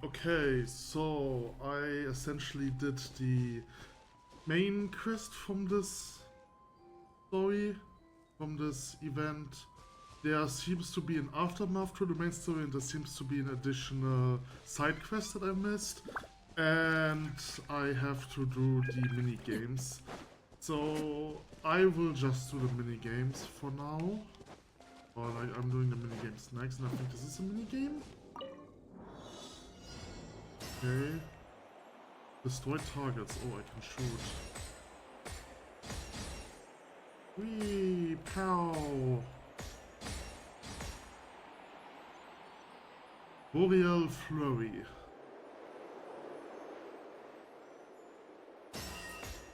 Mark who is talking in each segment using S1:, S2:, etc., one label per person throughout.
S1: Okay, so I essentially did the main quest from this story, from this event. There seems to be an aftermath to the main story, and there seems to be an additional side quest that I missed. And I have to do the mini games. So I will just do the mini games for now. Or like I'm doing the mini games next, and I think this is a mini game. Okay. Destroy targets. Oh, I can shoot. Whee! Pow! Boreal Flurry.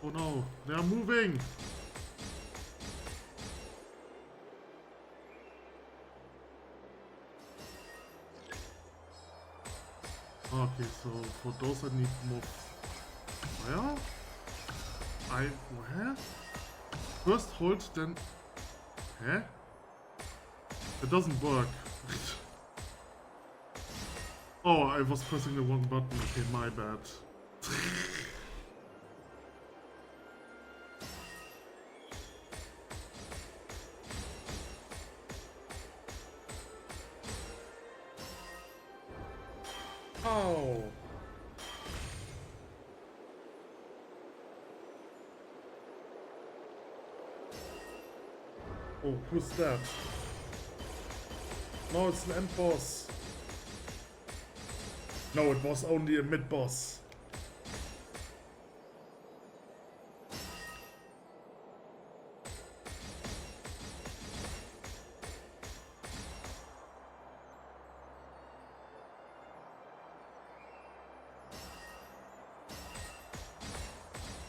S1: Oh no, they are moving! Okay, so for those I need more fire. Where? First hold, then... Huh? It doesn't work. Oh, I was pressing the wrong button. Okay, my bad. Oh. Oh, who's that? No, it's an end boss. No, it was only a mid boss.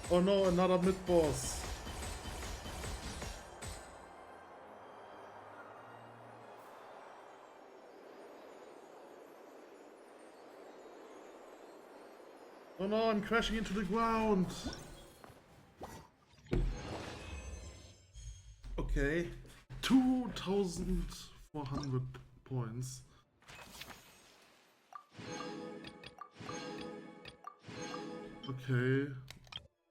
S1: Oh no, another mid boss. Oh no, I'm crashing into the ground. Okay. 2,400 points. Okay.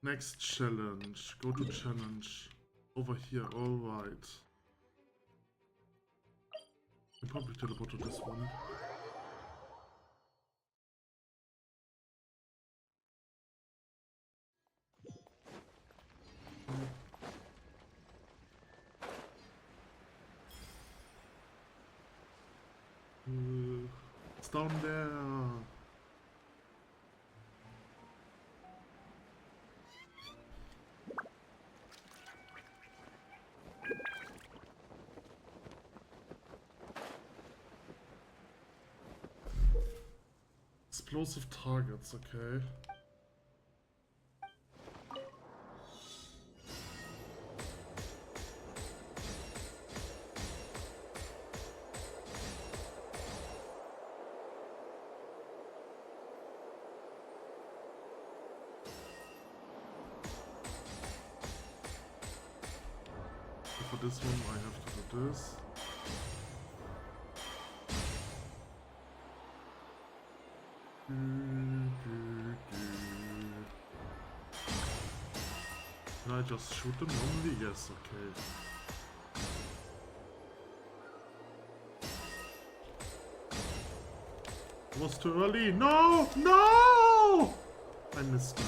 S1: Next challenge. Go to challenge. Over here, alright. I'll probably teleport to this one. It's down there. Explosive targets, okay. For this one I have to do this. Can I just shoot them normally? Yes, okay. It was too early. No! No! I missed that.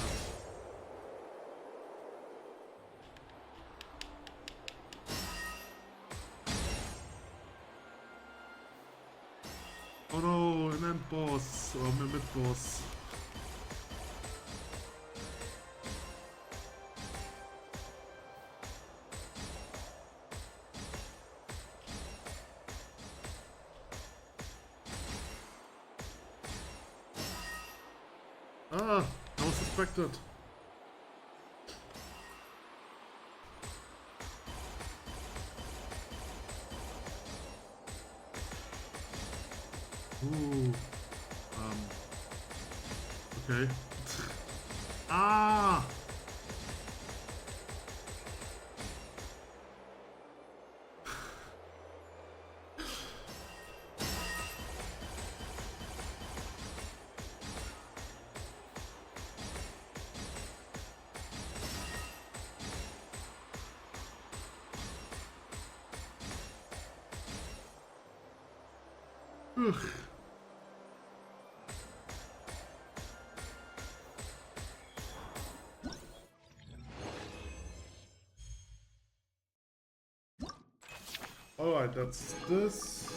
S1: Oh no, an end boss, or a mid boss. Ah, I was suspected. Ooh. Okay. Ah! Ugh. Alright, that's this.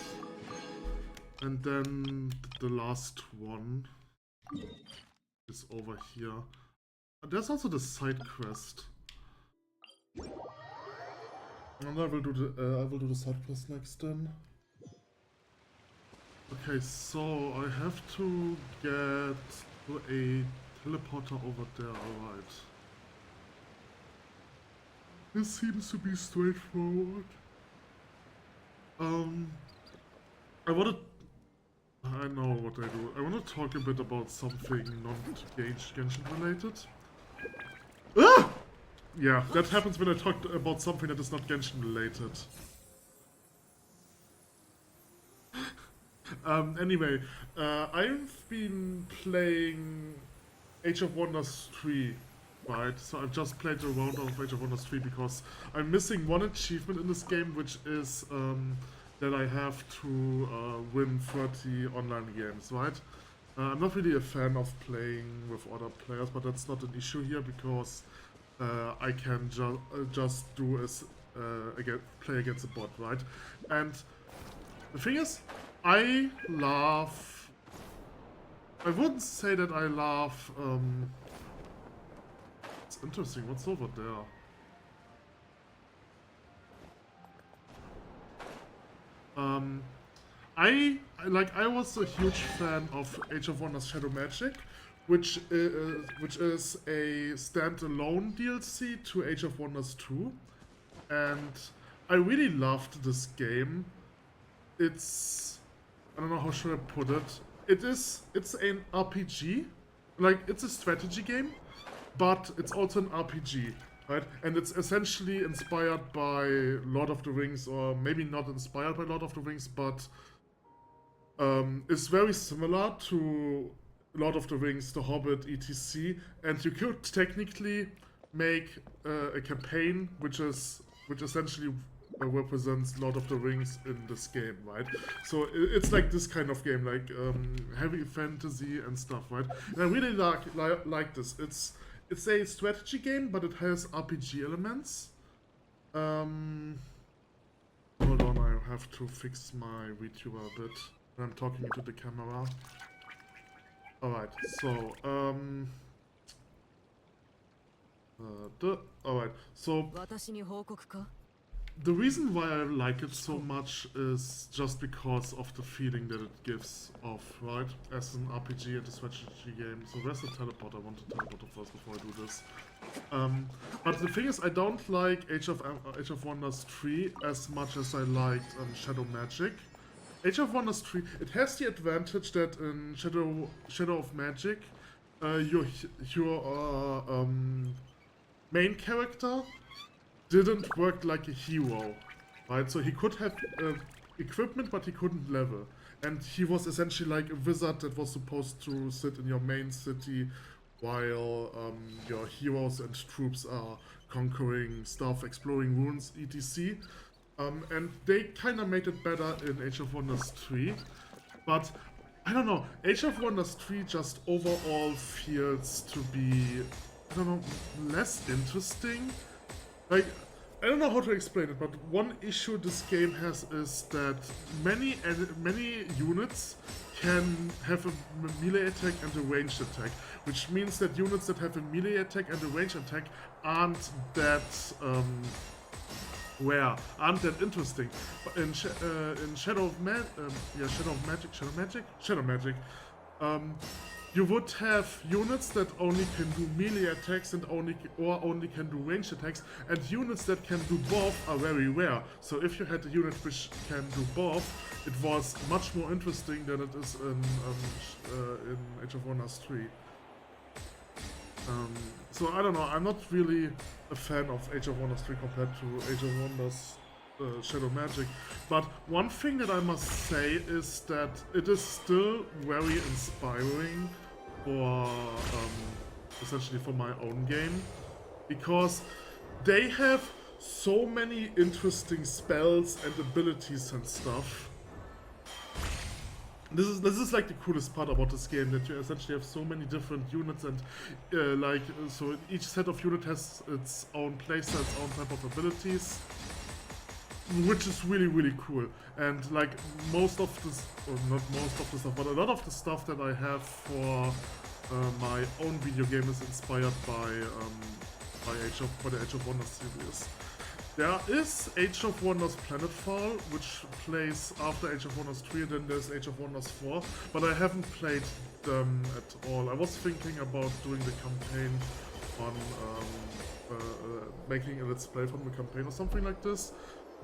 S1: And then the last one is over here. There's also the side quest. And I will do the side quest next then. Okay, so I have to get to a teleporter over there, alright. This seems to be straightforward. I know what I do. I want to talk a bit about something non-Genshin related. Ah! Yeah, that happens when I talk about something that is not Genshin related. Anyway, I've been playing Age of Wonders 3, right? So I've just played a round of Age of Wonders 3 because I'm missing one achievement in this game, which is that I have to win 30 online games, right? I'm not really a fan of playing with other players, but that's not an issue here because I can just do is play against a bot, right? And the thing is, I wouldn't say that I love. It's interesting. What's over there? I was a huge fan of Age of Wonders Shadow Magic, which is a standalone DLC to Age of Wonders 2, and I really loved this game. I don't know how should I put it. It's an RPG, like it's a strategy game, but it's also an RPG, right? And it's essentially inspired by Lord of the Rings, or maybe not inspired by Lord of the Rings, but it's very similar to Lord of the Rings, The Hobbit, etc. And you could technically make a campaign which essentially represents Lord of the Rings in this game, right? So it's like this kind of game, like heavy fantasy and stuff, right? And I really like this. It's a strategy game, but it has RPG elements. Hold on, I have to fix my Vtuber a bit when I'm talking into the camera. Alright, so alright, so the reason why I like it so much is just because of the feeling that it gives off, right? As an RPG and a strategy game. So where's the teleport? I want to teleport first before I do this. But the thing is, I don't like Age of Wonders 3 as much as I liked Shadow Magic. Age of Wonders 3, it has the advantage that in Shadow of Magic, your main character didn't work like a hero, right? So he could have equipment, but he couldn't level. And he was essentially like a wizard that was supposed to sit in your main city while your heroes and troops are conquering stuff, exploring ruins, etc. And they kind of made it better in Age of Wonders 3. But, I don't know, Age of Wonders 3 just overall feels to be, I don't know, less interesting. Like, I don't know how to explain it, but one issue this game has is that many units can have a melee attack and a ranged attack, which means that units that have a melee attack and a ranged attack aren't that aren't that interesting. But in Shadow Magic, you would have units that only can do melee attacks and only can do ranged attacks, and units that can do both are very rare. So if you had a unit which can do both, it was much more interesting than it is in Age of Wonders 3. So I don't know, I'm not really a fan of Age of Wonders 3 compared to Age of Wonders Shadow Magic, but one thing that I must say is that it is still very inspiring for essentially for my own game, because they have so many interesting spells and abilities and stuff. This is like the coolest part about this game, that you essentially have so many different units, and so each set of unit has its own playstyle, its own type of abilities, which is really cool. And like most of this, or not most of the stuff, but a lot of the stuff that I have for my own video game is inspired by the Age of Wonders series. There is Age of Wonders Planetfall, which plays after Age of Wonders 3, and then there's Age of Wonders 4, but I haven't played them at all. I was thinking about doing the campaign on making a let's play from the campaign or something like this,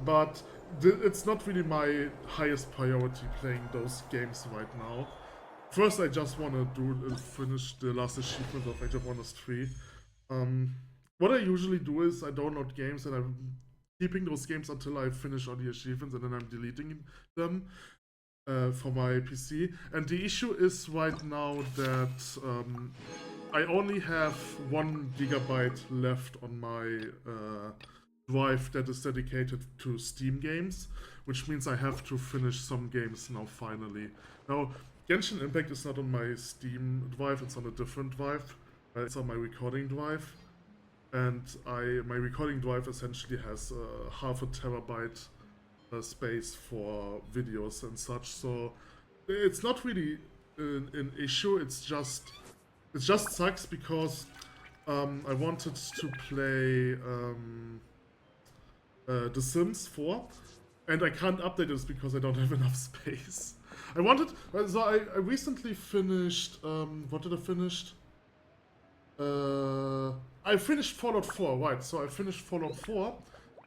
S1: but it's not really my highest priority playing those games right now. First, I just want to finish the last achievement of Age of Wonders 3. What I usually do is I download games and I'm keeping those games until I finish all the achievements, and then I'm deleting them for my PC. And the issue is right now that I only have 1 gigabyte left on my drive that is dedicated to Steam games, which means I have to finish some games now finally. Now, Genshin Impact is not on my Steam drive, it's on a different drive. It's on my recording drive. And my recording drive essentially has half a terabyte space for videos and such, so it's not really an issue. It just sucks because I wanted to play The Sims 4, and I can't update this because I don't have enough space. I recently finished, what did I finish? I finished Fallout 4, right, so I finished Fallout 4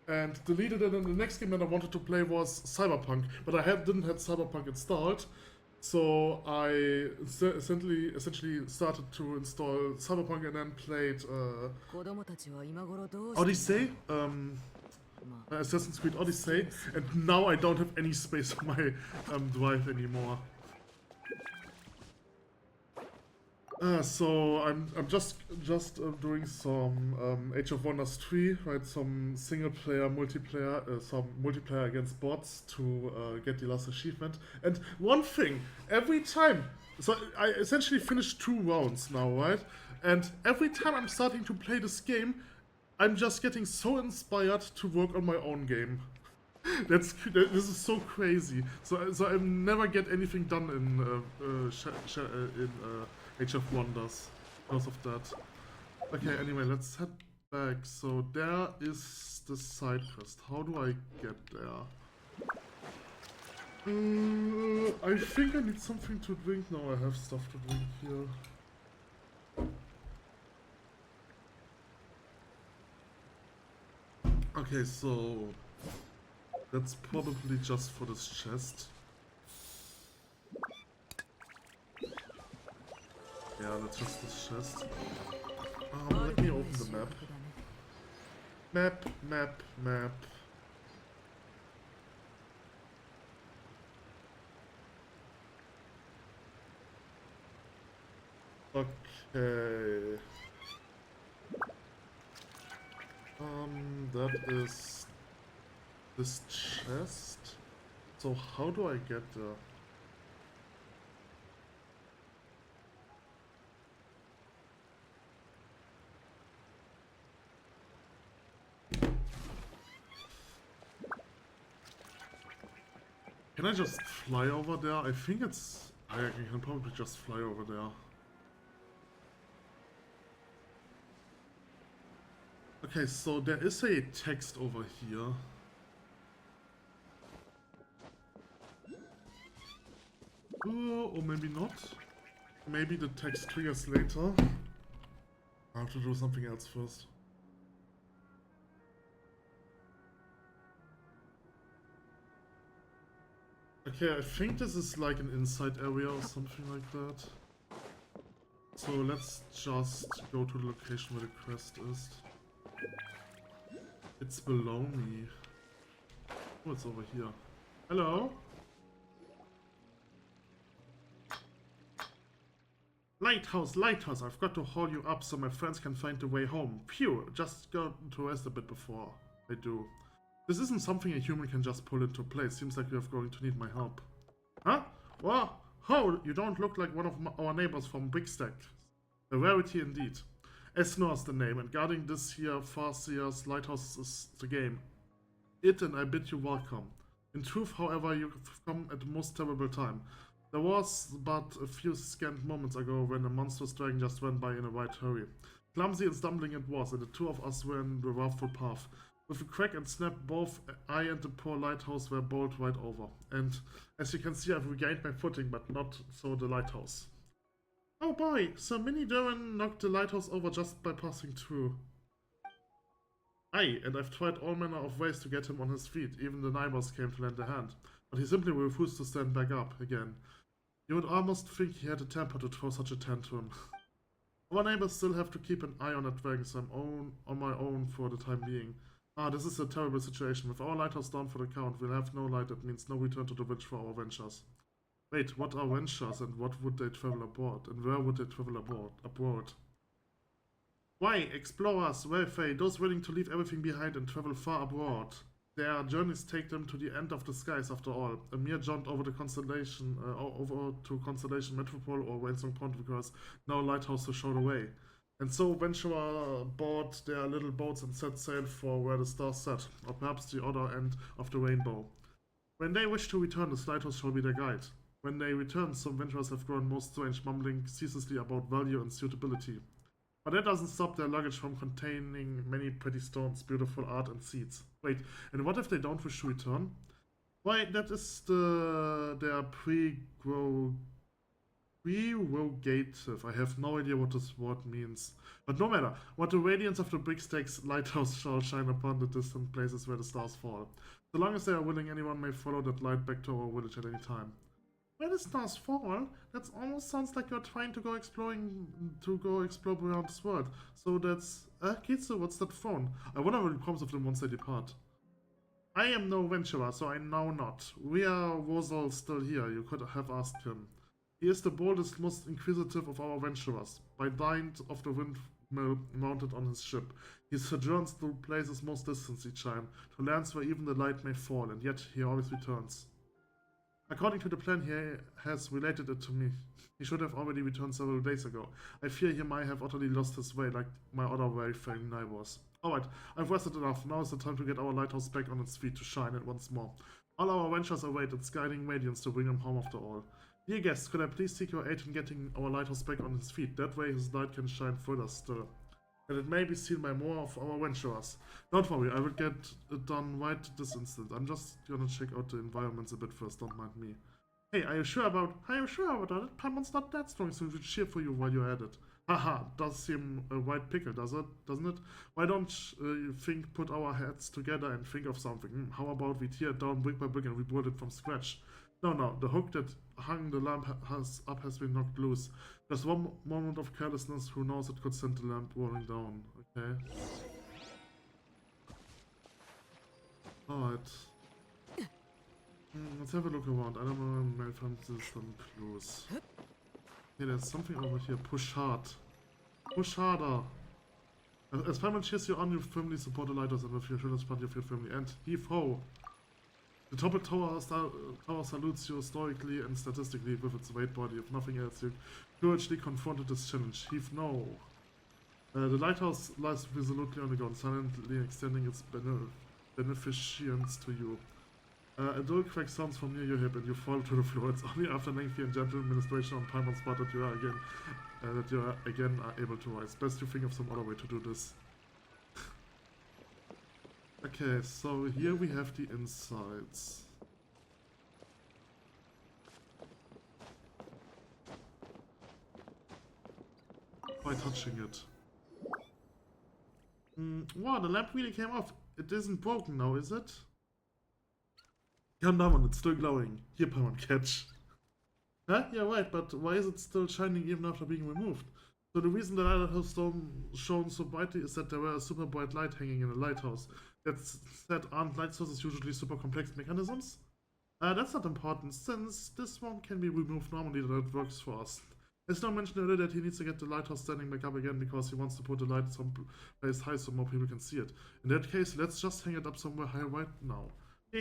S1: and deleted it, and the next game that I wanted to play was Cyberpunk, but I didn't have Cyberpunk installed, so I essentially started to install Cyberpunk and then played Odyssey, Assassin's Creed Odyssey, and now I don't have any space on my drive anymore. So I'm just doing some Age of Wonders 3, right? Some single player, some multiplayer against bots to get the last achievement. And one thing, every time, so I essentially finished 2 rounds now, right? And every time I'm starting to play this game, I'm just getting so inspired to work on my own game. This is so crazy. So I never get anything done in Age of Wonders because of that. Okay, anyway, let's head back. So there is the side quest. How do I get there? I think I need something to drink now. I have stuff to drink here. Okay, so that's probably just for this chest. Yeah, that's just this chest. Let me open the map. Map. Okay. That is this chest. So how do I get there? Can I just fly over there? I think it's... I can probably just fly over there. Okay, so there is a text over here. Or maybe not. Maybe the text triggers later. I have to do something else first. Okay, I think this is like an inside area or something like that. So let's just go to the location where the quest is. It's below me. Oh, it's over here. Hello? Lighthouse, lighthouse, I've got to haul you up so my friends can find the way home. Phew, just got to rest a bit before they do. This isn't something a human can just pull into place. Seems like you're going to need my help. Huh? Oh, you don't look like one of our neighbors from Big Stack. A rarity indeed. Esnor is the name, and guarding this here Farseer's lighthouse is the game. It and I bid you welcome. In truth, however, you have come at the most terrible time. There was but a few scant moments ago when a monstrous dragon just went by in a right hurry. Clumsy and stumbling it was, and the two of us were in the wrathful path. With a crack and snap, both I and the poor lighthouse were bowled right over. And as you can see, I've regained my footing, but not so the lighthouse. Oh boy, Sir Mini Duran knocked the lighthouse over just by passing through. Aye, and I've tried all manner of ways to get him on his feet. Even the neighbors came to lend a hand. But he simply refused to stand back up again. You would almost think he had a temper to throw such a tantrum. Our neighbors still have to keep an eye on that dragon, so I'm on my own for the time being. Ah, this is a terrible situation. With our lighthouse down for the count, we'll have no light. That means no return to the village for our ventures. Wait, what are ventures, and what would they travel aboard? And where would they travel abroad? Why, explorers, wealthy, those willing to leave everything behind and travel far abroad. Their journeys take them to the end of the skies after all. A mere jaunt over the constellation, over to Constellation Metropole or Wainsong Pond because no lighthouse to show the way. And so venturer bought their little boats and set sail for where the stars set, or perhaps the other end of the rainbow. When they wish to return, this lighthouse shall be their guide. When they return, some venturers have grown most strange, mumbling ceaselessly about value and suitability. But that doesn't stop their luggage from containing many pretty stones, beautiful art, and seeds. Wait, and what if they don't wish to return? Why, that is their prerogative. I have no idea what this word means. But no matter, what the radiance of the Big Stack's lighthouse shall shine upon the distant places where the stars fall. So long as they are willing, anyone may follow that light back to our village at any time. Where the stars fall? That almost sounds like you're trying to go explore beyond this world. So that's... Kitsu, what's that phone? I wonder what it comes of them once they depart. I am no venturer, so I know not. Ria Wozol still here, you could have asked him. He is the boldest, most inquisitive of our venturers. By dint of the windmill mounted on his ship, he sojourns to places most distant each time, to lands where even the light may fall, and yet he always returns. According to the plan, he has related it to me. He should have already returned several days ago. I fear he might have utterly lost his way, like my other wayfaring neighbors. Alright, I've rested enough. Now is the time to get our lighthouse back on its feet to shine it once more. All our ventures await its guiding radiance to bring him home after all. Dear guests, could I please seek your aid in getting our lighthouse back on his feet? That way his light can shine further still. And it may be seen by more of our venturers. Don't worry, I will get it done right this instant. I'm just gonna check out the environments a bit first, don't mind me. Hey, are you sure about it? Paimon's not that strong, so we'll cheer for you while you're at it. Haha, does seem a white pickle, doesn't it? Why don't you put our heads together and think of something? How about we tear it down brick by brick and rebuild it from scratch? No, the hook that hung the lamp has been knocked loose. Just one moment of carelessness, who knows, it could send the lamp rolling down, okay? Alright. Let's have a look around. I don't know, maybe find some clues. Okay, there's something over here. Push hard. Push harder. As Paimon cheers you on, you firmly support the lighters and with your shoulders part of your family. And heave ho! The toppled tower salutes you stoically and statistically with its weight body. If nothing else, you courageously confronted this challenge. Heave no! The lighthouse lies resolutely on the ground, silently extending its beneficence to you. A dull crack sounds from near your hip and you fall to the floor. It's only after lengthy and gentle administration on Paimon's part that you are again able to rise. Best you think of some other way to do this. Okay, so here we have the insides. By touching it. Wow, the lamp really came off. It isn't broken now, is it? Come down, it's still glowing. Here, Paimon, catch. Huh? Yeah, right, but why is it still shining even after being removed? So the reason the light has shone so brightly is that there were a super bright light hanging in the lighthouse. That said, aren't light sources usually super complex mechanisms? That's not important, since this one can be removed normally, that works for us. As Snow mentioned earlier that he needs to get the lighthouse standing back up again because he wants to put the light someplace high so more people can see it. In that case, let's just hang it up somewhere high right now.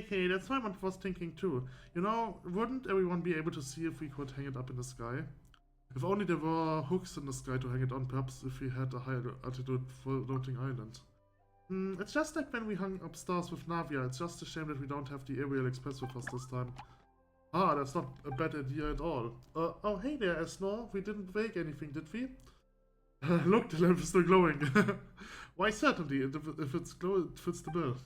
S1: Hey, that's what I was thinking too. You know, wouldn't everyone be able to see if we could hang it up in the sky? If only there were hooks in the sky to hang it on, perhaps if we had a higher altitude floating island. It's just like when we hung up stars with Navia. It's just a shame that we don't have the aerial express with us this time. Ah, that's not a bad idea at all. Oh, hey there, Esnor. We didn't break anything, did we? Look, the lamp is still glowing. Why, certainly, if it's glow, it fits the bill.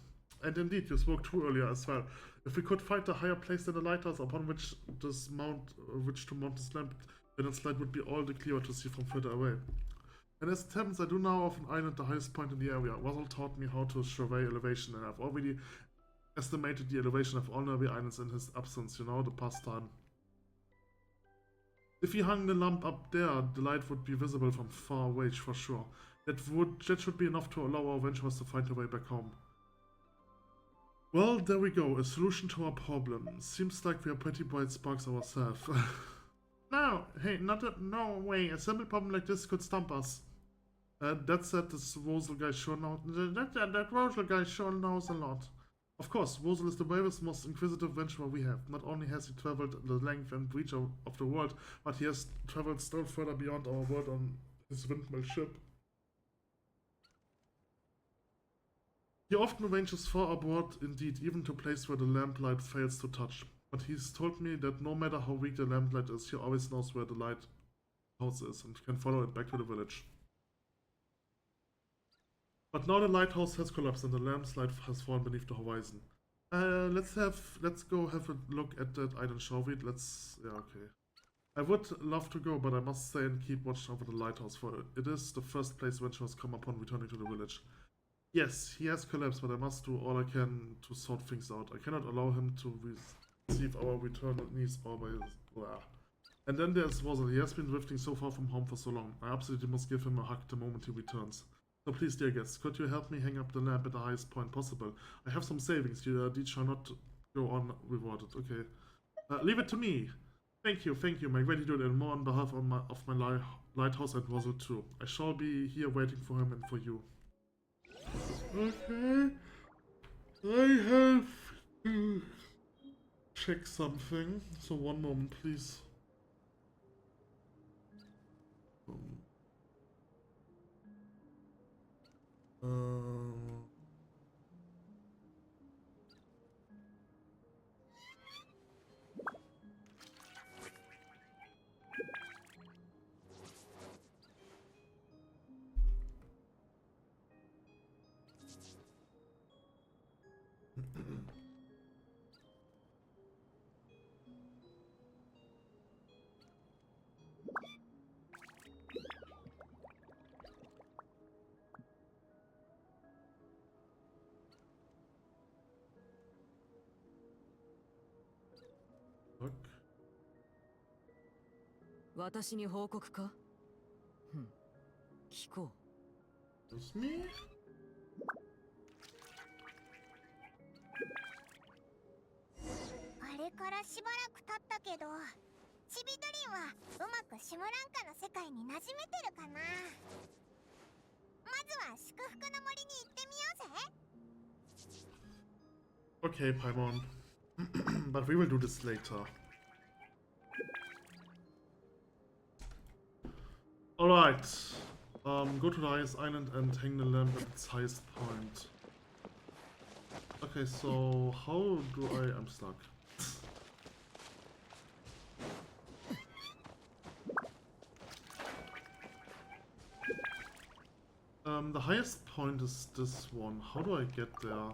S1: And indeed, you spoke true earlier as well. If we could find a higher place than the lighthouse upon which to mount this lamp, then its light would be all the clearer to see from further away. And as it happens, I do now of an island the highest point in the area. Russell taught me how to survey elevation, and I've already estimated the elevation of all nearby islands in his absence, you know, the past time. If he hung the lamp up there, the light would be visible from far away, for sure. That should be enough to allow our adventurers to find their way back home. Well, there we go, a solution to our problem. Seems like we are pretty bright sparks ourselves. No, hey, no way, a simple problem like this could stump us. That said, this Wozel guy sure knows. That Wozel guy sure knows a lot. Of course, Wozel is the bravest, most inquisitive venturer we have. Not only has he traveled the length and breadth of the world, but he has traveled still further beyond our world on his windmill ship. He often ranges far abroad, indeed, even to a place where the lamplight fails to touch. But he's told me that no matter how weak the lamplight is, he always knows where the lighthouse is and can follow it back to the village. But now the lighthouse has collapsed and the lamp's light has fallen beneath the horizon. Let's go have a look at that island, shall we? Yeah, okay. I would love to go, but I must stay and keep watch over the lighthouse, for it is the first place adventurers come upon returning to the village. Yes, he has collapsed, but I must do all I can to sort things out. I cannot allow him to receive our return needs all by his... Blah. And then there's Wozzel. He has been drifting so far from home for so long. I absolutely must give him a hug the moment he returns. So please, dear guests, could you help me hang up the lamp at the highest point possible? I have some savings. Your deeds shall not go unrewarded. Okay. Leave it to me. Thank you. My gratitude and more on behalf of my lighthouse and Wozzel too. I shall be here waiting for him and for you. Okay. I have to check something. So one moment, please. Look.
S2: 私に報告か？聞こう。
S1: Excuse me?
S3: あれからしばらく経ったけど、チビドリンはうまくシムランカの世界に馴染めてるかな。まずは祝福の森に行ってみようぜ。
S1: Okay, Paimon. But we will do this later. Alright. Go to the highest island and hang the lamp at its highest point. Okay, so how do I'm stuck. The highest point is this one. How do I get there?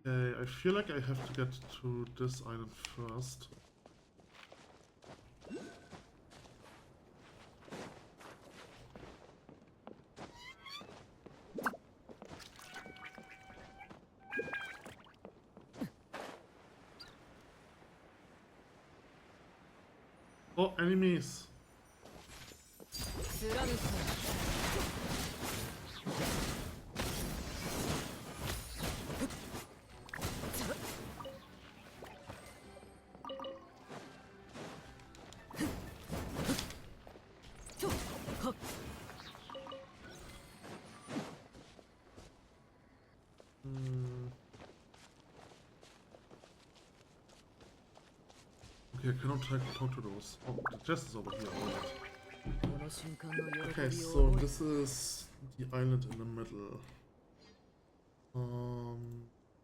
S1: Okay, I feel like I have to get to this island first. Oh, enemies! Okay, I cannot talk to those. Oh, the chest is over here. Alright.
S2: この瞬間の
S1: Okay,
S2: 喜びを
S1: so
S2: 覚え
S1: this is the island in the middle.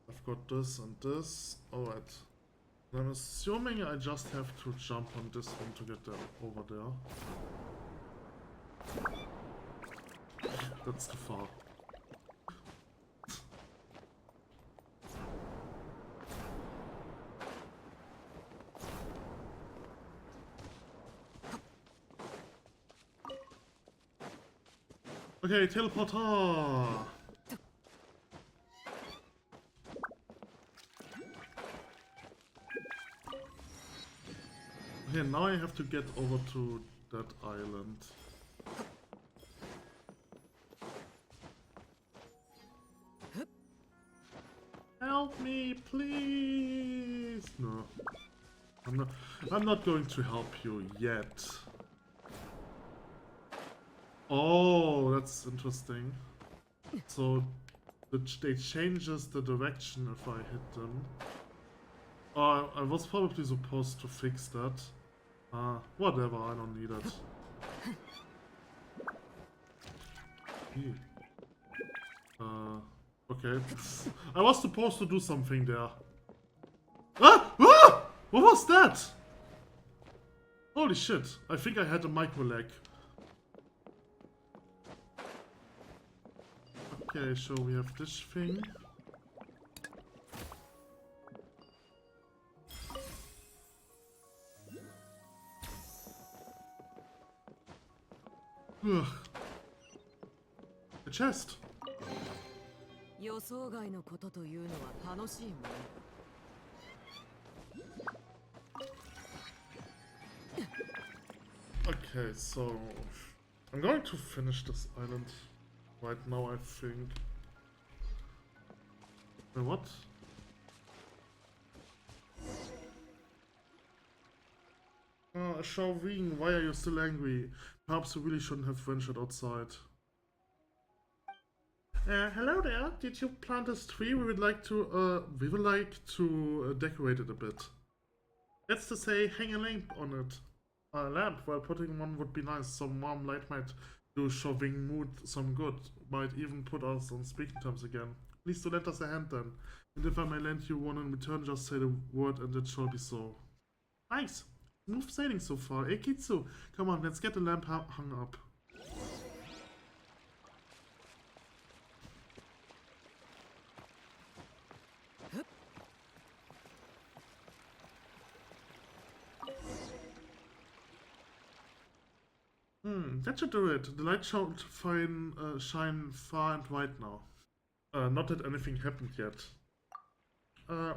S1: I've got this and this. Alright. I'm assuming I just have to jump on this one to get there over there. That's too far. Okay, teleporter! Okay, now I have to get over to that island. Help me, please! No. I'm not going to help you yet. Oh, that's interesting. So they changes the direction if I hit them. I was probably supposed to fix that. Whatever, I don't need it. Okay. I was supposed to do something there. Ah! Ah! What was that? Holy shit, I think I had a micro lag. Okay, so we have this thing. Ugh. A chest.
S2: 予想外のことというのは楽しいもの。
S1: Okay, so I'm going to finish this island right now, I think. Wait, what? Xiaowing, why are you still angry? Perhaps you really shouldn't have ventured outside. Hello there. Did you plant this tree? We would like to decorate it a bit. That's to say, hang a lamp on it. A lamp, while putting one would be nice. Some warm light might do Xiaowing mood some good. Might even put us on speaking terms again. Please do lend us a hand then. And if I may lend you one in return, just say the word and it shall be so. Nice. Smooth sailing so far. Hey Kitsu, come on, let's get the lamp hung up. That should do it. The light should shine far and wide now. Not that anything happened yet.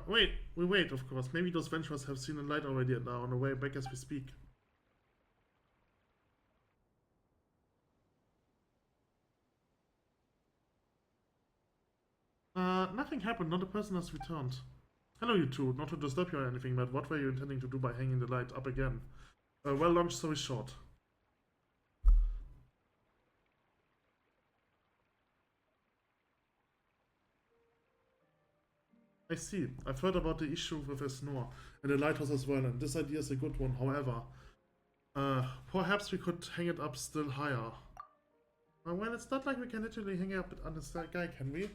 S1: Wait, of course. Maybe those venturers have seen the light already and are on the way back as we speak. Nothing happened. Not a person has returned. Hello, you two. Not to disturb you or anything, but what were you intending to do by hanging the light up again? Well, long story short. I see. I've heard about the issue with Esnor and the lighthouse as well, and this idea is a good one. However, perhaps we could hang it up still higher. Well, it's not like we can literally hang it up on the sky, can we?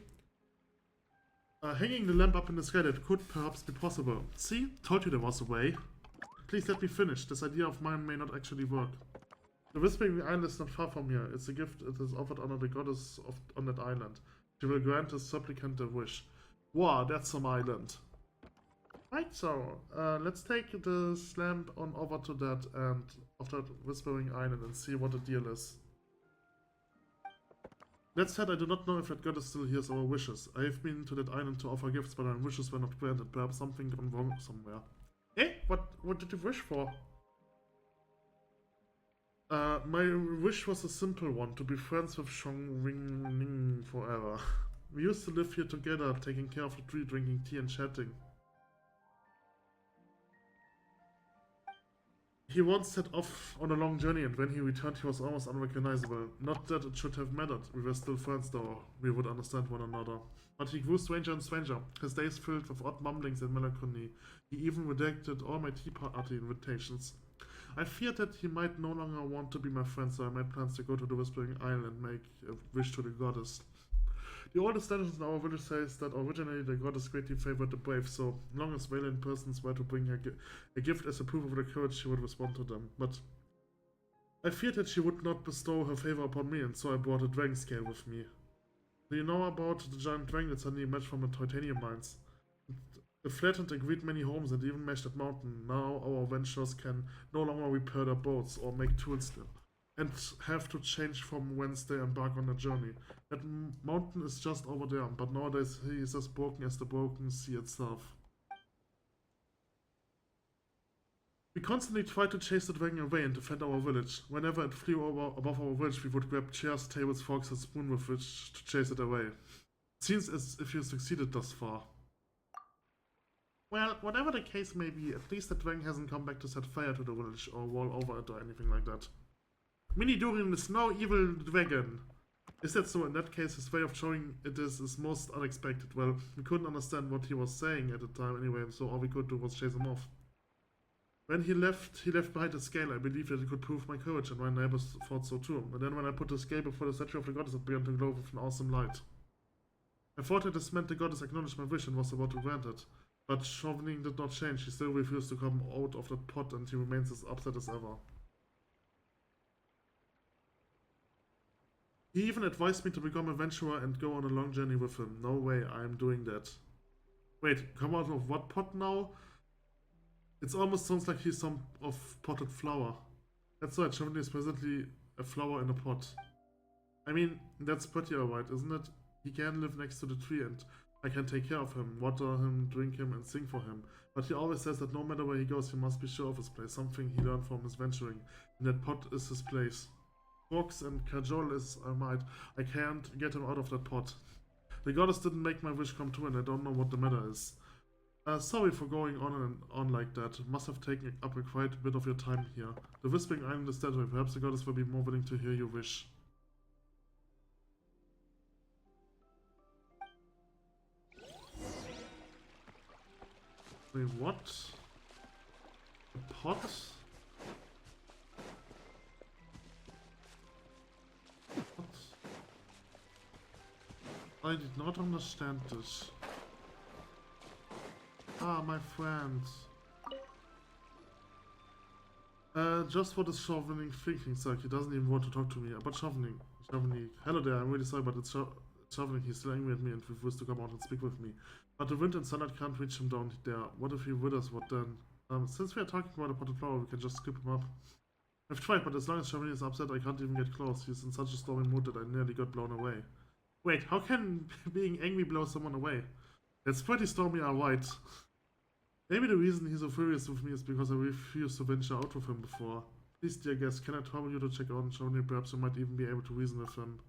S1: Hanging the lamp up in the sky, that could perhaps be possible. See? Told you there was a way. Please let me finish. This idea of mine may not actually work. The Whispering Island is not far from here. It's a gift it is offered under the goddess on that island. She will grant the supplicant a wish. Wow, that's some island. Right, so let's take this lamp on over to that and of that Whispering Island and see what the deal is. That said, I do not know if that goddess still hears our wishes. I have been to that island to offer gifts, but my wishes were not granted. Perhaps something gone wrong somewhere. Eh? What did you wish for? My wish was a simple one, to be friends with Xiaowing forever. We used to live here together, taking care of the tree, drinking tea and chatting. He once set off on a long journey, and when he returned he was almost unrecognizable. Not that it should have mattered, we were still friends though, we would understand one another. but he grew stranger and stranger, his days filled with odd mumblings and melancholy. He even rejected all my tea party invitations. I feared that he might no longer want to be my friend, so I made plans to go to the Whispering Isle and make a wish to the goddess. The oldest legend in our village says that originally the goddess greatly favored the brave, so long as valiant persons were to bring her a gift as a proof of the courage, she would respond to them. But I feared that she would not bestow her favor upon me, and so I brought a dragon scale with me. Do you know about the giant dragon that suddenly emerged from the titanium mines? It flattened and greed many homes and even mashed that mountain. Now our ventures can no longer repair their boats or make tools and have to change from whence they embark on their journey. That mountain is just over there, but nowadays he is as broken as the broken sea itself. We constantly tried to chase the dragon away and defend our village. Whenever it flew above our village, we would grab chairs, tables, forks, and spoons with which to chase it away. It seems as if you succeeded thus far. Well, whatever the case may be, at least the dragon hasn't come back to set fire to the village or wall over it or anything like that. Mini Durian is no evil dragon. Is that so? In that case, his way of showing it is most unexpected. Well, we couldn't understand what he was saying at the time anyway, so all we could do was chase him off. When he left behind a scale. I believed that it could prove my courage, and my neighbors thought so too. And then when I put the scale before the statue of the goddess, it began to glow with an awesome light. I thought that this meant the goddess acknowledged my wish and was about to grant it. But Chauvening did not change. He still refused to come out of that pot, and he remains as upset as ever. He even advised me to become a adventurer and go on a long journey with him. No way, I am doing that. Wait, come out of what pot now? It almost sounds like he's some of potted flower. That's right, Chauvening is presently a flower in a pot. I mean, that's pretty alright, isn't it? He can live next to the tree and I can take care of him, water him, drink him, and sing for him. But he always says that no matter where he goes, he must be sure of his place, something he learned from his venturing. And that pot is his place. Box and cajole as I might, I can't get him out of that pot. The goddess didn't make my wish come true, and I don't know what the matter is. Sorry for going on and on like that. Must have taken up a quite bit of your time here. The Whispering Island is that way. Perhaps the goddess will be more willing to hear your wish. Wait, what? A pot? What? I did not understand this. Ah, my friend. Just what is Chauvening thinking, sir? He doesn't even want to talk to me. But Chauvening. Hello there, I'm really sorry, but it's Chauvening. He's still angry at me and refused to come out and speak with me. But the wind and sunlight can't reach him down there. What if he withers? What then? Since we are talking about a potted flower, we can just scoop him up. I've tried, but as long as Chauvening is upset, I can't even get close. He's in such a stormy mood that I nearly got blown away. Wait, how can being angry blow someone away? That's pretty stormy, alright. Maybe the reason he's so furious with me is because I refused to venture out with him before. Please, dear guest, can I trouble you to check on Chauvening? Perhaps you might even be able to reason with him.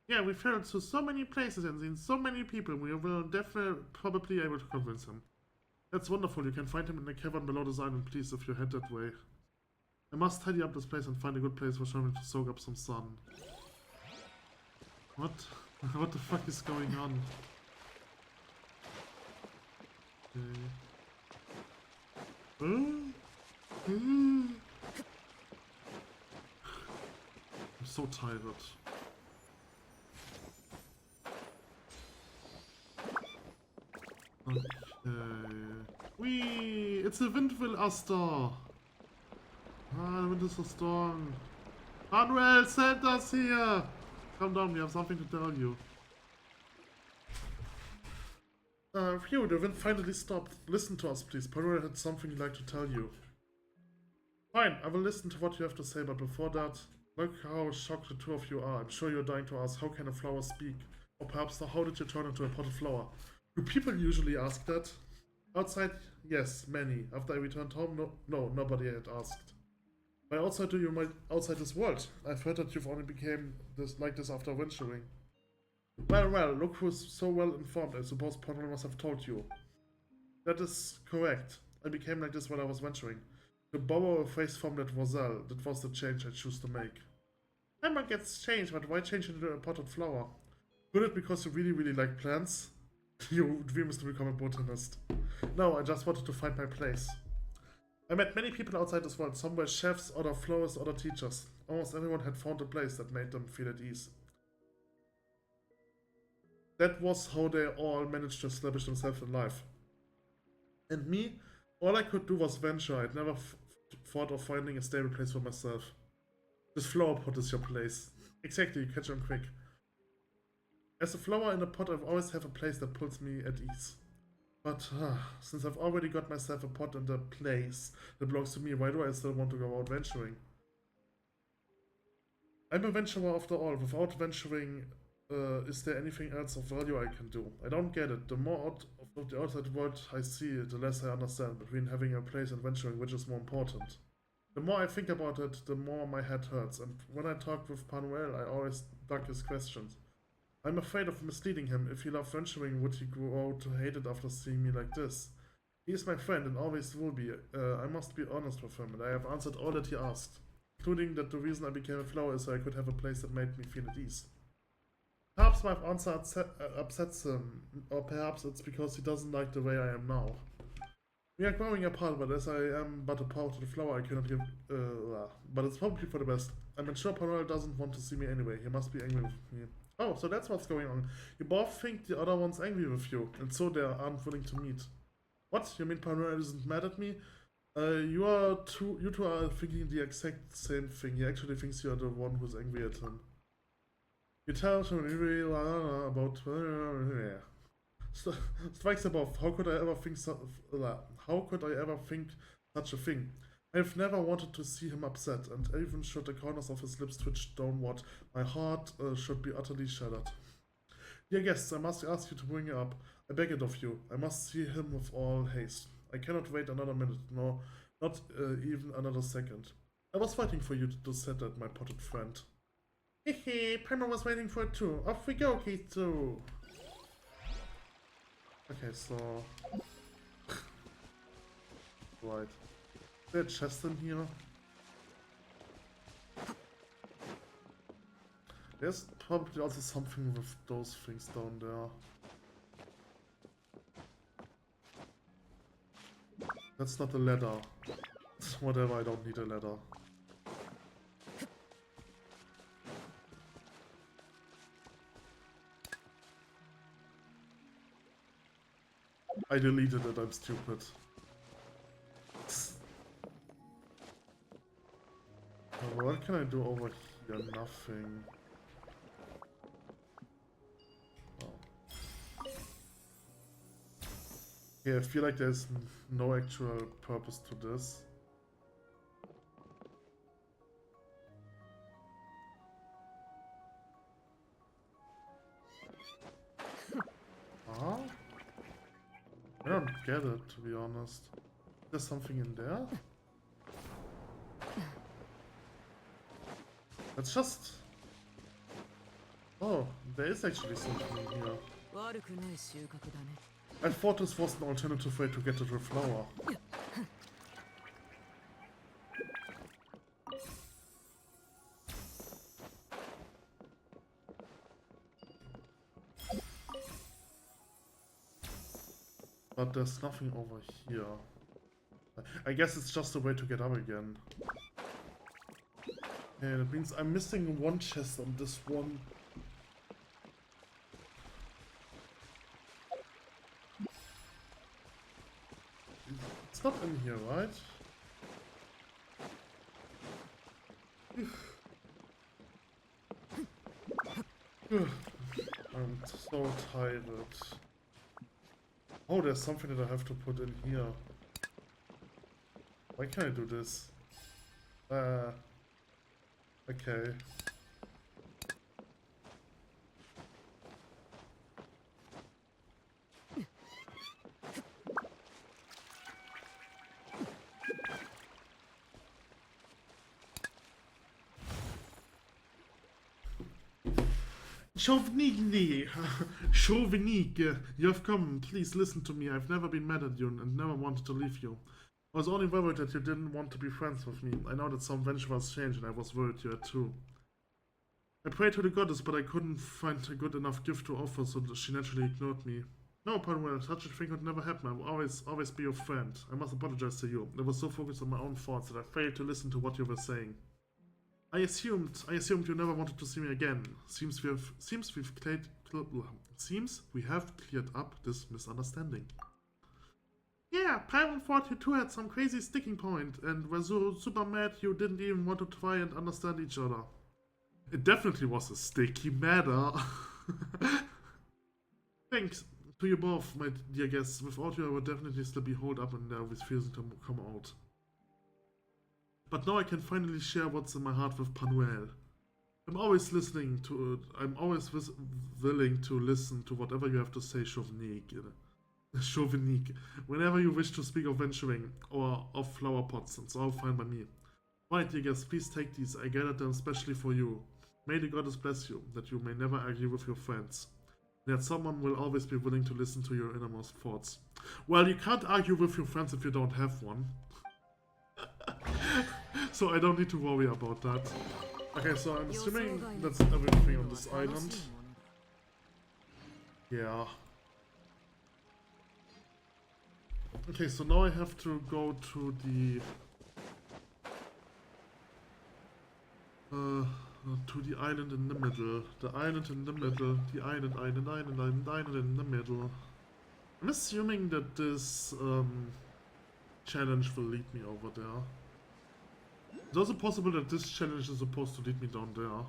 S1: Yeah, we've traveled to so many places and seen so many people, we will definitely probably able to convince him. That's wonderful, you can find him in the cavern below this island, please, if you head that way. I must tidy up this place and find a good place for Chauvening to soak up some sun. What? What the fuck is going on? Okay. I'm so tired. Okay. Whee! It's a Windville Aster! Ah, the wind is so strong. Manuel, send us here! Come down, we have something to tell you. Phew, the wind finally stopped. Listen to us, please. Panuel had something he'd like to tell you. Fine, I will listen to what you have to say, but before that, look how shocked the two of you are. I'm sure you're dying to ask, how can a flower speak? Or perhaps, how did you turn into a potted flower? Do people usually ask that? Outside, yes, many. After I returned home, no, nobody had asked. Why outside do you outside this world? I've heard that you've only became like this after venturing. Well, look who's so well informed. I suppose Panuel must have told you. That is correct. I became like this while I was venturing. To borrow a phrase from that Roselle, that was the change I choose to make. Everyone gets changed, but why change into a potted flower? Could it because you really like plants? Your dream is to become a botanist. No, I just wanted to find my place. I met many people outside this world. Some were chefs, other florists, other teachers. Almost everyone had found a place that made them feel at ease. That was how they all managed to establish themselves in life. And me, all I could do was venture. I'd never thought of finding a stable place for myself. This flower pot is your place. Exactly, you catch on quick. As a flower in a pot, I always have a place that puts me at ease. But since I've already got myself a pot and a place that belongs to me, why do I still want to go out venturing? I'm a venturer after all. Without venturing, is there anything else of value I can do? I don't get it. The more out of the outside world I see, the less I understand between having a place and venturing, which is more important. The more I think about it, the more my head hurts, and when I talk with Panuel, I always duck his questions. I'm afraid of misleading him. If he loved venturing, would he grow to hate it after seeing me like this? He is my friend and always will be. I must be honest with him, and I have answered all that he asked, including that the reason I became a flower is so I could have a place that made me feel at ease. Perhaps my answer upsets him, or perhaps it's because he doesn't like the way I am now. We are growing apart, but as I am but a part of the flower, I cannot give. But it's probably for the best. I'm sure Panuel doesn't want to see me anyway. He must be angry with me. Oh, so that's what's going on. You both think the other one's angry with you, and so they aren't willing to meet. What? You mean Panuel isn't mad at me? You two are thinking the exact same thing. He actually thinks you are the one who's angry at him. You tell him about strikes above. How could I ever think such a thing? I've never wanted to see him upset, and even should the corners of his lips twitch downward, my heart should be utterly shattered. Dear guests, I must ask you to bring it up. I beg it of you. I must see him with all haste. I cannot wait another minute, no, not even another second. I was waiting for you to say that, my potted friend. Hehe, Panda was waiting for it too. Off we go, Kitsu! Okay, so... right. Is there a chest in here? There's probably also something with those things down there. That's not a ladder. Whatever, I don't need a ladder. I deleted it, I'm stupid. What can I do over here? Nothing. Oh. Yeah, I feel like there's no actual purpose to this. Huh? I don't get it, to be honest. There's something in there? It's just... oh, there is actually something in here. I thought this was an alternative way to get to the flower. But there's nothing over here. I guess it's just a way to get up again. Yeah, that means I'm missing one chest on this one. It's not in here, right? I'm so tired. Oh, there's something that I have to put in here. Why can't I do this? Okay. Chauvinique, you have come. Please listen to me. I've never been mad at you and never wanted to leave you. I was only worried that you didn't want to be friends with me. I know that some venturers changed and I was worried you had too. I prayed to the goddess, but I couldn't find a good enough gift to offer, so she naturally ignored me. No, Panuel, such a thing could never happen. I will always be your friend. I must apologize to you. I was so focused on my own thoughts that I failed to listen to what you were saying. I assumed you never wanted to see me again. Seems we have cleared up this misunderstanding. Yeah, Paimon thought you two had some crazy sticking point and were so super mad you didn't even want to try and understand each other. It definitely was a sticky matter. Thanks to you both, my dear guests. Without you, I would definitely still be holed up in there with fears to come out. But now I can finally share what's in my heart with Panuel. I'm always willing to listen to whatever you have to say, Chauvinique. Whenever you wish to speak of venturing or of flower pots, it's all fine by me. Right, dear guests, please take these. I gathered them especially for you. May the goddess bless you, that you may never argue with your friends. That someone will always be willing to listen to your innermost thoughts. Well, you can't argue with your friends if you don't have one. So I don't need to worry about that. Okay, so I'm assuming that's everything on this island. Yeah. Okay, so now I have to go to the island in the middle. The island in the middle. The island in the middle. I'm assuming that this challenge will lead me over there. It's also possible that this challenge is supposed to lead me down there.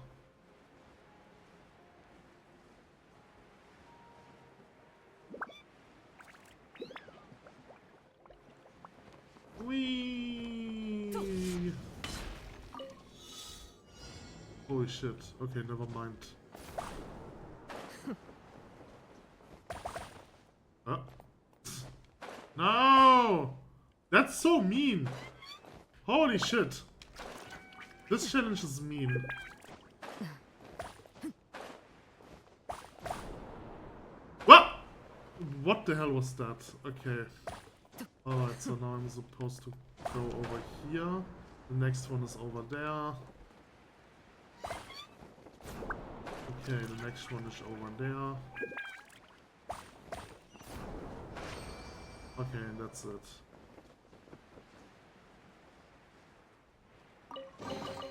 S1: Whee! Holy shit. Okay, never mind. No! That's so mean! Holy shit! This challenge is mean. What? What the hell was that? Okay. Alright, so now I'm supposed to go over here. The next one is over there. Okay, the next one is over there. Okay, and that's it.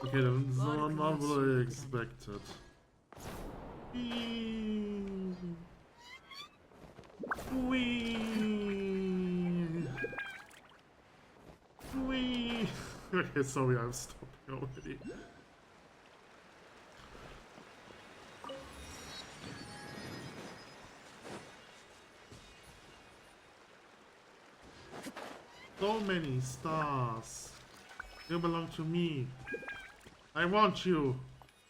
S1: Okay, that's not what I expected. Wee. Okay, sorry, I'm stopping already. So many stars. You belong to me. I want you.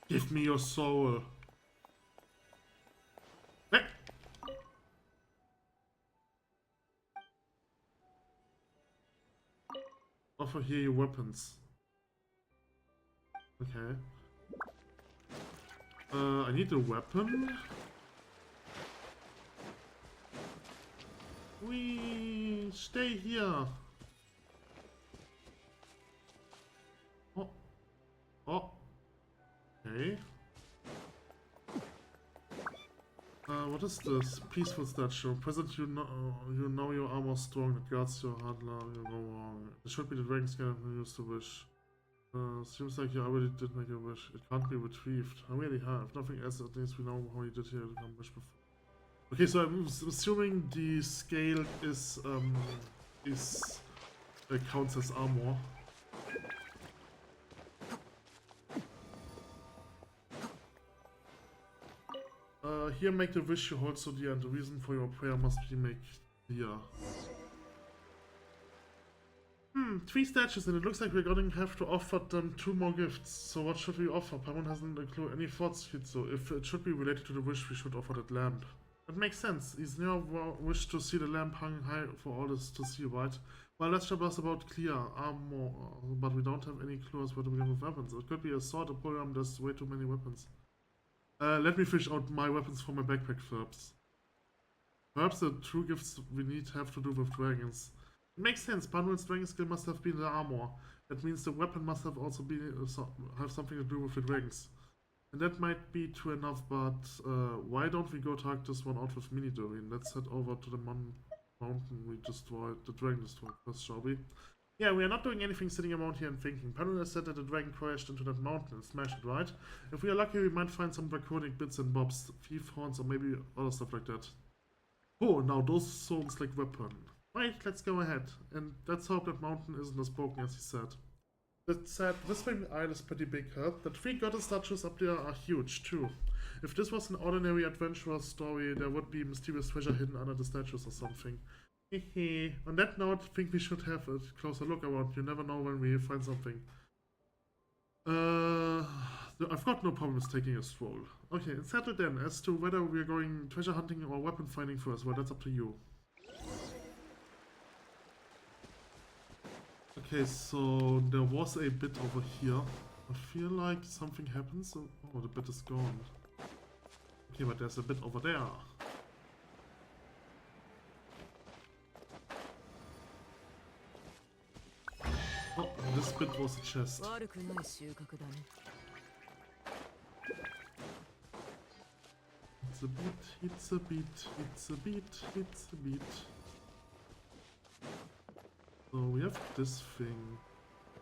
S1: Give me your soul. Hey. Offer here your weapons. Okay. I need a weapon. We stay here. Oh. Okay. What is this? Peaceful statue. Present, you know your armor strong. It guards your heart. You go wrong. It should be the dragon skin you used to wish. Seems like you already did make a wish. It can't be retrieved. I really have. Nothing else. At least we know how you did here to wish before. Okay, so I'm assuming the scale is counts as armor. Here make the wish you hold so dear, and the reason for your prayer must be made clear. 3 statues, and it looks like we're gonna have to offer them 2 more gifts. So what should we offer? Paimon hasn't included any thoughts, Kitsu. If it should be related to the wish, we should offer that lamp. That makes sense. He's never wished to see the lamp hung high for all this to see, right? Well, let's just ask about clear armor, but we don't have any clues where to begin with weapons. It could be a sword, a program, there's way too many weapons. Let me fish out my weapons from my backpack first. Perhaps the true gifts we need have to do with dragons. It makes sense. Panuel's dragon skill must have been the armor. That means the weapon must have also been have something to do with the dragons. And that might be true enough, but why don't we go talk this one out with Mini Doreen? Let's head over to the mountain we destroyed, the dragon destroyed first, shall we? Yeah, we are not doing anything sitting around here and thinking. Panula said that the dragon crashed into that mountain and smashed it, right? If we are lucky, we might find some draconic bits and bobs, thief horns, or maybe other stuff like that. Oh, now those sounds like weapon. Right, let's go ahead. And let's hope that mountain isn't as broken as he said. That said, Whispering Isle is pretty big, huh? The 3 goddess statues up there are huge, too. If this was an ordinary adventurer story, there would be mysterious treasure hidden under the statues or something. Hehe. On that note, I think we should have a closer look around. You never know when we find something. I've got no problems taking a stroll. Okay, it's settled then. As to whether we're going treasure hunting or weapon finding first, well, that's up to you. Okay, so there was a bit over here. I feel like something happens. Oh, the bit is gone. Okay, but there's a bit over there. Oh, this bit was a chest. It's a bit, it's a bit, it's a bit, it's a bit. So we have this thing.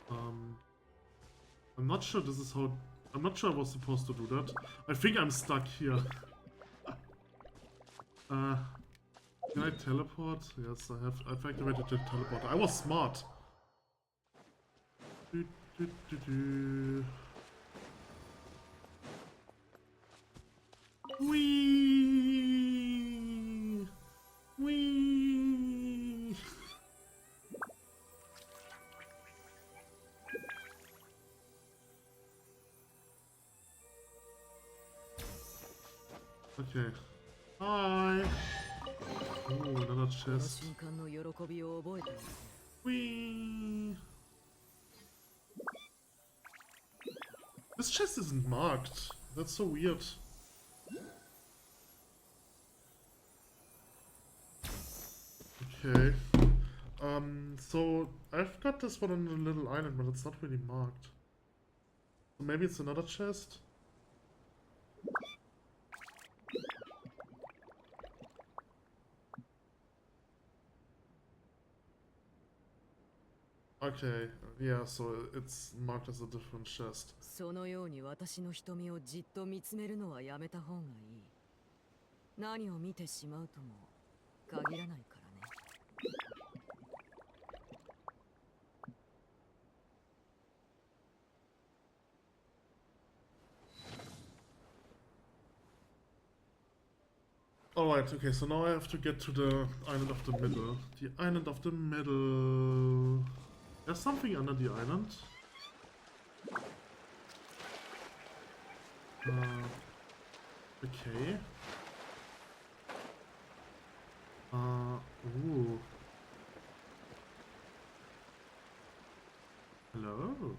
S1: I'm not sure this is how... I'm not sure I was supposed to do that. I think I'm stuck here. Can I teleport? Yes, I've activated the teleporter. I was smart. Whee! Whee! Okay. Hi! Oh, another chest. Whee! This chest isn't marked. That's so weird. Okay. So I've got this one on a little island, but it's not really marked. So maybe it's another chest? Okay, yeah, so it's marked as a different chest.
S2: そのように私の瞳をじっと見つめるのはやめた方がいい。何を見てしまうとも限らないからね。
S1: Alright, okay, so now I have to get to the island of the middle. The island of the middle... There's something under the island. Okay. Ooh. Hello?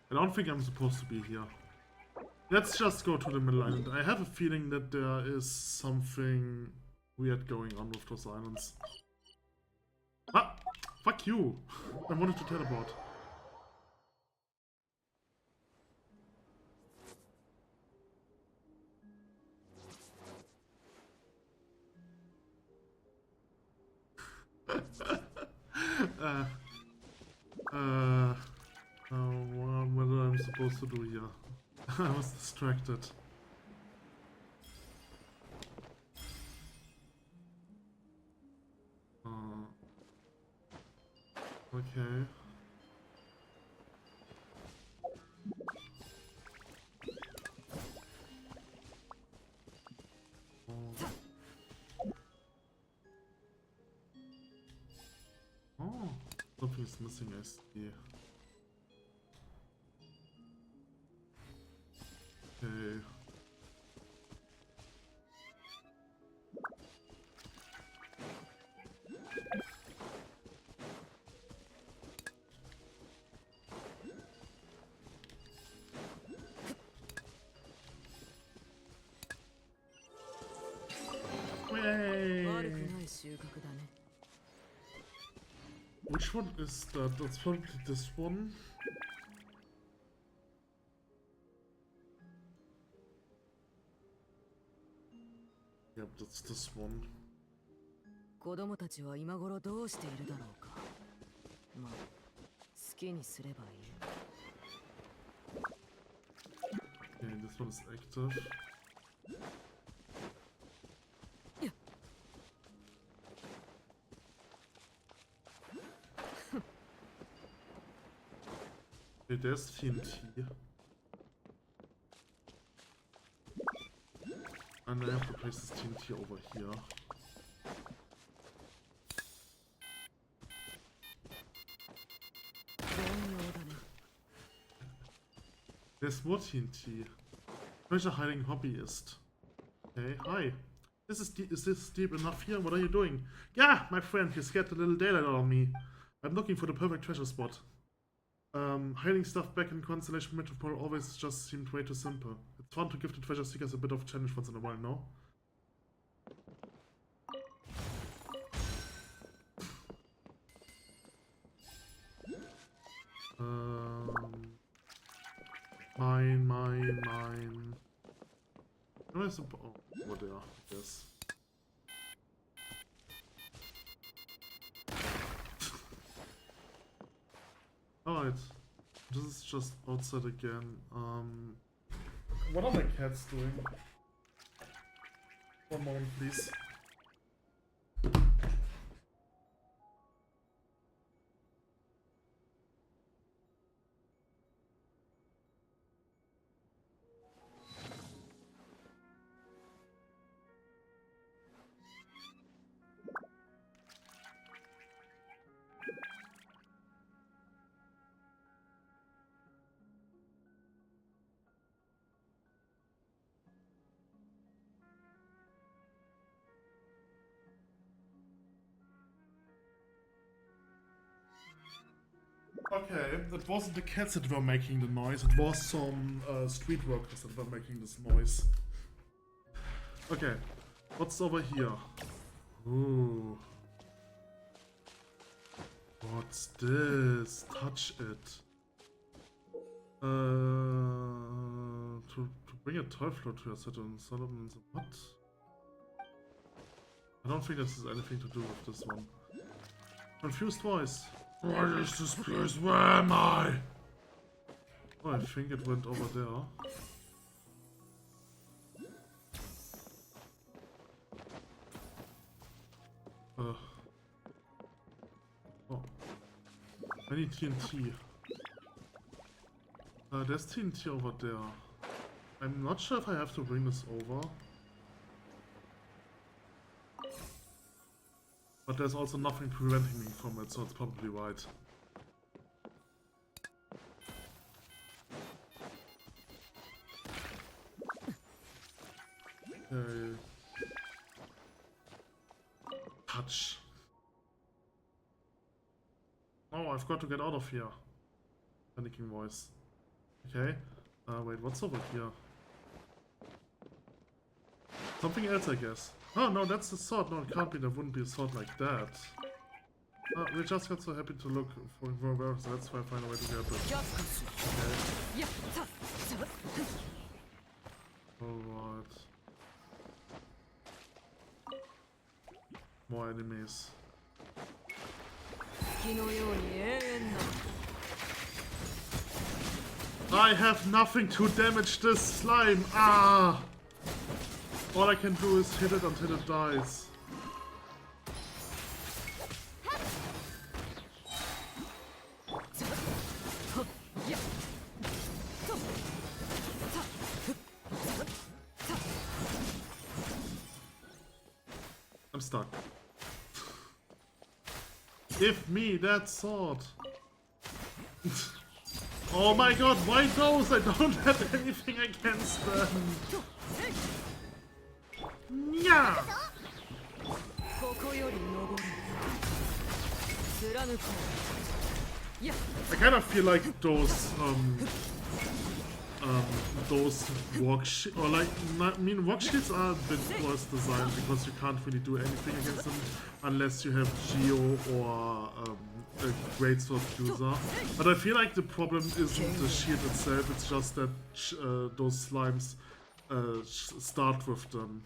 S1: I don't think I'm supposed to be here. Let's just go to the middle island. I have a feeling that there is something weird going on with those islands. Ah! Fuck you! I wanted to teleport. What am I supposed to do here? I was distracted. Okay. Oh, something is missing, I see. Okay. Yay!
S2: 悪くない収穫だね。
S1: Which one is that? That's probably this one. Yep, that's this one.
S2: 子供たちは今頃どうしているだろうか。まあ、好きにすればいい。
S1: Okay, this one is active. Okay, there's TNT. And I have to place this TNT over here. There's more TNT. Treasure hiding hobbyist. Okay, hi. Is this deep enough here? What are you doing? Yeah, my friend, you scared the little daylight out of me. I'm looking for the perfect treasure spot. Hiding stuff back in Constellation Metropole always just seemed way too simple. It's fun to give the treasure seekers a bit of challenge once in a while, no? Mine. Where's the... Oh, over there, yes. Alright. This is just outside again. What are my cats doing? One moment, please. Okay, it wasn't the cats that were making the noise, it was some street workers that were making this noise. Okay, what's over here? Ooh. What's this? Touch it. To bring a toy float to your set and Solomon. What? I don't think this has anything to do with this one. Confused voice. What is this place? Where am I? Oh, I think it went over there. Oh. I need TNT. There's TNT over there. I'm not sure if I have to bring this over. But there's also nothing preventing me from it, so it's probably right. Okay. Touch. Oh, I've got to get out of here. Panicking voice. Okay. Wait, what's over here? Something else, I guess. Oh, no, that's the sword. No, it can't be. There wouldn't be a sword like that. We just got so happy to look for where, so let's try to find a way to get it. Okay. Alright. More enemies. I have nothing to damage this slime! Ah! All I can do is hit it until it dies. I'm stuck. Give me that sword! Oh my god, why those? I don't have anything against them! Yeah! I kind of feel like those those walk or like I mean walk shields are a bit worse designed because you can't really do anything against them unless you have Geo or a great sword user. But I feel like the problem isn't the shield itself; it's just that those slimes start with them.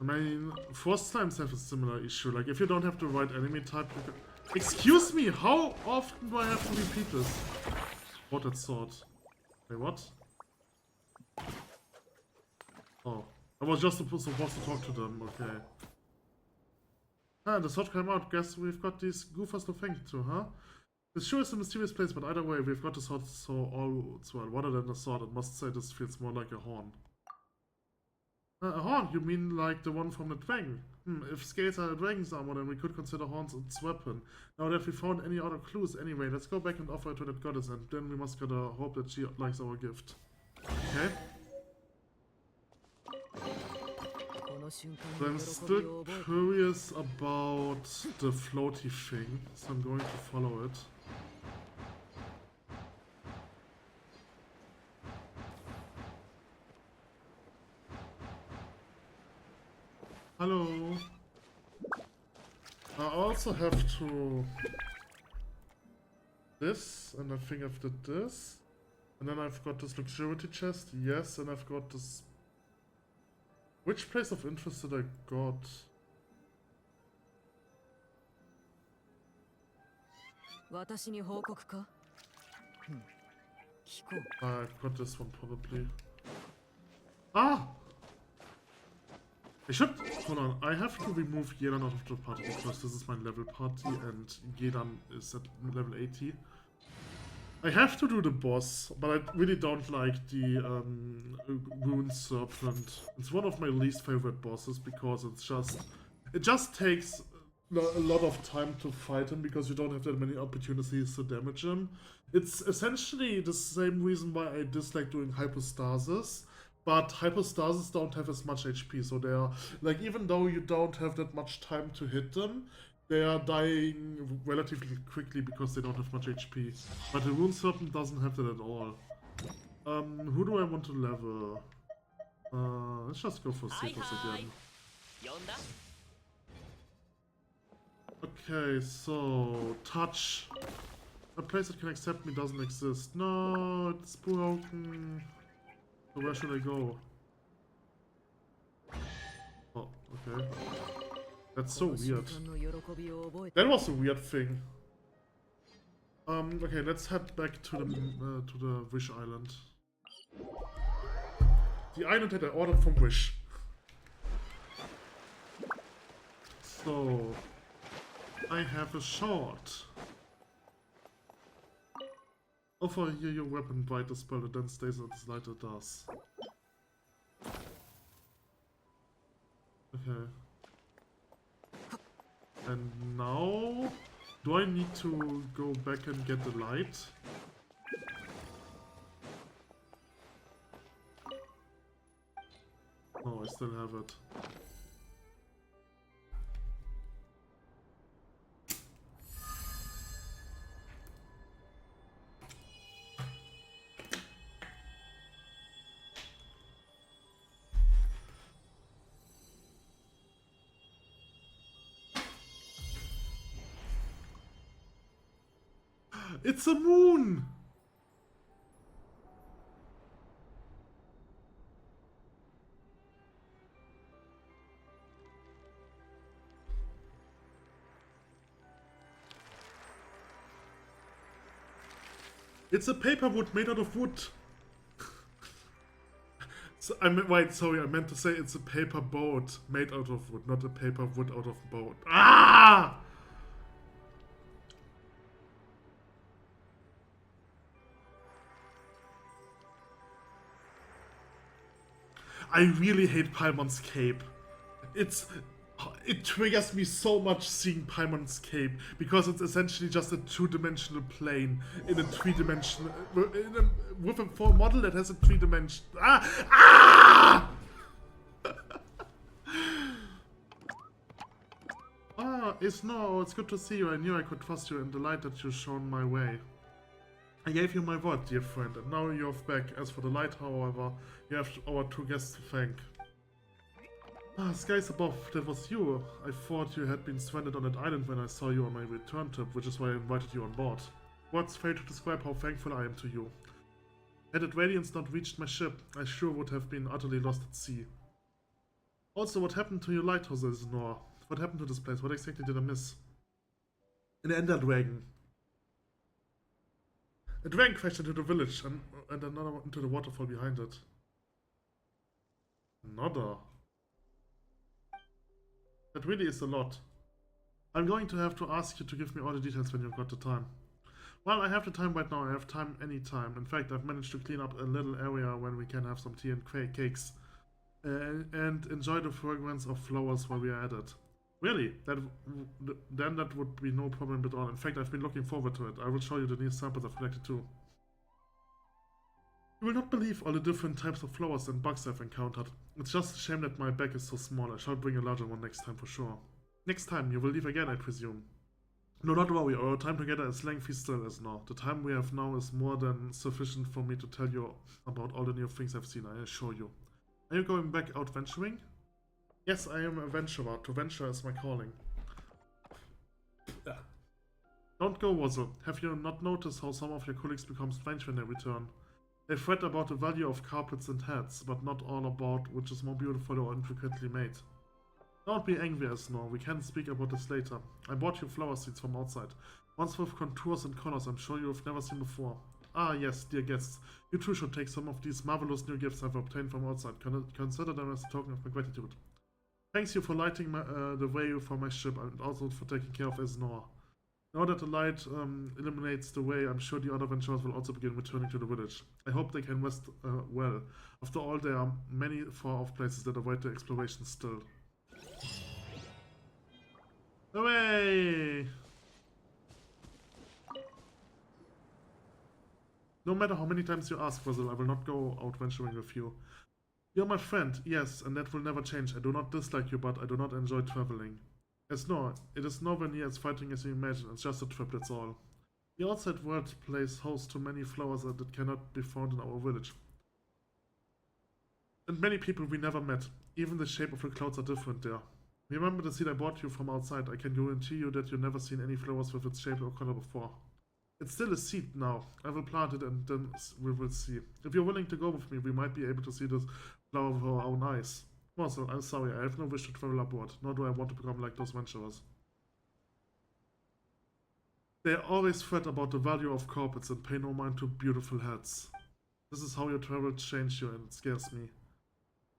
S1: I mean, frost slimes have a similar issue. Like if you don't have the right enemy type, you can... Excuse me, how often do I have to repeat this? What that sword? Wait, what? Oh, I was just supposed to talk to them. Okay. Ah, the sword came out. Guess we've got these goofers to thank to, huh? This sure is a mysterious place, but either way, we've got the sword, so all's well. Rather than a sword, I must say this feels more like a horn. A horn? You mean like the one from the dragon? If scales are a dragon's armor, then we could consider horns its weapon. Now that we found any other clues, anyway, let's go back and offer it to that goddess, and then we must gotta hope that she likes our gift. Okay? So I'm still curious about the floaty thing, so I'm going to follow it. Hello. I also have to this, and I think I've did this, and then I've got this luxuriety chest, yes, and I've got this. Which place of interest did I got? I've got this one probably. Ah! I should... Hold on, I have to remove Yelan out of the party because this is my level party and Yelan is at level 80. I have to do the boss, but I really don't like the Rune Serpent. It's one of my least favorite bosses because it's just... It just takes a lot of time to fight him because you don't have that many opportunities to damage him. It's essentially the same reason why I dislike doing Hypostasis. But Hypostasis don't have as much HP, so they are, like, even though you don't have that much time to hit them, they are dying relatively quickly because they don't have much HP. But the Rune Serpent doesn't have that at all. Who do I want to level? Let's just go for Cephas again. Okay, so, touch. A place that can accept me doesn't exist. No, it's broken. So where should I go? Oh, okay. That's so weird. That was a weird thing. Okay, let's head back to the Wish Island. The island that I ordered from Wish. So, I have a short. Offer here your weapon, bright the spell that then stays as light it does. Okay. And now... Do I need to go back and get the light? Oh, I still have it. It's a moon! It's a paper wood made out of wood. So, wait, sorry, I meant to say it's a paper boat made out of wood, not a paper wood out of boat. Ah! I really hate Paimon's Cape. It triggers me so much seeing Paimon's Cape because it's essentially just a two-dimensional plane in a three-dimensional with a full model that has a three-dimension. Ah! Ah! It's good to see you. I knew I could trust you in the light that you shone my way. I gave you my word, dear friend, and now you're back. As for the light, however, you have our two guests to thank. Ah, skies above, that was you. I thought you had been stranded on that island when I saw you on my return trip, which is why I invited you on board. Words fail to describe how thankful I am to you. Had that radiance not reached my ship, I sure would have been utterly lost at sea. Also, what happened to your lighthouse, Nor? What happened to this place? What exactly did I miss? An ender dragon. A dragon crashed into the village and another into the waterfall behind it. Another? That really is a lot. I'm going to have to ask you to give me all the details when you've got the time. Well, I have the time right now. I have time anytime. In fact, I've managed to clean up a little area when we can have some tea and cakes. And enjoy the fragrance of flowers while we are at it. Really? Then that would be no problem at all. In fact, I've been looking forward to it. I will show you the new samples I've collected too. You will not believe all the different types of flowers and bugs I've encountered. It's just a shame that my bag is so small. I shall bring a larger one next time for sure. Next time, you will leave again, I presume. No, not worry. Our time together is lengthy still as now. The time we have now is more than sufficient for me to tell you about all the new things I've seen, I assure you. Are you going back out venturing? Yes, I am a venturer. To venture is my calling. Don't go, Wuzzle. Have you not noticed how some of your colleagues become strange when they return? They fret about the value of carpets and hats, but not all about which is more beautiful or intricately made. Don't be angry, Esnor. We can speak about this later. I bought you flower seeds from outside. Ones with contours and colors I'm sure you've never seen before. Ah, yes, dear guests. You too should take some of these marvelous new gifts I've obtained from outside. Consider them as a token of my gratitude. Thanks you for lighting the way for my ship and also for taking care of Esnor. Now that the light illuminates the way, I'm sure the other venturers will also begin returning to the village. I hope they can rest well. After all, there are many far-off places that await their exploration still. Hooray! No matter how many times you ask, Wuzzle, I will not go out venturing with you. You're my friend, yes, and that will never change. I do not dislike you, but I do not enjoy traveling. Esnor, it is nowhere near as frightening as you imagine. It's just a trip, that's all. The outside world plays host to many flowers that cannot be found in our village. And many people we never met. Even the shape of the clouds are different there. Remember the seed I bought you from outside? I can guarantee you that you've never seen any flowers with its shape or color before. It's still a seed now. I will plant it and then we will see. If you're willing to go with me, we might be able to see this flower with our own eyes. Also, I'm sorry, I have no wish to travel aboard, nor do I want to become like those venturers. They always fret about the value of carpets and pay no mind to beautiful hats. This is how your travels change you, and it scares me.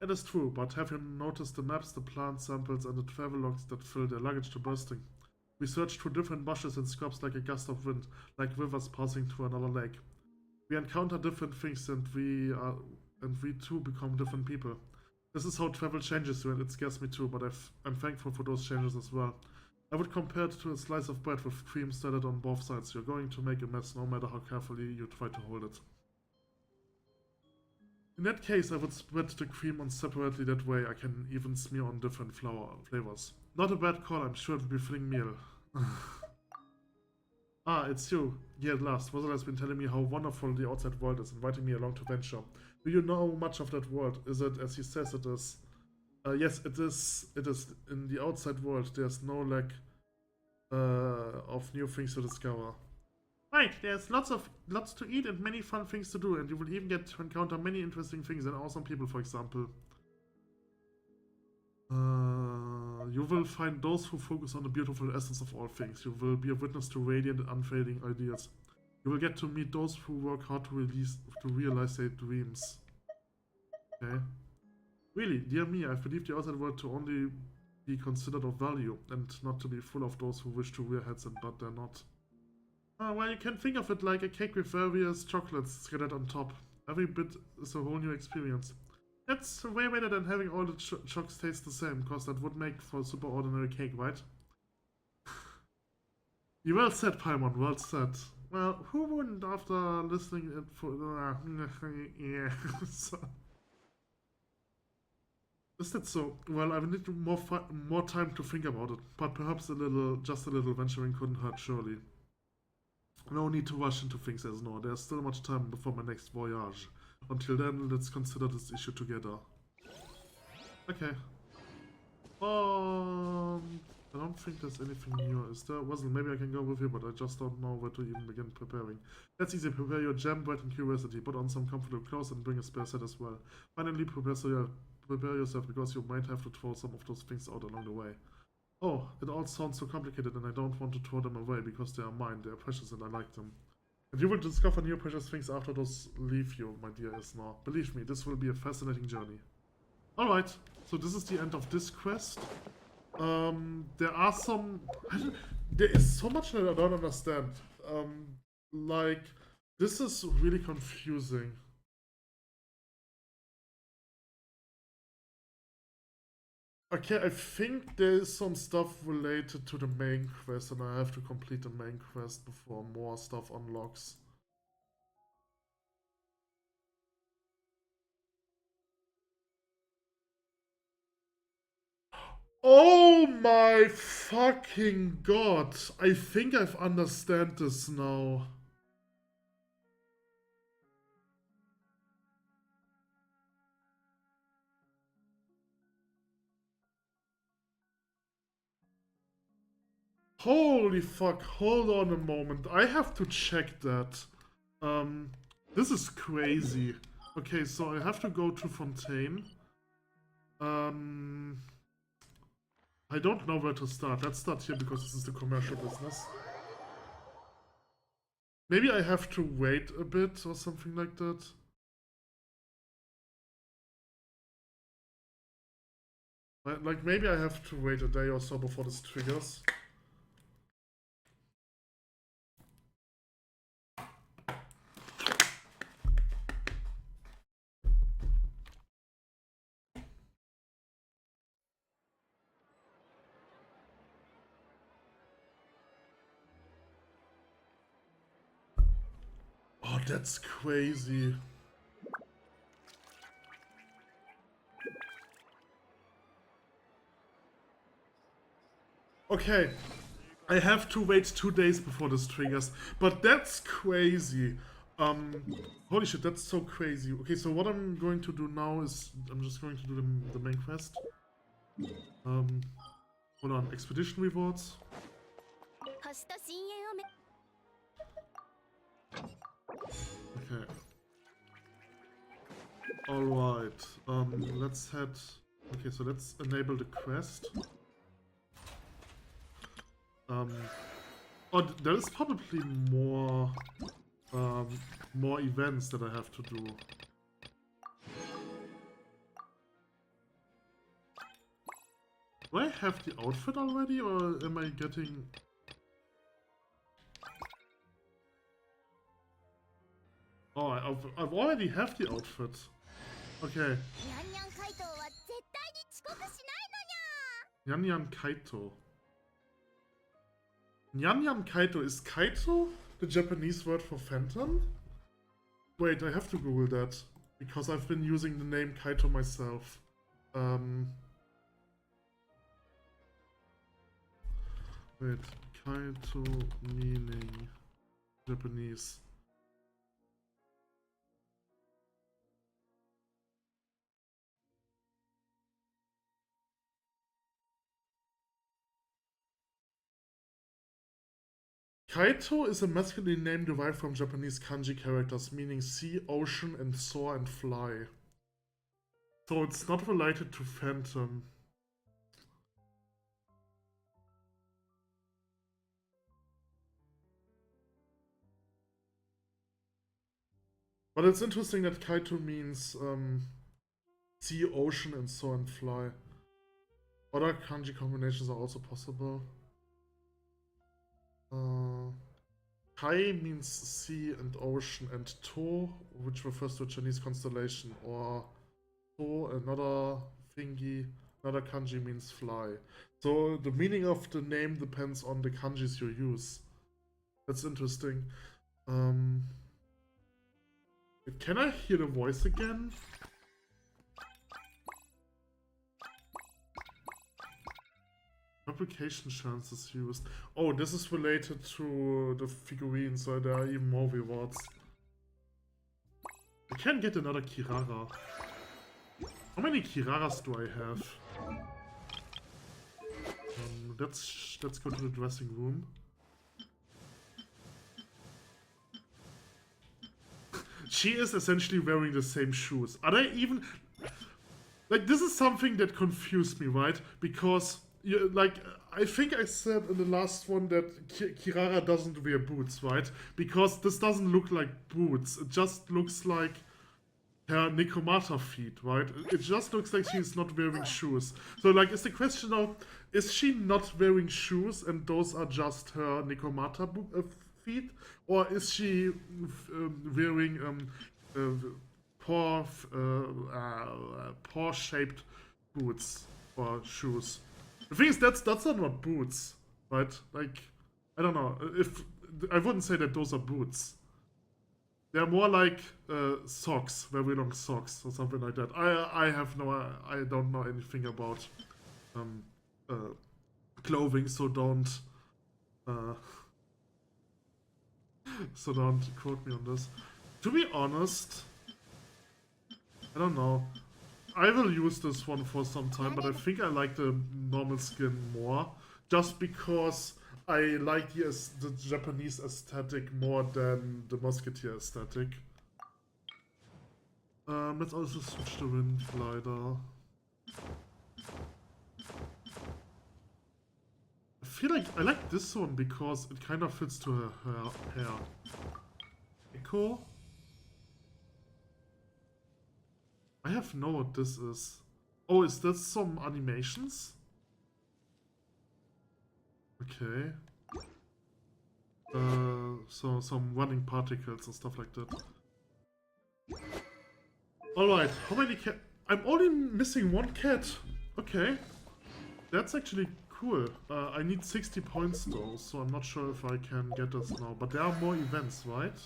S1: It is true, but have you noticed the maps, the plant samples, and the travel logs that fill their luggage to bursting? We search through different bushes and scrubs like a gust of wind, like rivers passing through another lake. We encounter different things, and we too become different people. This is how travel changes you, and it scares me too, but I'm thankful for those changes as well. I would compare it to a slice of bread with cream studded on both sides. You're going to make a mess no matter how carefully you try to hold it. In that case, I would spread the cream on separately, that way I can even smear on different flavors. Not a bad call, I'm sure it will be filling meal. Ah, it's you. Yeah, at last. Wuzzle has been telling me how wonderful the outside world is, inviting me along to venture. Do you know much of that world? Is it as he says it is? Yes, it is. It is. In the outside world, there's no lack of new things to discover. Right, there's lots to eat and many fun things to do, and you will even get to encounter many interesting things and awesome people, for example. You will find those who focus on the beautiful essence of all things. You will be a witness to radiant and unfading ideas. You will get to meet those who work hard to realize their dreams. Okay. Really, dear me, I believe the outside world to only be considered of value, and not to be full of those who wish to wear hats but they're not. Well, you can think of it like a cake with various chocolates scattered on top. Every bit is a whole new experience. That's way better than having all the chocks taste the same, because that would make for a super ordinary cake, right? You well said, Paimon, well said. Well, who wouldn't after listening it for... yeah, so... Is that so? Well, I will need more time to think about it, but perhaps just a little venturing couldn't hurt, surely. No need to rush into things as no. There's still much time before my next voyage. Until then, let's consider this issue together. Okay. I don't think there's anything new. Is there? Well, maybe I can go with you, but I just don't know where to even begin preparing. That's easy. Prepare your jam, bread, and curiosity. Put on some comfortable clothes and bring a spare set as well. Finally, prepare yourself because you might have to throw some of those things out along the way. Oh, it all sounds so complicated and I don't want to throw them away because they are mine. They are precious and I like them. And you will discover new precious things after those leave you, my dear Isna. Believe me, this will be a fascinating journey. Alright, so this is the end of this quest. There are some... there is so much that I don't understand. Like, this is really confusing. Okay, I think there is some stuff related to the main quest and I have to complete the main quest before more stuff unlocks. Oh my fucking god! I think I've understand this now. Holy fuck, hold on a moment. I have to check that. This is crazy. Okay, so I have to go to Fontaine. I don't know where to start. Let's start here because this is the commercial business. Maybe I have to wait a bit or something like that. Like maybe I have to wait a day or so before this triggers. Oh, that's crazy. Okay, I have to wait 2 days before this triggers, but that's crazy. Holy shit, that's so crazy. Okay, so what I'm going to do now is I'm just going to do the main quest. Hold on, expedition rewards. Okay. Alright, let's head... Okay, so let's enable the quest. Oh, there is probably more events that I have to do. Do I have the outfit already, or am I getting... Oh, I've already have the outfit. Okay. Nyan Kaito. Nyan Kaito. Is Kaito the Japanese word for phantom? Wait, I have to Google that. Because I've been using the name Kaito myself. Wait, Kaito meaning Japanese. Kaito is a masculine name derived from Japanese kanji characters meaning sea, ocean, and soar and fly. So it's not related to phantom. But it's interesting that Kaito means sea, ocean, and soar and fly. Other kanji combinations are also possible. Kai means sea and ocean, and To, which refers to a Chinese constellation, or To, another thingy, another kanji means fly. So the meaning of the name depends on the kanjis you use. That's interesting. Can I hear the voice again? Application chances used. Oh, this is related to the figurines, so there are even more rewards. I can get another Kirara. How many Kiraras do I have? Let's go to the dressing room. She is essentially wearing the same shoes. Are they even... Like, this is something that confused me, right? Because, like, I think I said in the last one that Kirara doesn't wear boots, right? Because this doesn't look like boots. It just looks like her Nekomata feet, right? It just looks like she's not wearing shoes. So, like, is the question now, is she not wearing shoes and those are just her Nekomata feet? Or is she wearing paw-shaped boots or shoes? The thing is, that's not boots, right? Like, I don't know. If I wouldn't say that those are boots. They're more like socks, very long socks or something like that. I don't know anything about clothing, so don't quote me on this. To be honest, I don't know. I will use this one for some time, but I think I like the normal skin more, just because I like the Japanese aesthetic more than the Musketeer aesthetic. Let's also switch the wind glider. I feel like I like this one because it kind of fits to her hair. Echo? I have no what this is. Oh, is this some animations? Okay. So some running particles and stuff like that. Alright, how many cat? I'm only missing one cat. Okay. That's actually cool. I need 60 points though, so I'm not sure if I can get this now. But there are more events, right?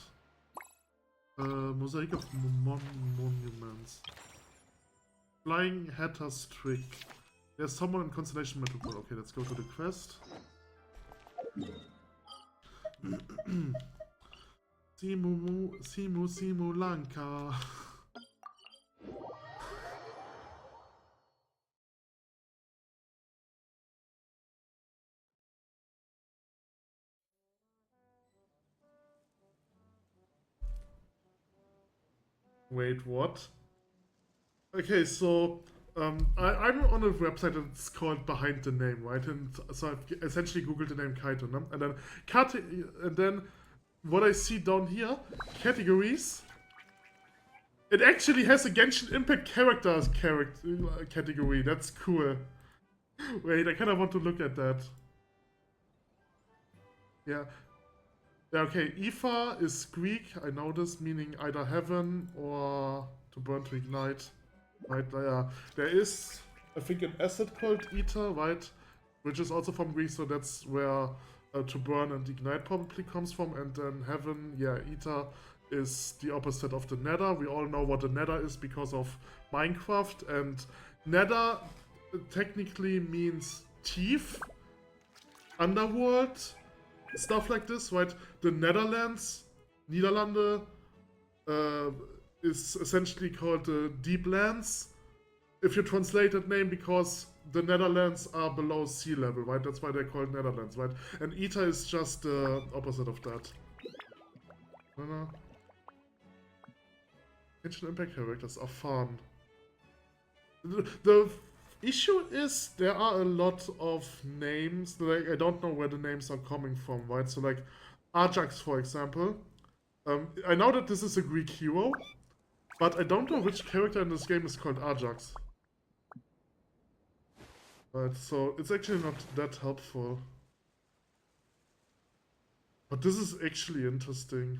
S1: Mosaic of Monuments. Flying Hatter's Trick. There's someone in Constellation Metropole. Okay, let's go to the quest. Simu Lanka. Wait, what? Okay, so I'm on a website that's called Behind the Name, right? And so I've essentially googled the name Kaito, no? And then what I see down here, categories. It actually has a Genshin Impact characters category. That's cool. Wait, I kind of want to look at that. Yeah. Yeah, okay, Ifa is Greek, I know this, meaning either heaven or to burn to ignite. Right, there is, I think, an asset called Ether, right? Which is also from Greece, so that's where to burn and ignite probably comes from. And then heaven, yeah, Ether is the opposite of the nether. We all know what the nether is because of Minecraft. And nether technically means teeth, underworld, stuff like this, right? The Netherlands, Niederlande, is essentially called the Deep Lands. If you translate that name, because the Netherlands are below sea level, right? That's why they're called Netherlands, right? And Ether is just the opposite of that. No. Genshin Impact characters are fun. The issue is there are a lot of names, like I don't know where the names are coming from, right? So like Ajax, for example. I know that this is a Greek hero, but I don't know which character in this game is called Ajax. Right, so it's actually not that helpful. But this is actually interesting.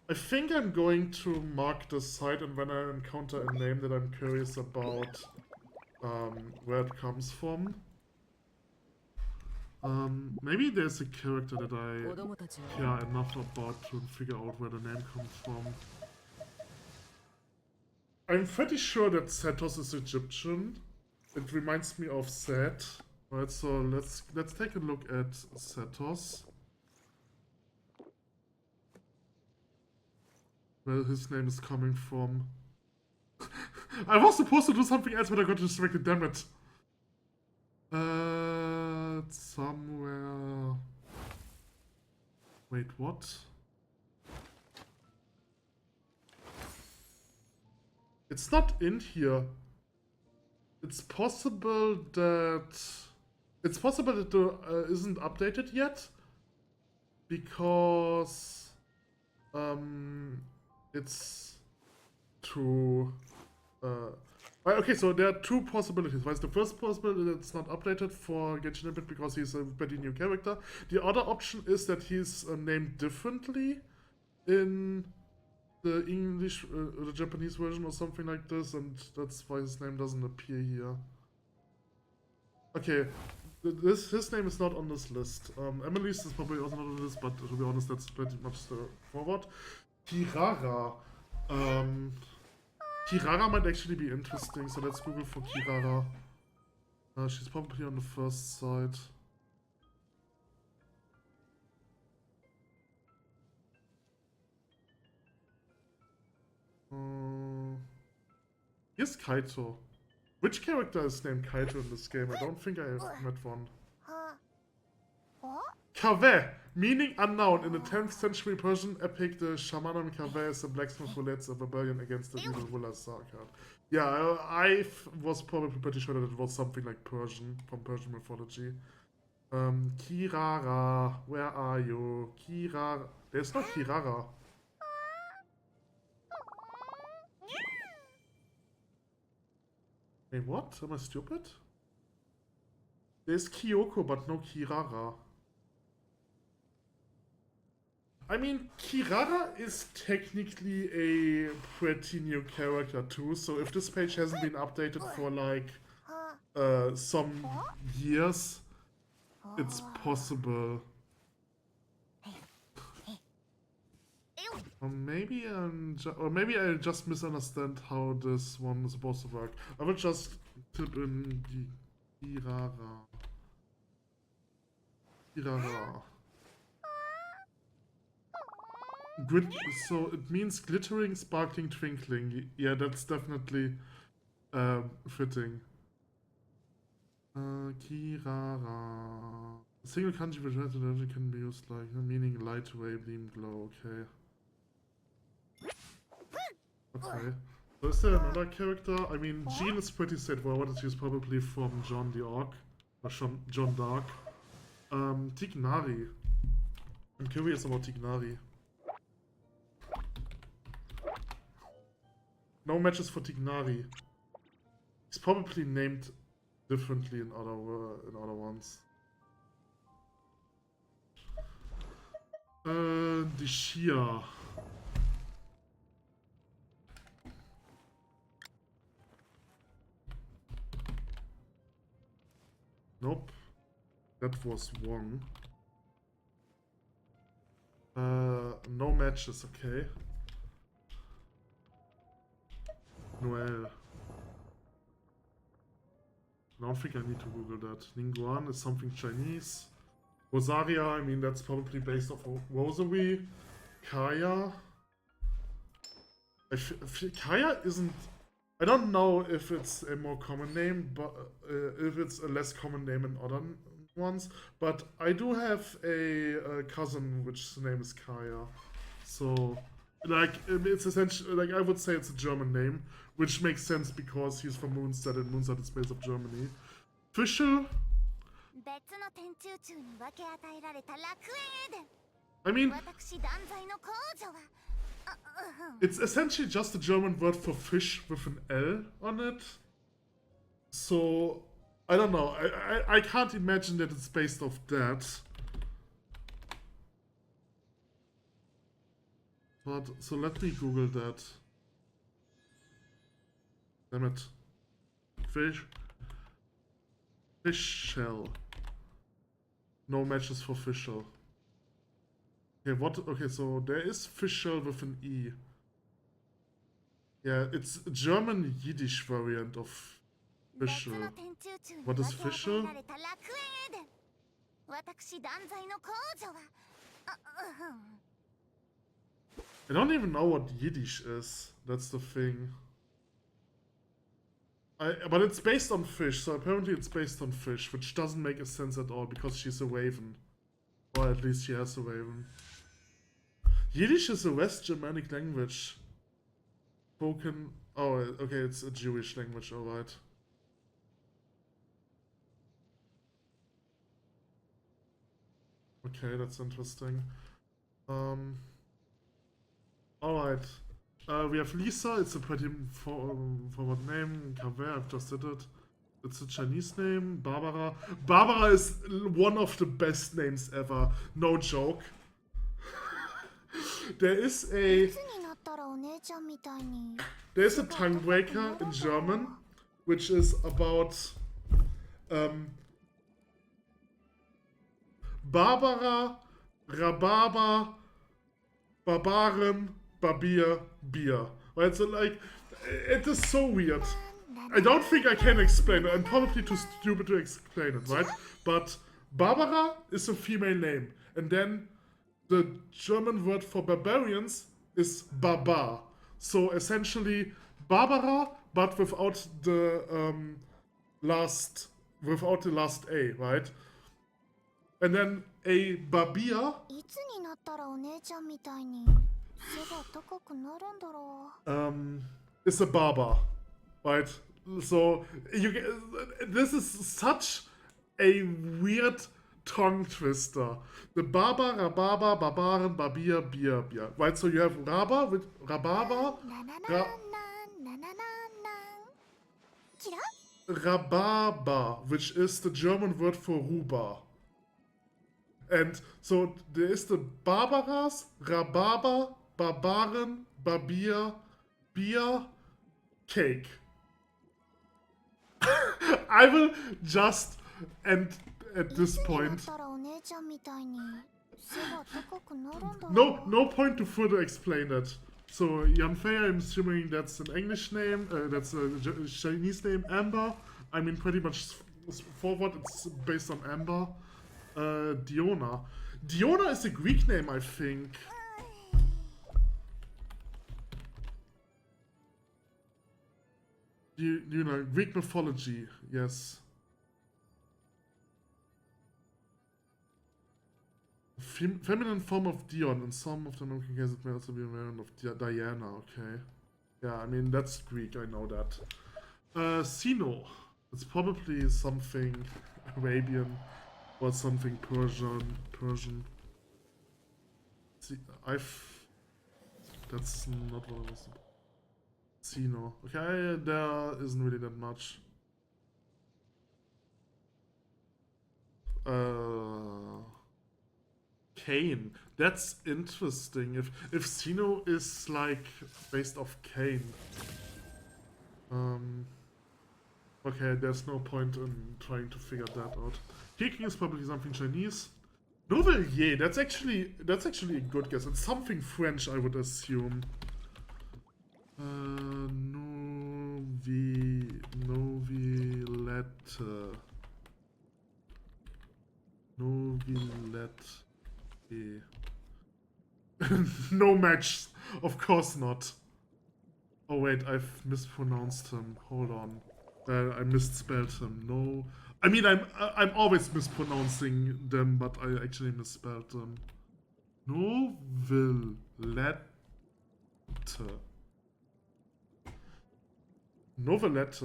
S1: I think I'm going to mark the site, and when I encounter a name that I'm curious about where it comes from. Maybe there's a character that I care enough about to figure out where the name comes from. I'm pretty sure that Setos is Egyptian. it reminds me of Set. Alright, so let's take a look at Setos. Where his name is coming from. I was supposed to do something else, but I got distracted, damn it. Somewhere... Wait, what? It's not in here. It's possible that... It's possible that it isn't updated yet. Because... it's... to... okay, so there are two possibilities. Right? The first possibility is it's not updated for Genshin Impact because he's a pretty new character. The other option is that he's named differently in the English, the Japanese version or something like this, and that's why his name doesn't appear here. Okay, his name is not on this list. Emily's is probably also not on the list, but to be honest, that's pretty much straightforward. Kirara. Kirara might actually be interesting, so let's Google for Kirara. She's probably on the first side. Here's Kaito. Which character is named Kaito in this game? I don't think I have met one. Kaveh, meaning unknown. In the 10th century Persian epic, the Shamanam Kaveh is the blacksmith who leads a rebellion against the evil ruler Sarkar. Yeah, I was probably pretty sure that it was something like Persian, from Persian mythology. Kirara, where are you? Kirara. There's no Kirara. Wait, what? Am I stupid? There's Kyoko, but no Kirara. I mean, Kirara is technically a pretty new character too, so if this page hasn't been updated for like some years, it's possible. Or maybe I just misunderstand how this one is supposed to work. I will just type in Kirara. Kirara. So it means glittering, sparkling, twinkling. Yeah, that's definitely fitting. Kirara. A single kanji which can be used like meaning light, ray, beam, glow. Okay. Okay. So is there another character? I mean, Jean is pretty straightforward. She's probably from John the Ark. Or John Dark. Tignari. I'm curious about Tignari. No matches for Tignari. He's probably named differently in other ones. Dishia. Nope. That was wrong. No matches, okay. Noel. I don't think I need to Google that. Ningguan is something Chinese. Rosaria, I mean, that's probably based off of Rosary. Kaya. Kaya isn't... I don't know if it's a more common name, but if it's a less common name in other ones. But I do have a cousin which name is Kaya. So, like, it's essentially, like, I would say it's a German name, which makes sense because he's from Moonstead, and Moonstead is based of Germany. Fischl. I mean, it's essentially just a German word for fish with an L on it. So, I don't know. I can't imagine that it's based off that. But, so let me Google that. Damn it. Fish shell. No matches for fish shell. Okay, what? Okay, so there is fish shell with an E. Yeah, it's a German Yiddish variant of Official.
S3: 別の天中中に
S1: What
S3: 分
S1: is
S3: け与
S1: official?
S3: えられた楽園エデン。私断罪の皇女は
S1: I don't even know what Yiddish is. That's the thing. But it's based on fish, so apparently it's based on fish, which doesn't make a sense at all because she's a raven. Or at least she has a raven. Yiddish is a West Germanic language. Spoken. Oh, okay, it's a Jewish language, alright. Okay, that's interesting. Alright. We have Lisa, it's a pretty forward name. Kaveh, I've just did it. It's a Chinese name. Barbara. Barbara is one of the best names ever. No joke. There is a tongue breaker in German, which is about Barbara, Rhabarber, Barbaren, Barbier, Beer. Right? So like, it is so weird. I don't think I can explain it. I'm probably too stupid to explain it, right? But Barbara is a female name, and then the German word for barbarians is Barbar. So essentially Barbara, but without the last A, right? And then a Barbier is a barber, right? So you get, this is such a weird tongue twister. The Barber, Rhabarber, Barbaren, Barbier, Bier, Bier. Right, so you have Rhabarber with Rhabarber, Rhabarber, which is the German word for rhubarb. And so there is the Barbaras, Rhabarber, Barbaren, Barbier, Bier, Cake. I will just end at this point. No point to further explain it. So Yanfei, I'm assuming that's an English name, that's a Chinese name. Amber, I mean pretty much forward, it's based on Amber. Diona. Diona is a Greek name, I think. You know, Greek mythology, yes. Feminine form of Dion. In some of the American cases, it may also be a variant of Diana, okay. Yeah, I mean, that's Greek, I know that. Sino. It's probably something Arabian or something Persian. See, that's not what I was about. Sino. Okay, there isn't really that much. Cain. That's interesting. If Sino is like based off Cain. Okay, there's no point in trying to figure that out. Kicking is probably something Chinese. Novelier, that's actually a good guess. It's something French, I would assume. Novilette. Novilette. No match. Of course not. Oh wait, I've mispronounced him. Hold on. I misspelled him. No. I mean, I'm always mispronouncing them, but I actually misspelled them. Novelette. Novelette.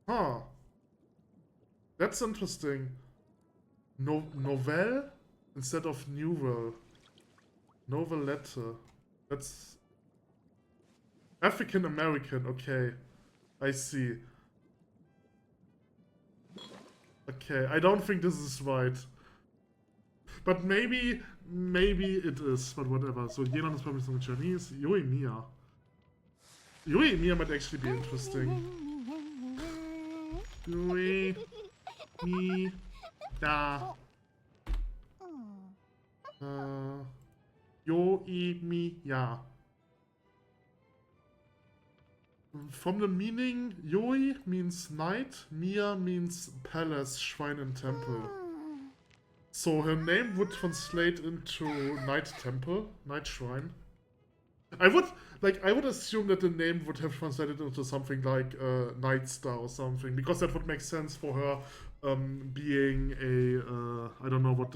S1: Huh. That's interesting. Novel instead of novel. Novelette. That's African American. Okay, I see. Okay, I don't think this is right. But maybe it is, but whatever. So Yelan is probably some Chinese. Yui Mia. Yui Mia might actually be interesting. Yui Mi Da. Yoi Mi Ya. From the meaning, Yoi means night, Mia means palace, shrine, and temple. So her name would translate into night temple, night shrine. I would assume that the name would have translated into something like Night Star or something, because that would make sense for her being a I don't know what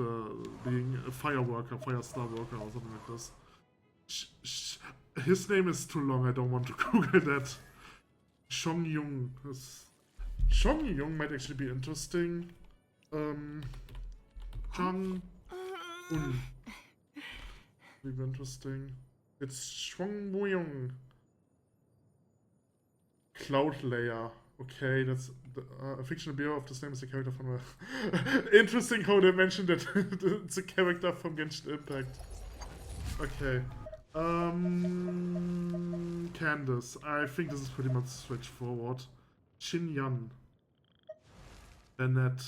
S1: being a fire worker, fire star worker or something like this. His name is too long. I don't want to Google that. Shong Yung. Shong Yung might actually be interesting. Chang Un. Be interesting. It's Shong Muyong. Cloud Layer. Okay, that's a fictional bearer of this name is a character from a... Interesting how they mentioned that it's a character from Genshin Impact. Okay. Candace. I think this is pretty much straightforward. Shin Yan. Bennett.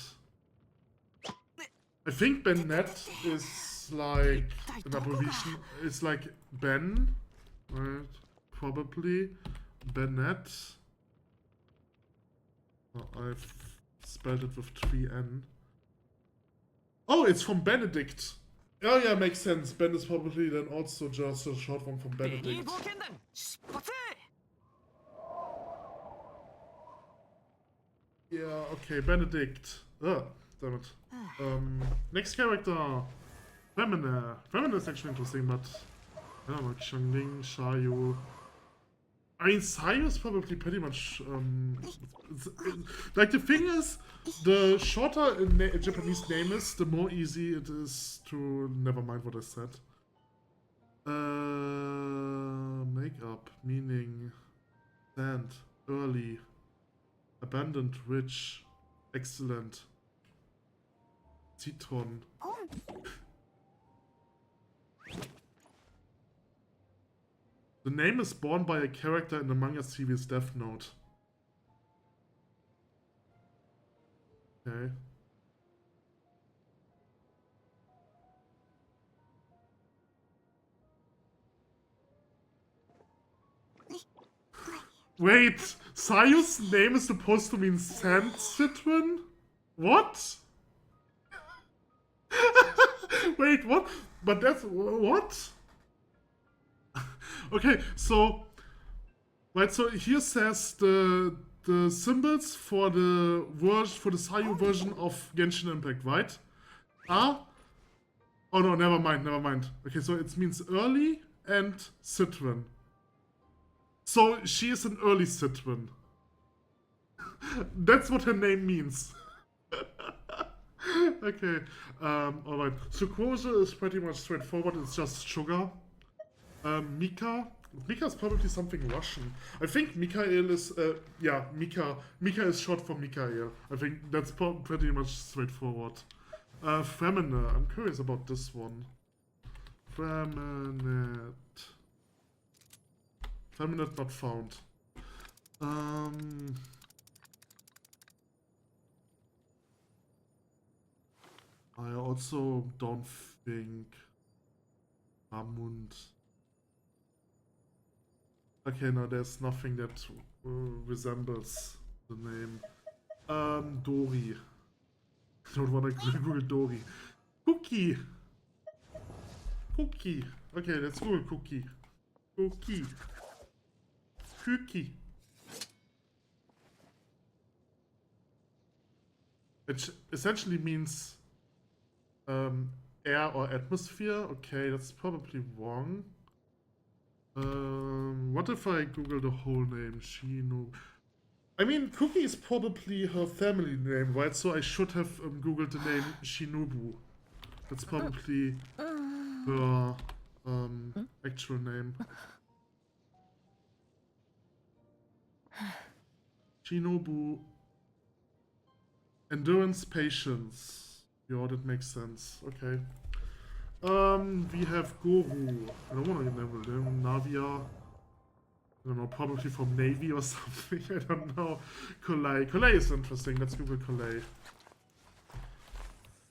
S1: I think Bennett is like an abbreviation. It's like Ben, right? Probably. Bennett. Oh, I've spelled it with 3N. Oh, it's from Benedict. Oh yeah, makes sense. Ben is probably then also just a short form from Benedict. Yeah, okay, Benedict. Ugh, damn it. Next character. Femina. Femina is actually interesting, but I don't know, Xiangling, Shayu. I mean, Sayu is probably pretty much, like, the thing is, the shorter a Japanese name is, the more easy it is to, never mind what I said. Makeup, meaning, sand, early, abandoned, rich, excellent, citron. The name is born by a character in the manga series Death Note. Okay. Wait, Sayu's name is supposed to mean sand citron? What? Wait, what? But that's what? Okay, so right, so here says the symbols for the Sayu version of Genshin Impact, right? Are oh no, never mind. Okay, so it means early and citron. So she is an early citron. That's what her name means. Okay, alright. Sucrose is pretty much straightforward, it's just sugar. Mika. Mika is probably something Russian. I think Mikhail is, yeah, Mika. Mika is short for Mikhail. I think that's pretty much straightforward. Feminine. I'm curious about this one. Feminine. Feminine not found. I also don't think Ramund. Okay, no, there's nothing that resembles the name. Dori. I don't want to Google Dori. Cookie. Cookie. Okay, let's Google Cookie. Cookie. Cookie. It essentially means air or atmosphere. Okay, that's probably wrong. What if I Google the whole name? Shino. I mean, Cookie is probably her family name, right? So I should have Googled the name Shinobu. That's probably her actual name. Shinobu. Endurance, patience. Yeah, that makes sense. Okay. We have Goru. I don't want to remember them. Navia. I don't know, probably from Navy or something. I don't know. Kolei. Kolei is interesting. Let's Google Kolei.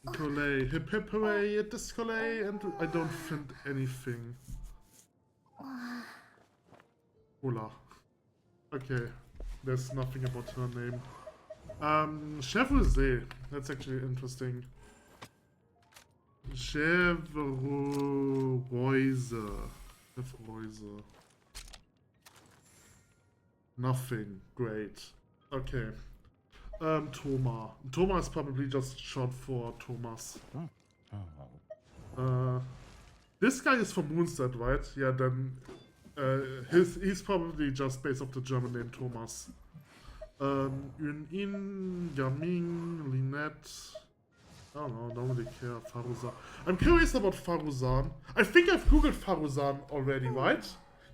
S1: Kolei. Hip hip hooray, it is Kolei, and I don't find anything. Hola. Okay, there's nothing about her name. Chevrolet. That's actually interesting. Chevroise. Nothing. Great. Okay. Thoma. Thoma is probably just short for Thomas. This guy is from Moonstead, right? Yeah, then he's probably just based off the German name Thomas. Yun-In, Yaming, Lynette. I don't know, don't really care. Faruzan. I'm curious about Faruzan. I think I've googled Faruzan already, right?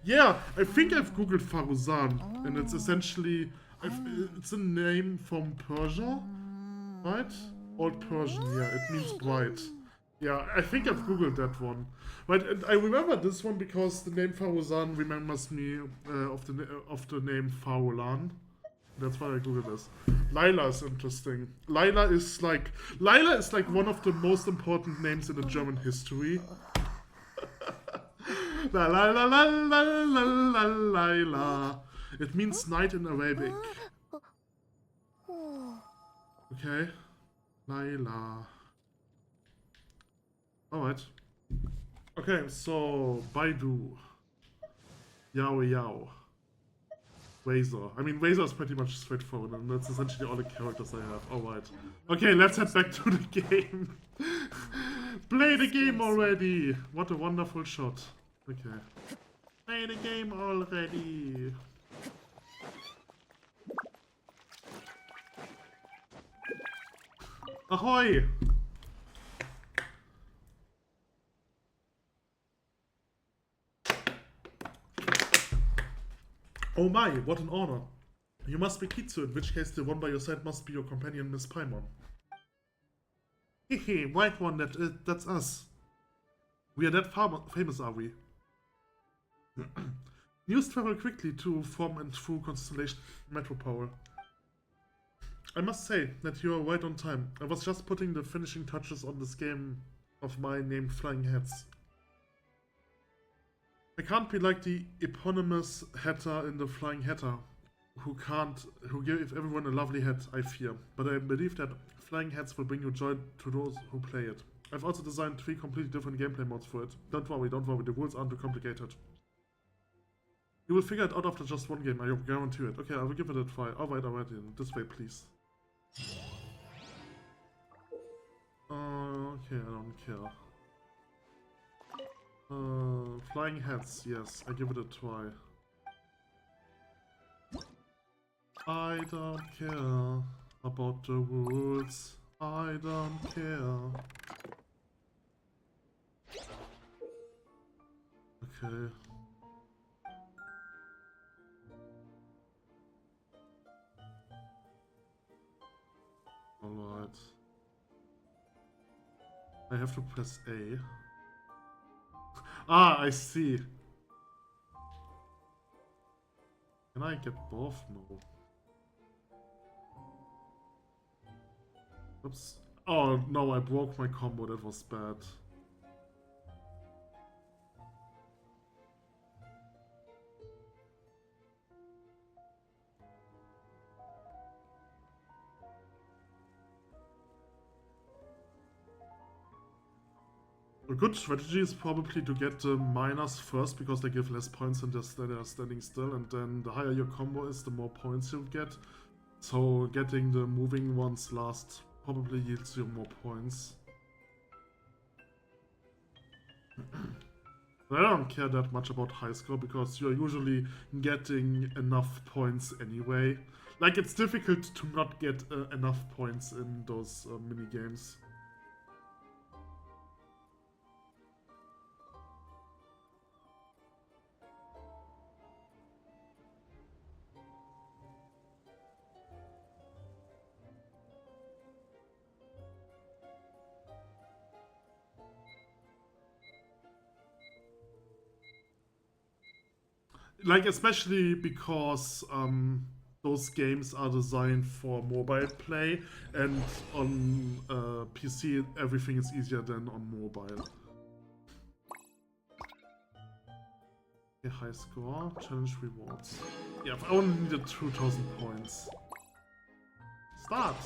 S1: Yeah, I think I've googled Faruzan, and it's essentially it's a name from Persia, right? Old Persian, yeah, it means bright. Yeah, I think I've googled that one. But I remember this one because the name Faruzan remembers me of the name Farulan. That's why I googled this. Lila is interesting. Lila is like one of the most important names in the German history. La la la la la la la la la. It means night in Arabic. Okay. Lila. Alright. Okay, so Baidu. Yao Yao. Razor. I mean, Razor is pretty much straightforward, and that's essentially all the characters I have. Alright. Okay, let's head back to the game. Play the game already! What a wonderful shot. Okay. Play the game already! Ahoy! Oh my, what an honor. You must be Kitsu, in which case the one by your side must be your companion, Miss Paimon. Hehe, white one, that's us. We are that famous, are we? News travel quickly to, from and through Constellation Metropole. I must say that you are right on time. I was just putting the finishing touches on this game of mine named Flying Heads. I can't be like the eponymous hatter in the Flying Hatter, who give everyone a lovely hat, I fear. But I believe that Flying Heads will bring you joy to those who play it. I've also designed 3 completely different gameplay modes for it. Don't worry, the rules aren't too complicated. You will figure it out after just one game, I guarantee it. Okay, I will give it a try. Alright, this way please. Okay, I don't care. Flying Heads, yes, I give it a try. I don't care about the rules. I don't care. Okay. Alright. I have to press A. Ah, I see. Can I get both? No. Oops. Oh no, I broke my combo, that was bad. A good strategy is probably to get the miners first, because they give less points than they're standing still, and then the higher your combo is, the more points you get. So getting the moving ones last probably yields you more points. But I don't care that much about high score, because you're usually getting enough points anyway. Like, it's difficult to not get enough points in those mini games. Like, especially because those games are designed for mobile play, and on PC everything is easier than on mobile. Okay, high score, challenge rewards. Yeah, I only needed 2000 points. Start!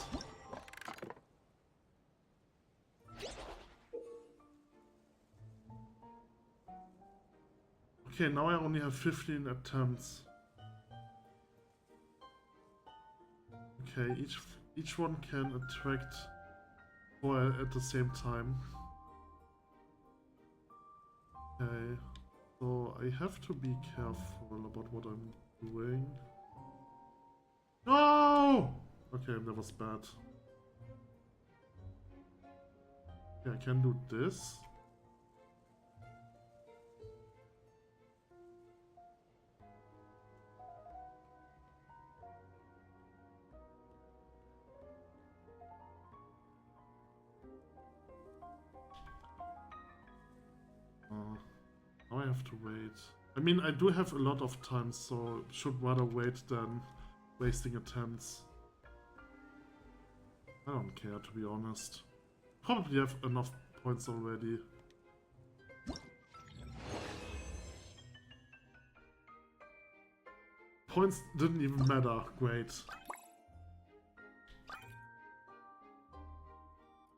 S1: Okay, now I only have 15 attempts. Okay, each one can attract 4 at the same time. Okay, so I have to be careful about what I'm doing. No! Okay, that was bad. Yeah, I can do this. Now I have to wait. I mean, I do have a lot of time, so should rather wait than wasting attempts. I don't care, to be honest. Probably have enough points already. Points didn't even matter. Great.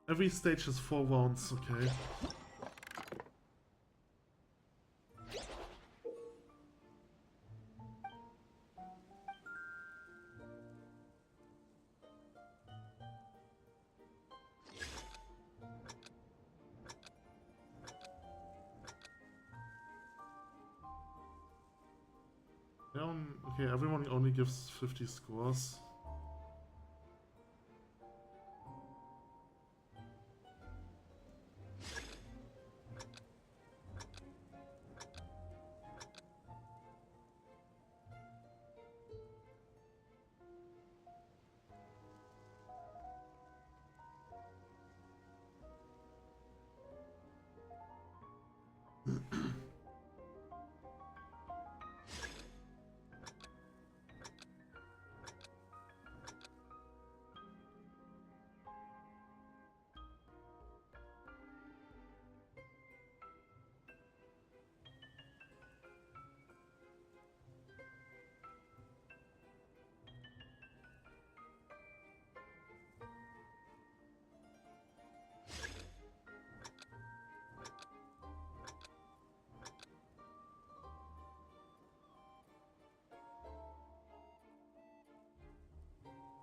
S1: Every stage has 4 rounds, okay. Okay, everyone only gives 50 scores.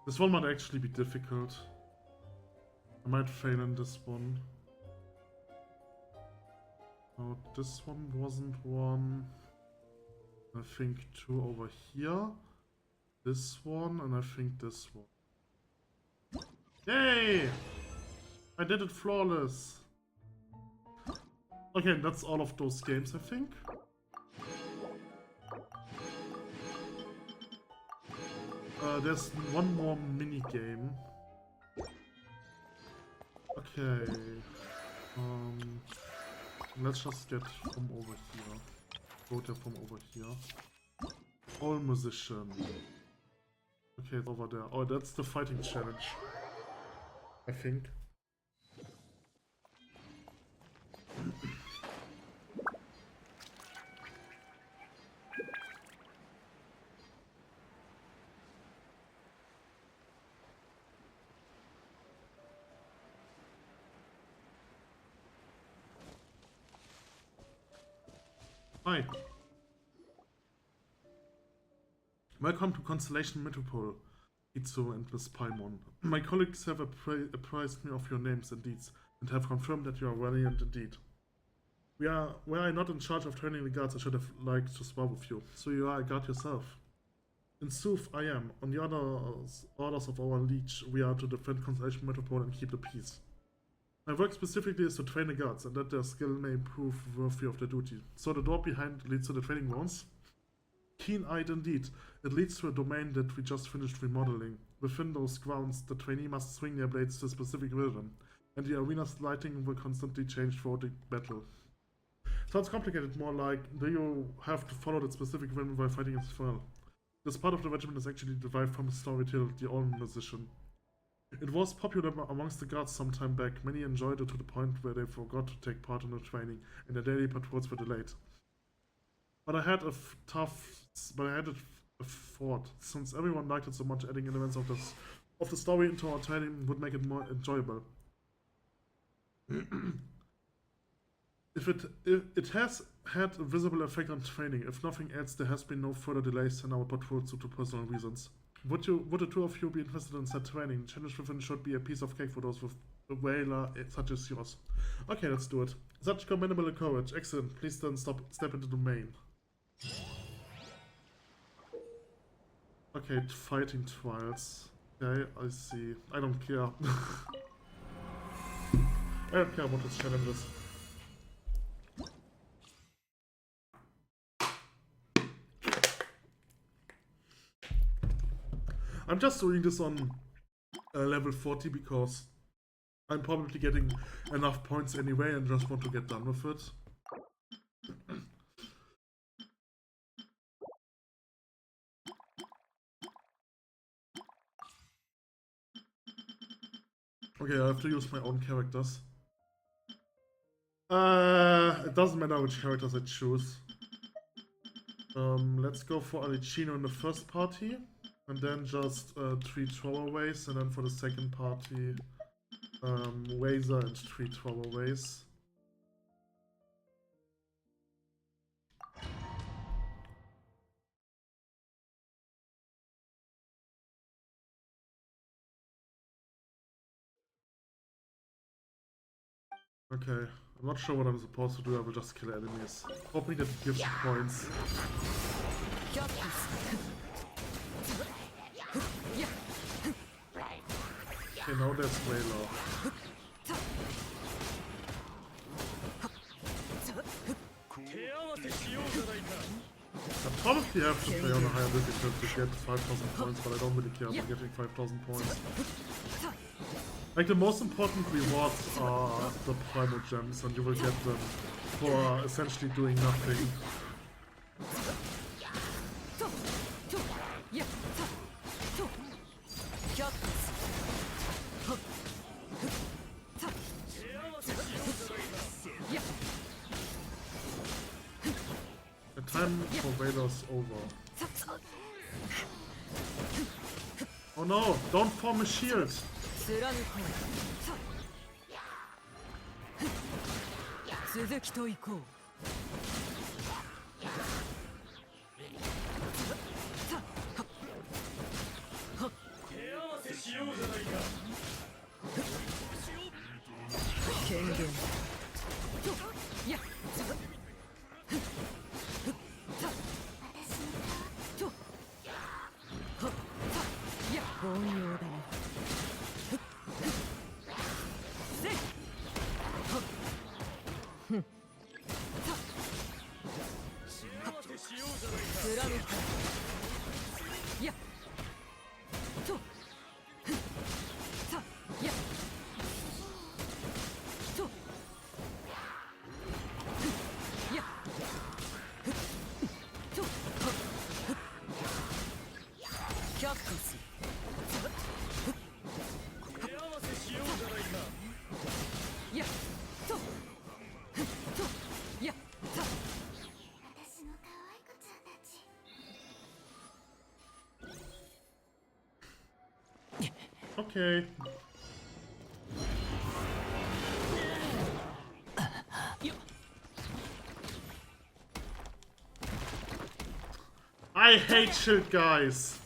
S1: This one might actually be difficult. I might fail in this one. Oh, this one wasn't one. I think 2 over here. This one, and I think this one. Yay! I did it flawless. Okay, that's all of those games, I think. There's one more mini game. Okay. Let's just get from over here. Go there from over here. All musician. Okay, it's over there. Oh, that's the fighting challenge. I think. Hi. Welcome to Constellation Metropole, Kitsu and Miss Paimon. My colleagues have apprised me of your names and deeds, and have confirmed that you are valiant indeed. Were I not in charge of training the guards, I should have liked to spar with you. So you are a guard yourself. In sooth, I am. On the orders of our liege, we are to defend Constellation Metropole and keep the peace. My work specifically is to train the guards, and that their skill may prove worthy of their duty. So the door behind leads to the training grounds? Keen-eyed indeed. It leads to a domain that we just finished remodeling. Within those grounds, the trainee must swing their blades to a specific rhythm, and the arena's lighting will constantly change throughout the battle. Sounds complicated, more like, do you have to follow that specific rhythm while fighting as well? This part of the regiment is actually derived from a storyteller, the All Musician. It was popular amongst the guards some time back. Many enjoyed it to the point where they forgot to take part in the training, and their daily patrols were delayed. But I had a fort. Since everyone liked it so much, adding elements of the story into our training would make it more enjoyable. If it has had a visible effect on training. If nothing else, there has been no further delays in our patrols due to personal reasons. Would the two of you be interested in said training? Challenge within should be a piece of cake for those with a whaler such as yours. Okay, let's do it. Such commendable courage. Excellent. Please then step into the main. Okay, fighting trials. Okay, I see. I don't care. I don't care what this challenge is. I'm just doing this on level 40 because I'm probably getting enough points anyway and just want to get done with it. Okay, I have to use my own characters. It doesn't matter which characters I choose. Let's go for Alicino in the first party. And then just 3 throwaways, and then for the second party, Razor and 3 throwaways. Okay, I'm not sure what I'm supposed to do, I will just kill enemies. Hoping that it gives me points. Okay, now there's Whaler. I probably have to play on a higher difficulty to get 5,000 points, but I don't really care about getting 5,000 points. Like, the most important rewards are the primal gems, and you will get them for essentially doing nothing. The time for Vader's over. Oh no, don't form a shield! Okay. I hate shield guys.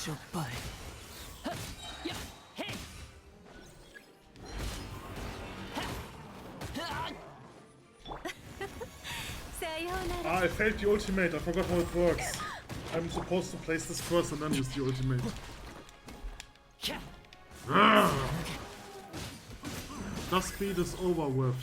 S2: しょっぱい。やっへい。
S1: Ah, I failed the ultimate. I forgot how it works. I'm supposed to place this first and then use the ultimate. Just speed is over with.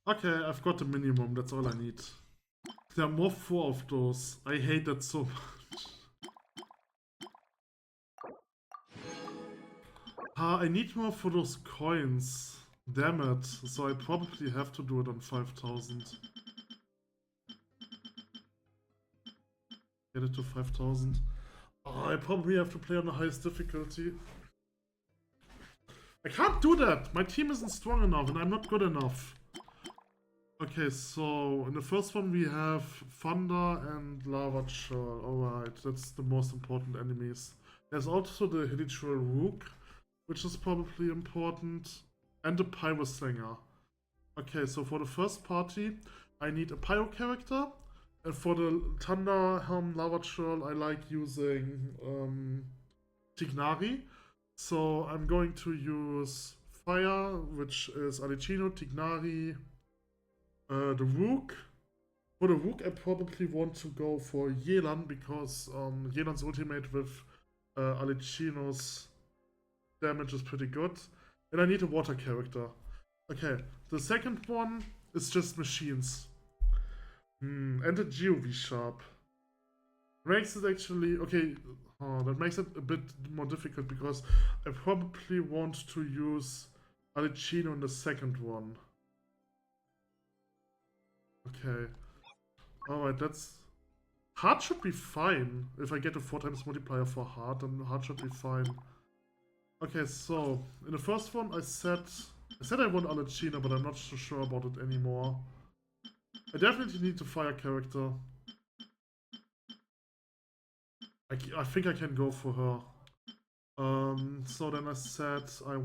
S1: Okay, I've got the minimum, that's all I need. There are more 4 of those. I hate that so much. I need more for those coins. Damn it. So I probably have to do it on 5,000. Get it to 5,000. Oh, I probably have to play on the highest difficulty. I can't do that! My team isn't strong enough and I'm not good enough. Okay, so in the first one we have Thunder and Lava Churl. Alright, that's the most important enemies. There's also the Habitual Rook, which is probably important, and the Pyro Slinger. Okay, so for the first party, I need a Pyro character, and for the Thunder Helm Lava Churl, I like using Tignari. So I'm going to use Fire, which is Alicino, Tignari, the Rook. For the Rook, I probably want to go for Yelan, because Yelan's ultimate with Alicino's damage is pretty good. And I need a water character. Okay, the second one is just machines. And a GOV Sharp. Makes it actually... Okay, that makes it a bit more difficult, because I probably want to use Alicino in the second one. Okay. Alright, that's... Heart should be fine. If I get a 4x multiplier for Heart, then Heart should be fine. Okay, so in the first one I said I want Alicino, but I'm not so sure about it anymore. I definitely need a fire character. I think I can go for her. So then I said I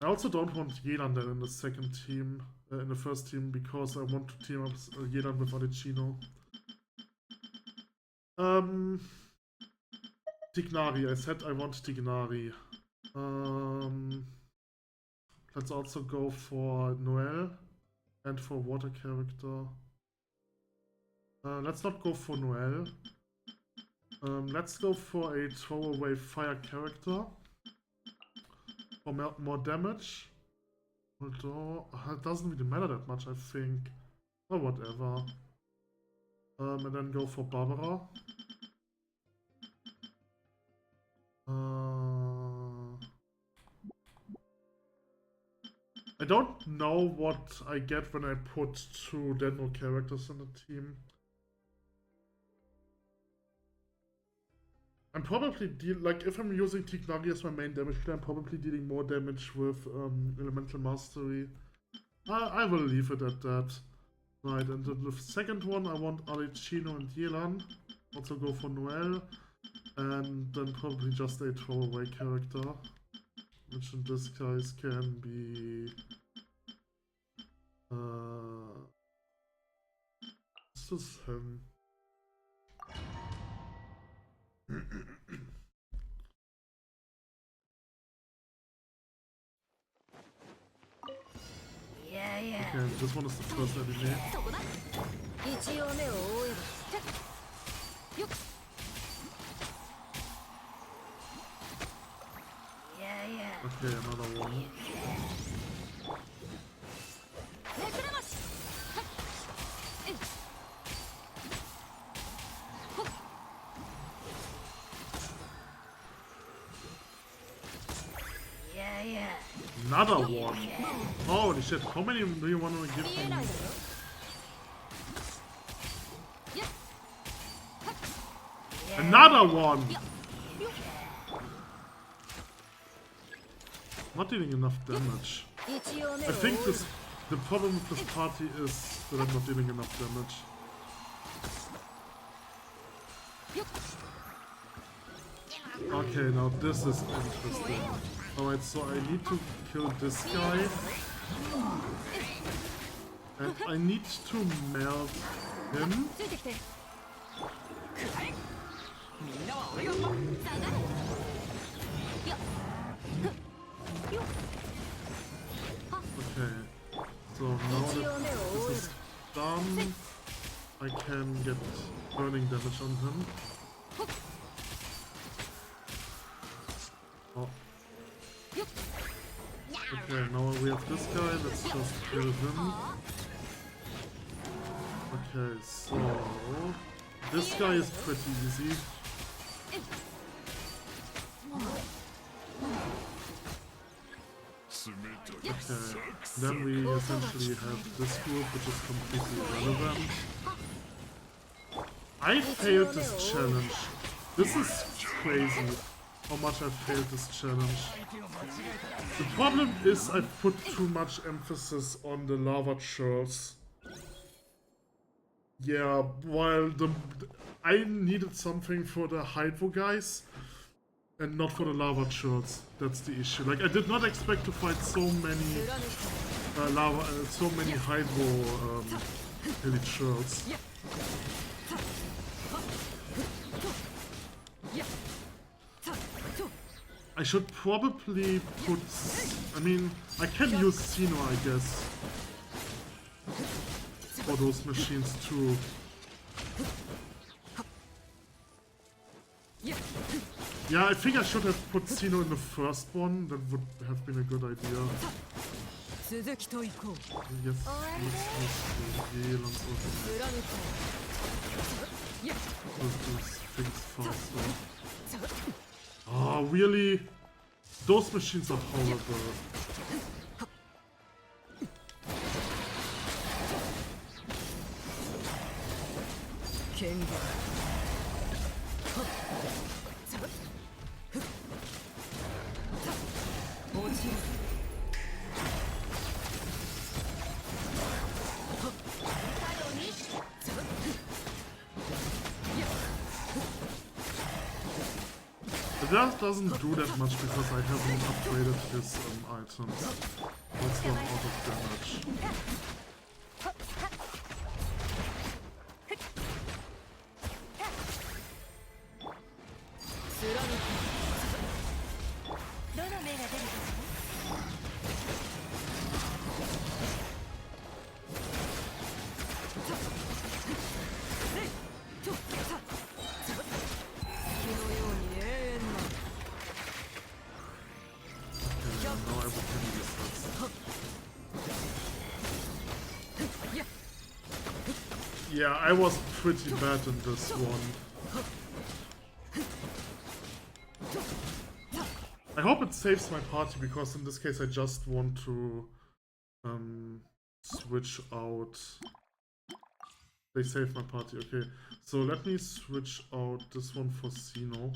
S1: also don't want Yelan then in the second team, in the first team, because I want to team up Yelan with Alicino. Tignari, I said I want Tignari. Let's also go for Noel and for water character. Let's not go for Noel. Let's go for a throwaway fire character for more damage. Although it doesn't really matter that much, I think. Or whatever. And then go for Barbara. I don't know what I get when I put 2 Dendro characters in the team. I'm probably if I'm using Tignari as my main damage player, I'm probably dealing more damage with Elemental Mastery. I will leave it at that. Right, and then the second one I want Alicino and Yelan. Also go for Noel. And then probably just a throwaway character. Which in this case can be... This is him. Okay, this one is the first enemy. Okay, another one. Another one. Holy shit, how many do you want to give me? Another one! Not dealing enough damage. I think this The problem with this party is that I'm not dealing enough damage. Okay, now this is interesting. Alright, so I need to kill this guy. And I need to melt him. Okay, so now that this is done, I can get burning damage on him. Oh. Okay, now we have this guy, let's just kill him. Okay, so this guy is pretty easy. Okay, then we essentially have this group, which is completely irrelevant. I failed this challenge. This is crazy how much I failed this challenge. The problem is I put too much emphasis on the lava churls. Yeah, while I needed something for the Hydro guys and not for the lava churls. That's the issue. Like, I did not expect to fight so many so many Hydro hilly churls. I should probably put... I mean, I can use Sino, I guess, for those machines too. Yeah, I think I should have put Sino in the first one. That would have been a good idea. Yes, let's heal and let's do things faster. Oh, really? Those machines are horrible. That doesn't do that much because I haven't upgraded his items. That's one out of damage. Yeah, I was pretty bad in this one. I hope it saves my party, because in this case I just want to switch out. They saved my party, okay. So let me switch out this one for Sino.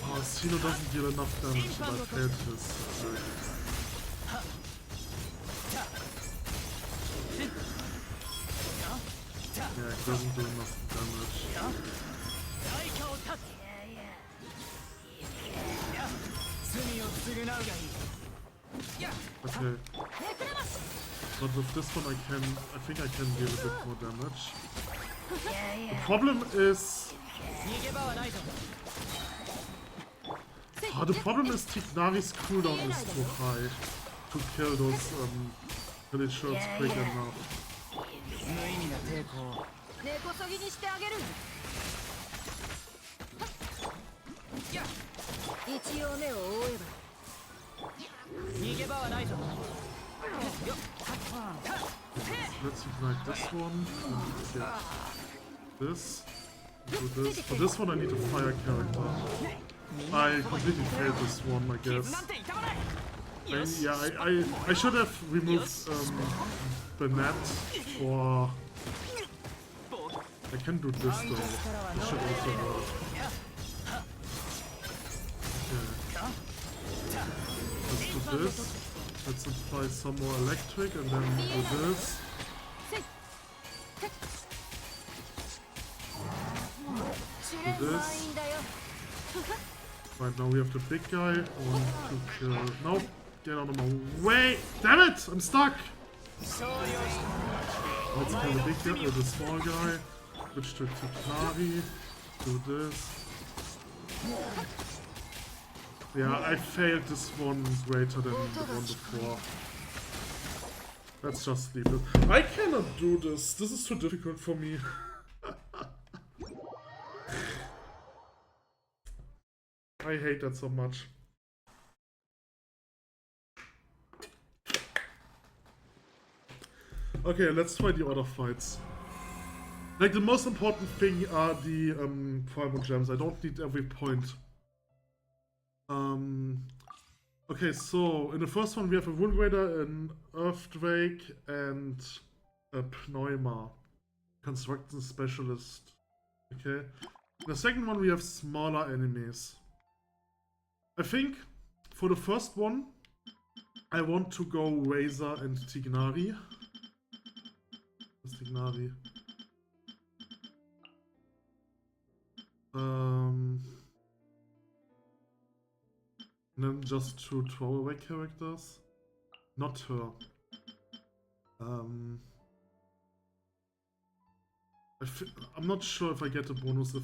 S1: Oh, Sino doesn't deal enough damage, but I failed his. Yeah, it doesn't do enough damage. Okay. But with this one I think I can deal a bit more damage. The problem is... Tignari's cooldown is too high to kill those villagers quick enough. Let's ignite this one and get this. Do this. For this one I need a fire character. I completely failed this one, I guess. I should have removed the net, or I can do this though. This should also work. Okay. Let's do this. Let's apply some more electric and then do this. Do this. Right, now we have the big guy. I want to kill. No! Get out of my way! Damn it! I'm stuck! Let's kill the big guy, the small guy. Switch to Tikari. Do this. Yeah, I failed this one greater than the one before. Let's just leave it. I cannot do this. This is too difficult for me. I hate that so much. Okay, let's try the other fights. Like, the most important thing are the primal gems. I don't need every point. Okay, so in the first one we have a Wound Raider, an Earth Drake, and a Pneuma. Construction Specialist. Okay. In the second one we have smaller enemies. I think for the first one I want to go Razor and Tignari. Where's Tignari? And then just two throwaway characters. Not her. I'm not sure if I get a bonus.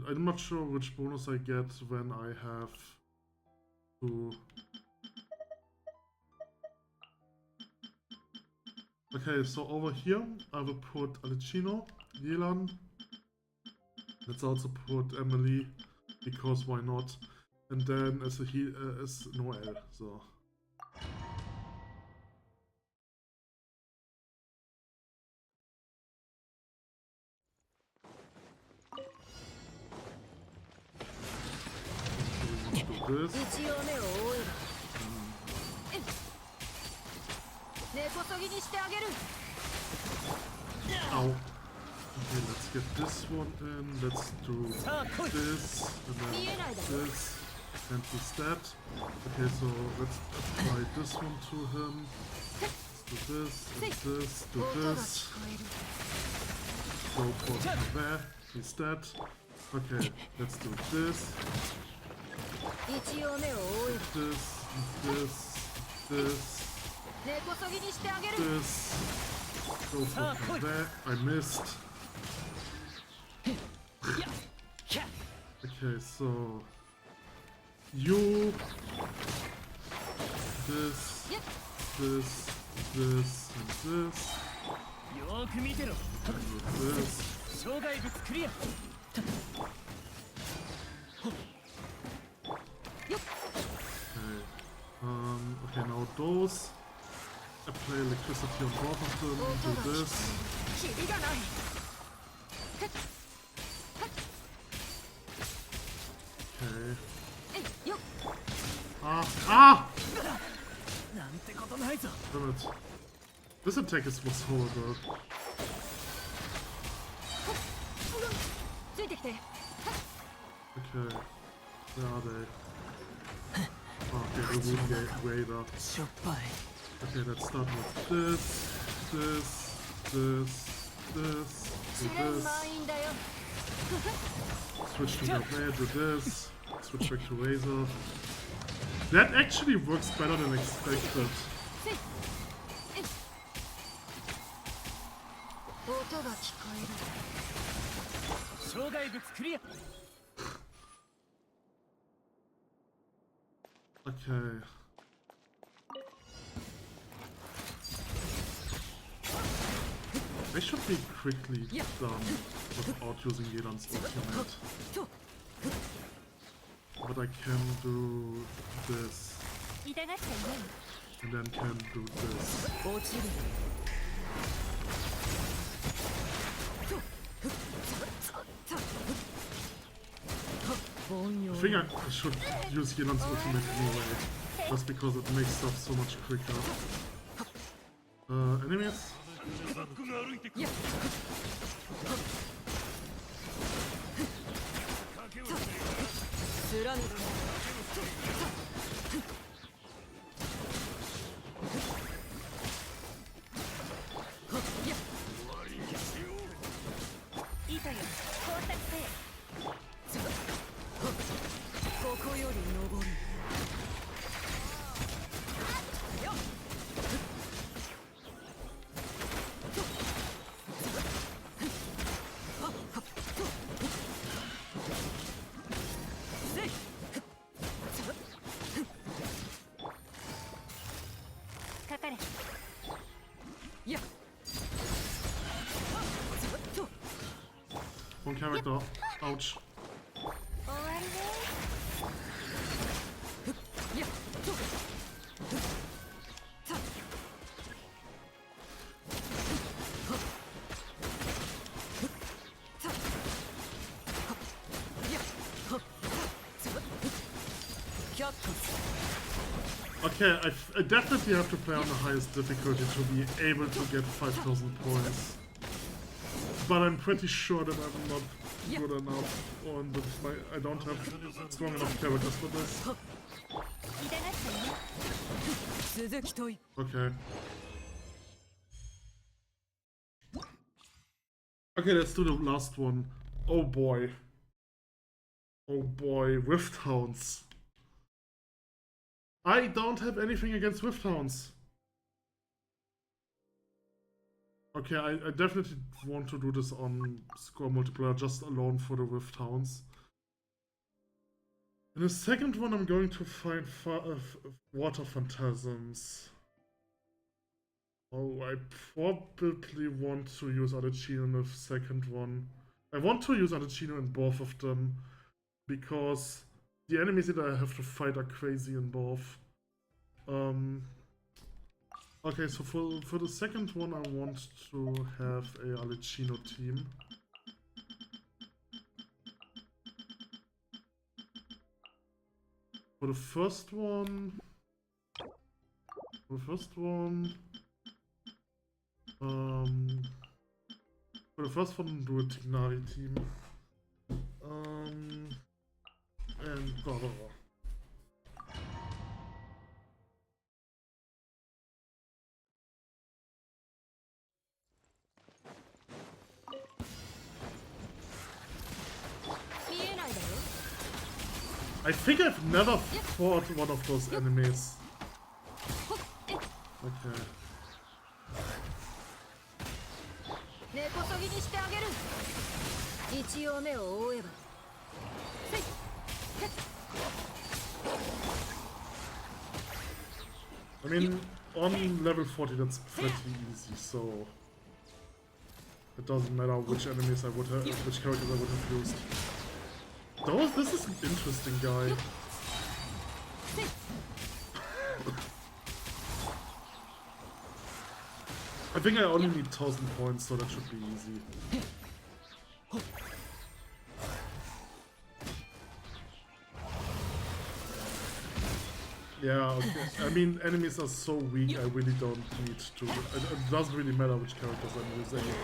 S1: I'm not sure which bonus I get when I have to. Okay, so over here I will put Alicino, Yelan. Let's also put Emily, because why not? And then as Noel, so. This. Ow. Okay, let's get this one in. Let's do this, and then this, and he's dead. Okay, so let's apply this one to him. Let's do this, and this, do this. Go for there, he's dead. Okay, let's do this. This. Go for there. I missed. Okay, so you this, and this. Okay, now those. Apply electricity on both of them, do this. Okay. Ah! Damn it. This attack was horrible. Okay. Where are they? Oh, okay, the Wound Raider. Okay, let's start with this, do this. Switch to Grenade, do this. Switch back to Razor. That actually works better than expected. Okay. I should be quickly done without using Yelan's ultimate. But I can do this. And then can do this. I think I should use Yelan's ultimate anyway. just because it makes stuff so much quicker. Enemies? One character. Ouch. Okay, I definitely have to play on the highest difficulty to be able to get 5,000 points. But I'm pretty sure that I'm not good enough, or that I don't have strong enough characters for this. Okay. Okay, let's do the last one. Oh boy. Oh boy, Rift Hounds. I don't have anything against Rift Hounds. Okay, I definitely want to do this on score multiplayer just alone for the Rift Hounds. In the second one, I'm going to find Water Phantasms. Oh, I probably want to use Alecino in the second one. I want to use Alecino in both of them, because the enemies that I have to fight are crazy in both. Okay, so for the second one, I want to have a Alecino team. For the first one, do a Tignari team. And blah blah blah. I think I've never fought one of those enemies. Okay. I mean, on level 40 that's pretty easy, so it doesn't matter which enemies I would have, which characters I would have used. Though this is an interesting guy. I think I only need 1,000 points, so that should be easy. Yeah, okay. I mean, enemies are so weak, I really don't need to. It doesn't really matter which characters I'm using.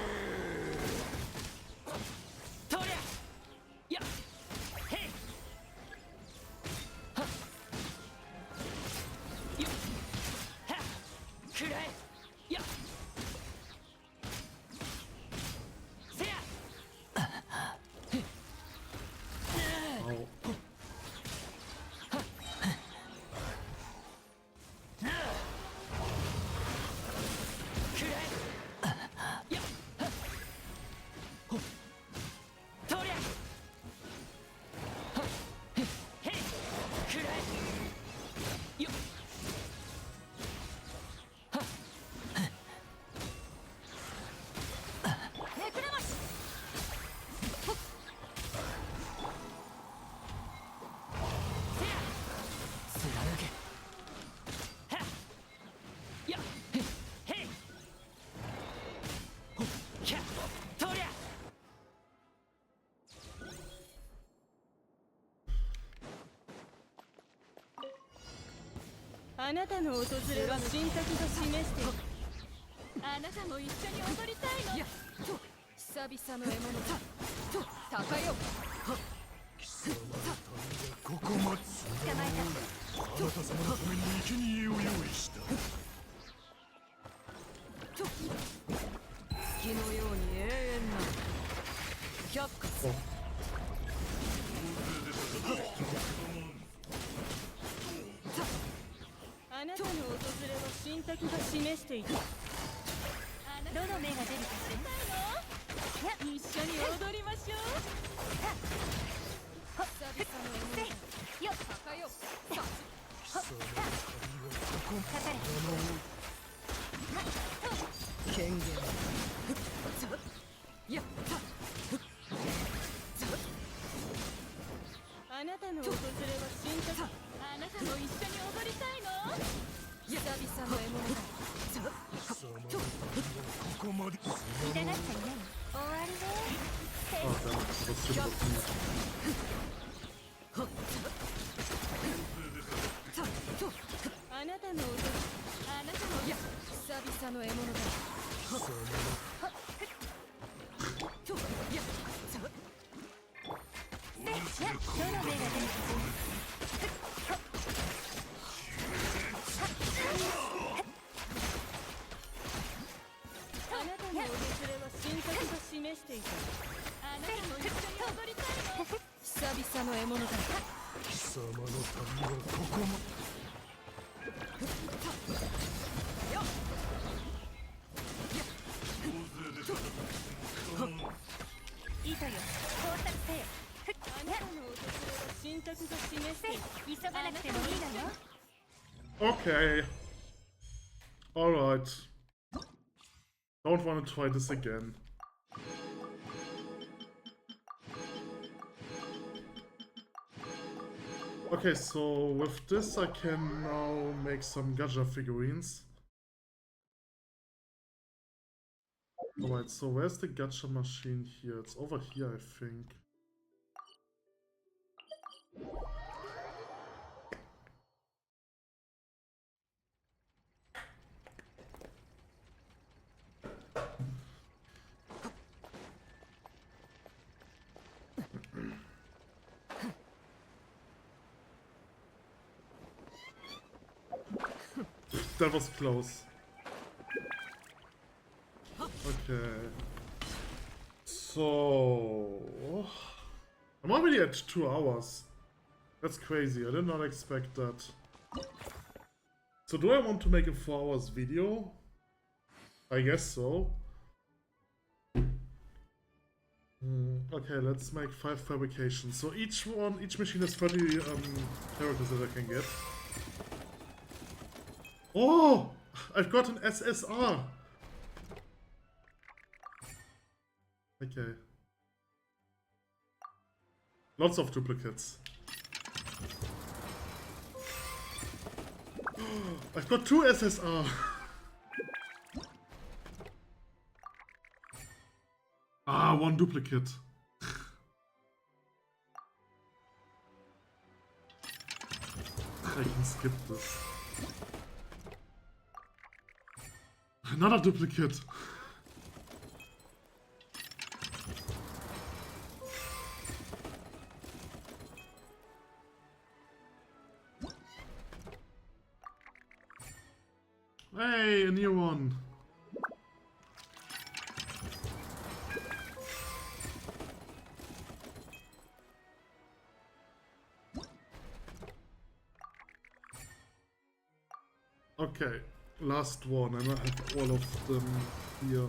S4: あなたの訪れは神託が示している。あなたも一緒に踊りたいの。
S2: いやと久々の獲物だと高よ
S5: 貴様の旅はここまで。
S4: 捕まえた。
S5: あなた様のために生贄を用意した。
S2: と月のように永遠な却下する
S4: あなたの訪れは神託が示していた。どの目が出るか知りたいの？一緒に踊りましょう。
S2: 久々の獲物だ
S4: よっ
S2: 高よ
S5: 貴様の旅はここま
S4: かかれ。
S2: 権限やった
S4: あなたの訪れは神託。あなたも一緒に踊りたいの？
S2: 久々の獲物だ
S5: 貴様の旅はここまで。
S4: 痛がっちゃいない。終わりね。
S1: Ah, dann das stimmt doch nicht.
S4: あなたの踊り。あなたの
S2: いや久々の獲物だ
S5: 貴様の
S2: といや
S4: どの目が出るかあなたの訪れは神託が示していた。あなたも一緒に踊りたいの？
S2: 久々の獲物だ
S5: 貴様の旅はここまで。
S4: いいとよ。工作せよ。あなたの訪れは神託が示している。急がなくてもいいのよ。
S1: Okay. Alright. Don't want to try this again. Okay, so with this I can now make some gacha figurines. Alright, so where's the gacha machine here? It's over here, I think. That was close. Okay. So... I'm already at 2 hours. That's crazy, I did not expect that. So do I want to make a 4 hours video? I guess so. Okay, let's make 5 fabrications. So each machine has 30 characters that I can get. Oh! I've got an SSR! Okay. Lots of duplicates. I've got 2 SSR! Ah, 1 duplicate. I can skip this. Another duplicate. Hey, a new one. Okay, last one, and I have all of them here.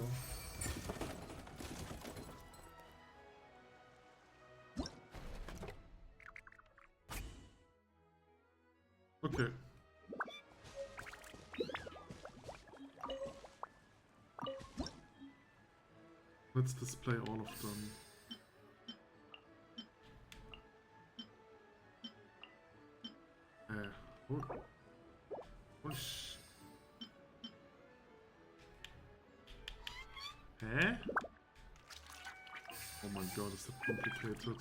S1: Okay. Let's display all of them. Push. Hä? Oh my god, is that complicated.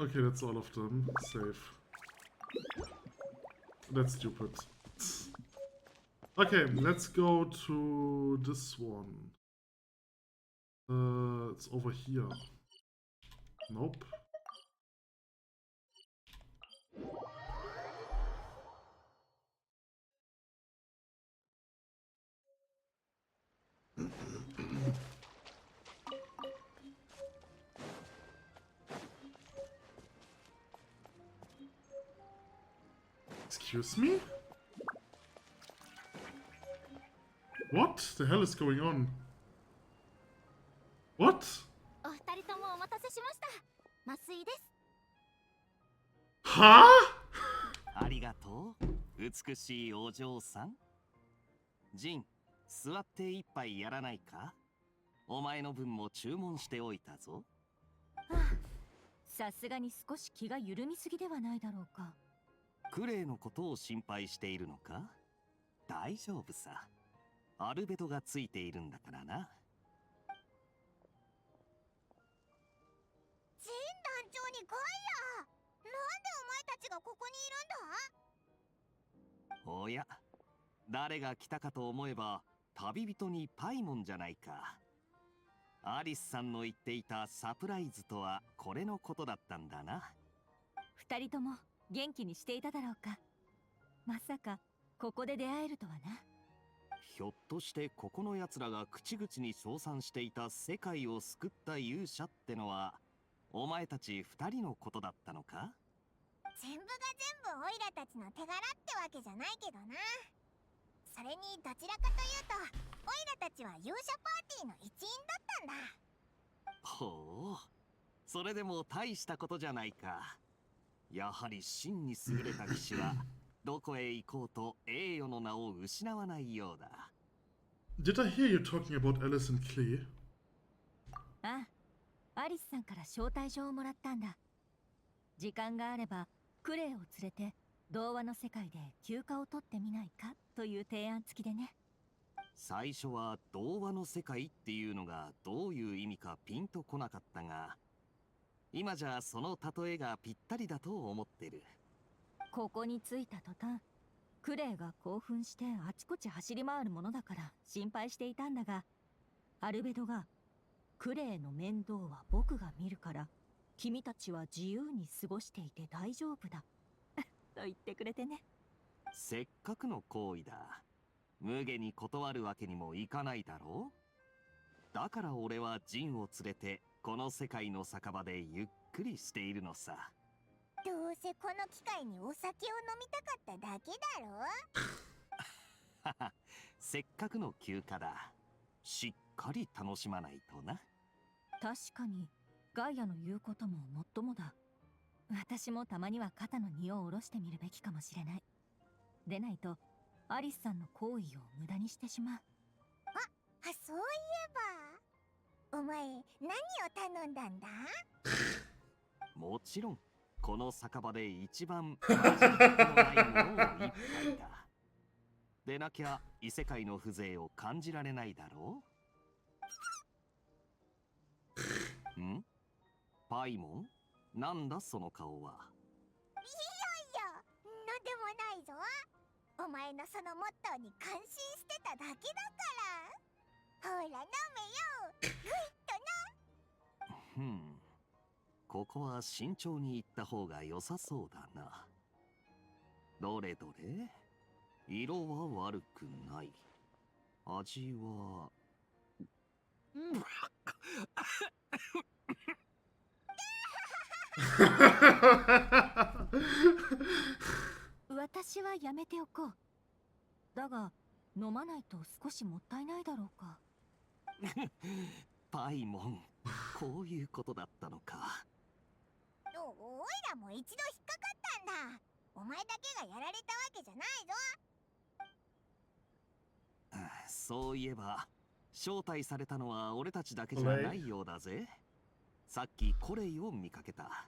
S1: Okay, that's all of them. Save. That's stupid. Okay, let's go to this one. It's over here. Nope. Excuse me? What the hell is going on? What?
S3: お二人ともお待たせしました。麻酔です。
S1: Huh?
S6: ありがとう、美しいお嬢さん。ジン、座って一杯やらないか？お前の分も注文しておいたぞ。
S4: さすがに少し気が緩みすぎではないだろうか。
S6: クレイのことを心配しているのか？大丈夫さ。アルベドがついているんだからな。
S3: ジン団長にガイア。なんでお前たちがここにいるんだ？
S6: おや、誰が来たかと思えば旅人にパイモンじゃないか。アリスさんの言っていたサプライズとはこれのことだったんだな。
S4: 二人とも元気にしていただろうか。まさかここで出会えるとはな。
S6: ひょっとしてここのやつらが口々に称賛していた世界を救った勇者ってのはお前たち二人のことだったのか？
S3: 全部が全部オイラたちの手柄ってわけじゃないけどな。それにどちらかというとオイラたちは勇者パーティーの一員だったんだ。
S6: ほう、それでも大したことじゃないか。やはり真に優れた騎士はどこへ行こうと栄誉の名を失わないようだ。
S1: Did I hear you talking about Alice and Klee?
S4: ああ、アリスさんから招待状をもらったんだ。時間があればクレイを連れて童話の世界で休暇を取ってみないかという提案付きでね。
S6: 最初は童話の世界っていうのがどういう意味かピンとこなかったが、今じゃその例えがぴったりだと思ってる。
S4: ここに着いた途端、クレイが興奮してあちこち走り回るものだから心配していたんだが、アルベドがクレイの面倒は僕が見るから君たちは自由に過ごしていて大丈夫だと言ってくれてね。
S6: せっかくの行為だ。無下に断るわけにもいかないだろう。だから俺はジンを連れてこの世界の酒場でゆっくりしているのさ。
S3: どうせこの機会にお酒を飲みたかっただけだろ。
S6: せっかくの休暇だ。しっかり楽しまないとな。
S4: 確かにガイアの言うことももっともだ。私もたまには肩の荷を下ろしてみるべきかもしれない。でないとアリスさんの行為を無駄にしてしまう。
S3: そういえばお前何を頼んだんだ？
S6: もちろんこの酒場で一番味のないものを一杯だ。でなきゃ異世界の風情を感じられないだろう。ん？パイモン？なんだその顔は。
S3: いやなんでもないぞ。お前のそのモットーに感心してただけだから。ほら飲めよ、ぐいっとな。
S6: ここは慎重に行った方が良さそうだな。どれどれ、色は悪くない。味は
S4: 私はやめておこう。だが飲まないと少しもったいないだろうか。
S6: パイモン、こういうことだったのか。
S3: おいらも一度引っかかったんだ。お前だけがやられたわけじゃないぞ。
S6: そういえば招待されたのは俺たちだけじゃないようだぜ。さっきコレイを見かけた。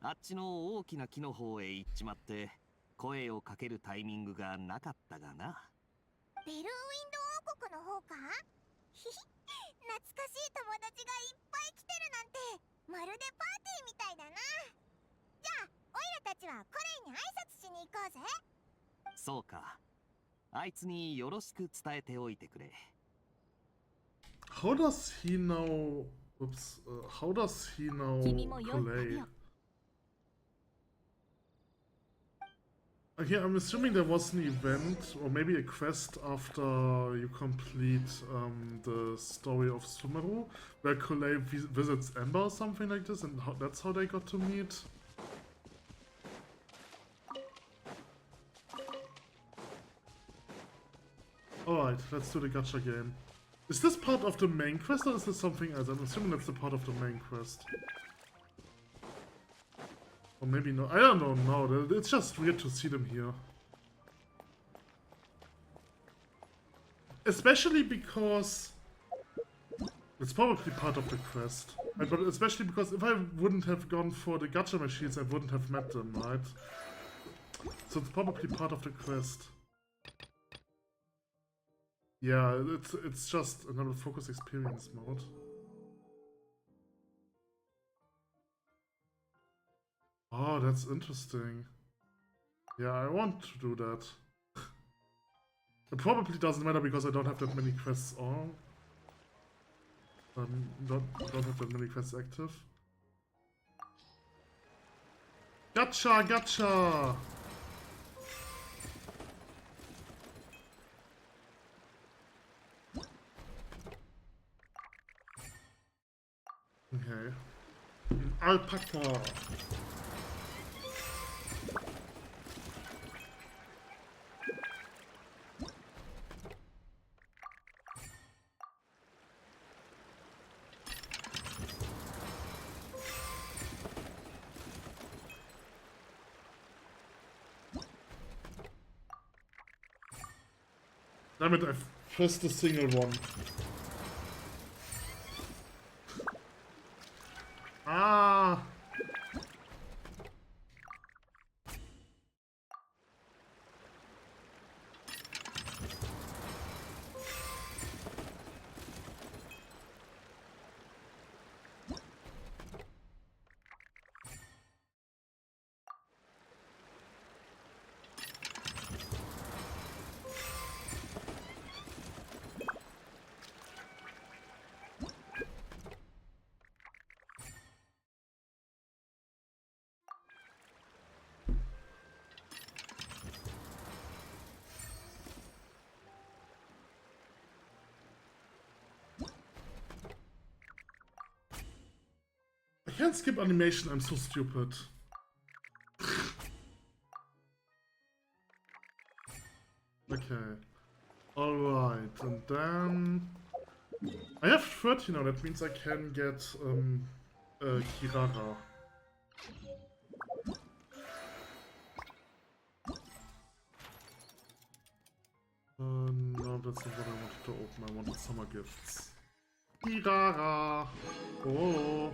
S6: あっちの大きな木の方へ行っちまって声をかけるタイミングがなかったがな。
S3: ベルウィンド王国の方か？ひひ、懐かしい友達がいっぱい来てるなんて、まるでパーティーみたいだな。
S6: そうか。あいつによろしく伝えておいてくれ。
S1: How does he know? Oops. How does he know
S4: 君も良い
S1: Collei?
S4: 旅を。
S1: Okay, I'm assuming there was an event or maybe a quest after you complete the story of Sumeru, where Collei visits Ember or something like this, and that's how they got to meet. Alright, let's do the gacha game. Is this part of the main quest or is this something else? I'm assuming that's the part of the main quest. Or maybe not. I don't know. No, it's just weird to see them here. Especially because it's probably part of the quest. Right, but especially because if I wouldn't have gone for the gacha machines, I wouldn't have met them, right? So it's probably part of the quest. Yeah, it's just another focus experience mode. Oh, that's interesting. Yeah, I want to do that. It probably doesn't matter because I don't have that many quests on. Don't have that many quests active. Gacha, gacha! Okay. Alpaca! Damn it, I've pressed the single one. Ah! I can't skip animation, I'm so stupid. Okay. Alright, and then... I have 30 now, that means I can get Kirara. No, that's not what I wanted to open, I wanted summer gifts. Kirara! Oh!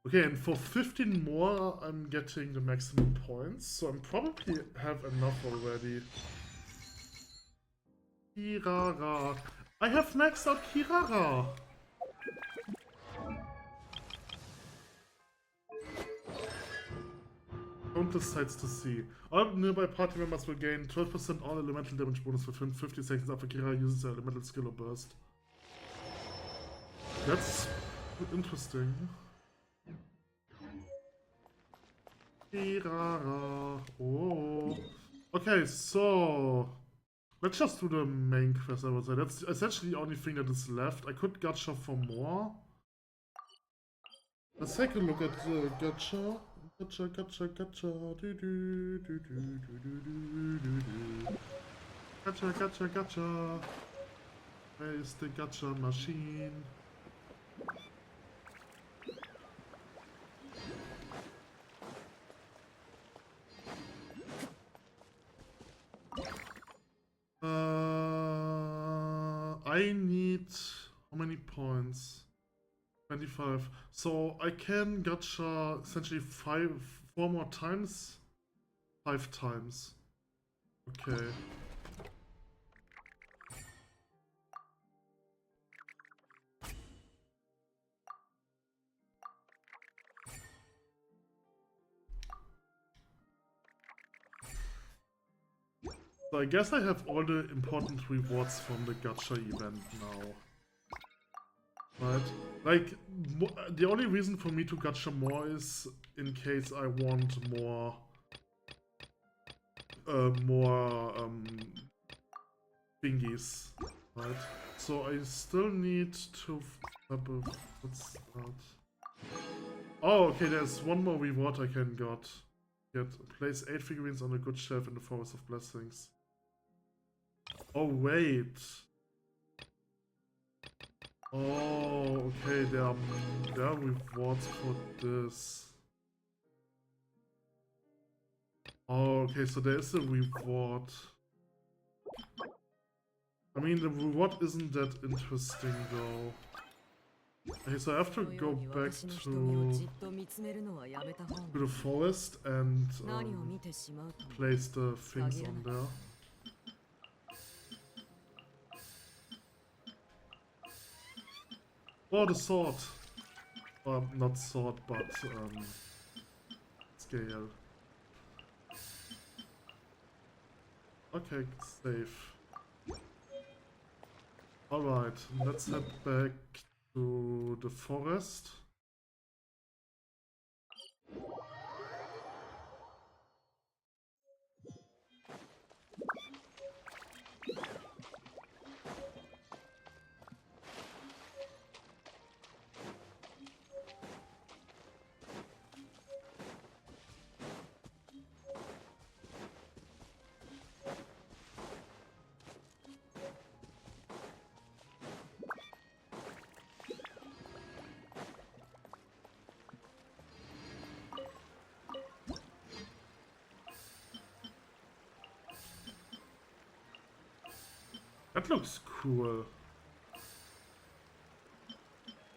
S1: Okay, and for 15 more, I'm getting the maximum points, so I'm probably have enough already. Kirara. I have maxed out Kirara! Countless sights to see. All nearby party members will gain 12% all elemental damage bonus within 50 seconds after Kirara uses her elemental skill or burst. That's interesting. Kirara. Oh. Okay, so let's just do the main quest, I would say. That's essentially the only thing that is left. I could gacha for more. Let's take a look at the gacha. Gacha, gacha, gacha. Do, do, do, do, do, do, do, do, do. Gacha, gacha, gacha. Where is the gacha machine? I need how many points? 25. So I can gacha essentially 4 more times? 5 times. Okay. So I guess I have all the important rewards from the gacha event now. Right? Like, the only reason for me to gacha more is in case I want more thingies, right? So I still need to have a, what's that? Oh, okay, there's one more reward I can get. Place 8 figurines on a good shelf in the Forest of Blessings. Oh, wait. Oh, okay, there are rewards for this. Oh, okay, so there is a reward. I mean, the reward isn't that interesting though. Okay, so I have to go back to the forest and place the things on there. Oh, the sword. Not sword, but scale. Okay, safe. Alright, let's head back to the forest. That looks cool.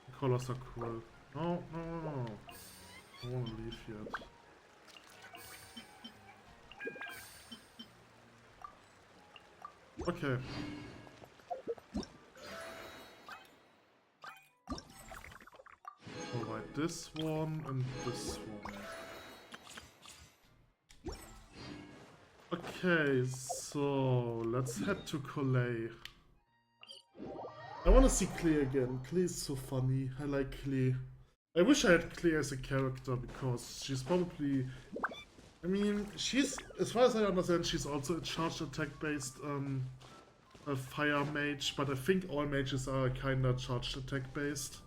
S1: The colors are cool. No. I don't want to leave yet. Okay. Alright, this one and this one. Okay, so let's head to Collet. I want to see Klee again. Klee is so funny. I like Klee. I wish I had Klee as a character because she's probably... I mean, she's... As far as I understand, she's also a charged attack based a fire mage, but I think all mages are kinda charged attack based.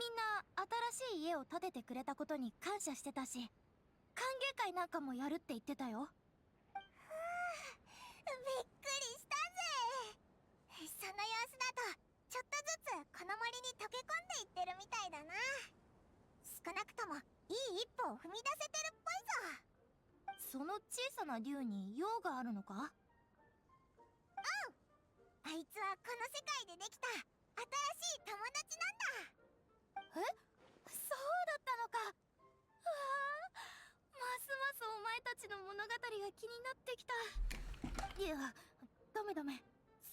S3: みんな新しい家を建ててくれたことに感謝してたし、歓迎会なんかもやるって言ってたよ。びっくりしたぜ。その様子だとちょっとずつこの森に溶け込んでいってるみたいだな。少なくともいい一歩を踏み出せてるっぽいぞ。その小さな竜に用があるのか？うん、あいつはこの世界でできた新しい友達なんだ。え？そうだったのか。うわあ、ますますお前たちの物語が気になってきた。いや、ダメダメ。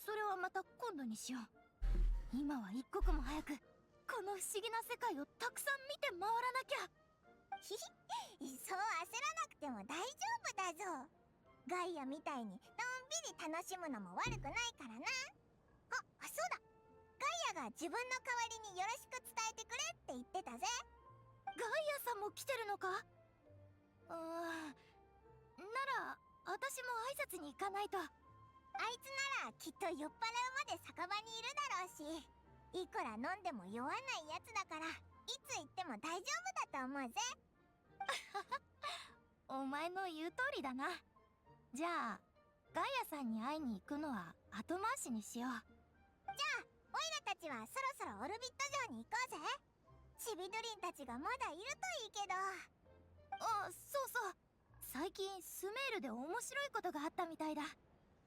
S3: それはまた今度にしよう。今は一刻も早くこの不思議な世界をたくさん見て回らなきゃ。ひひ、そう焦らなくても大丈夫だぞ。ガイアみたいにのんびり楽しむのも悪くないからな。あ、そうだ。ガイアが自分の代わりによろしく伝えてくれって言ってたぜ。ガイアさんも来てるのか？なら私も挨拶に行かないと。あいつならきっと酔っ払うまで酒場にいるだろうし、いくら飲んでも酔わないやつだから、いつ行っても大丈夫だと思うぜ。お前の言う通りだな。じゃあガイアさんに会いに行くのは後回しにしよう。じゃあオイラたちはそろそろオルビット城に行こうぜ。チビドリンたちがまだいるといいけど。あ、そうそう、最近スメールで面白いことがあったみたいだ。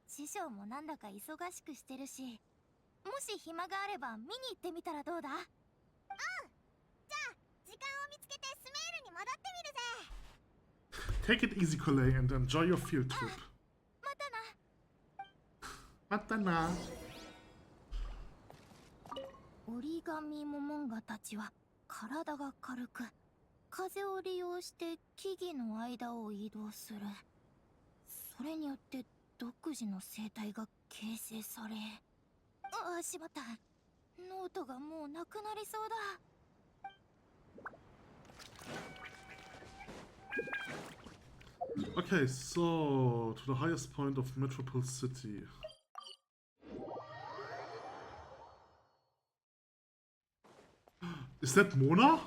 S3: 師匠もなんだか忙しくしてるし、もし暇があれば見に行ってみたらどうだ？うん、じゃあ時間を見つけてスメールに戻ってみるぜ。
S1: Take it easy, Coley, and enjoy your field trip.
S3: またな。
S1: またな。
S3: 折り紙モモンガたちは体が軽く、風を利用して木々の間を移動する。それによって独自の生態が形成され。あ、しまった。ノートがもうなくなりそうだ。
S1: Okay, so to the highest point of Metropole City. Is that Mona?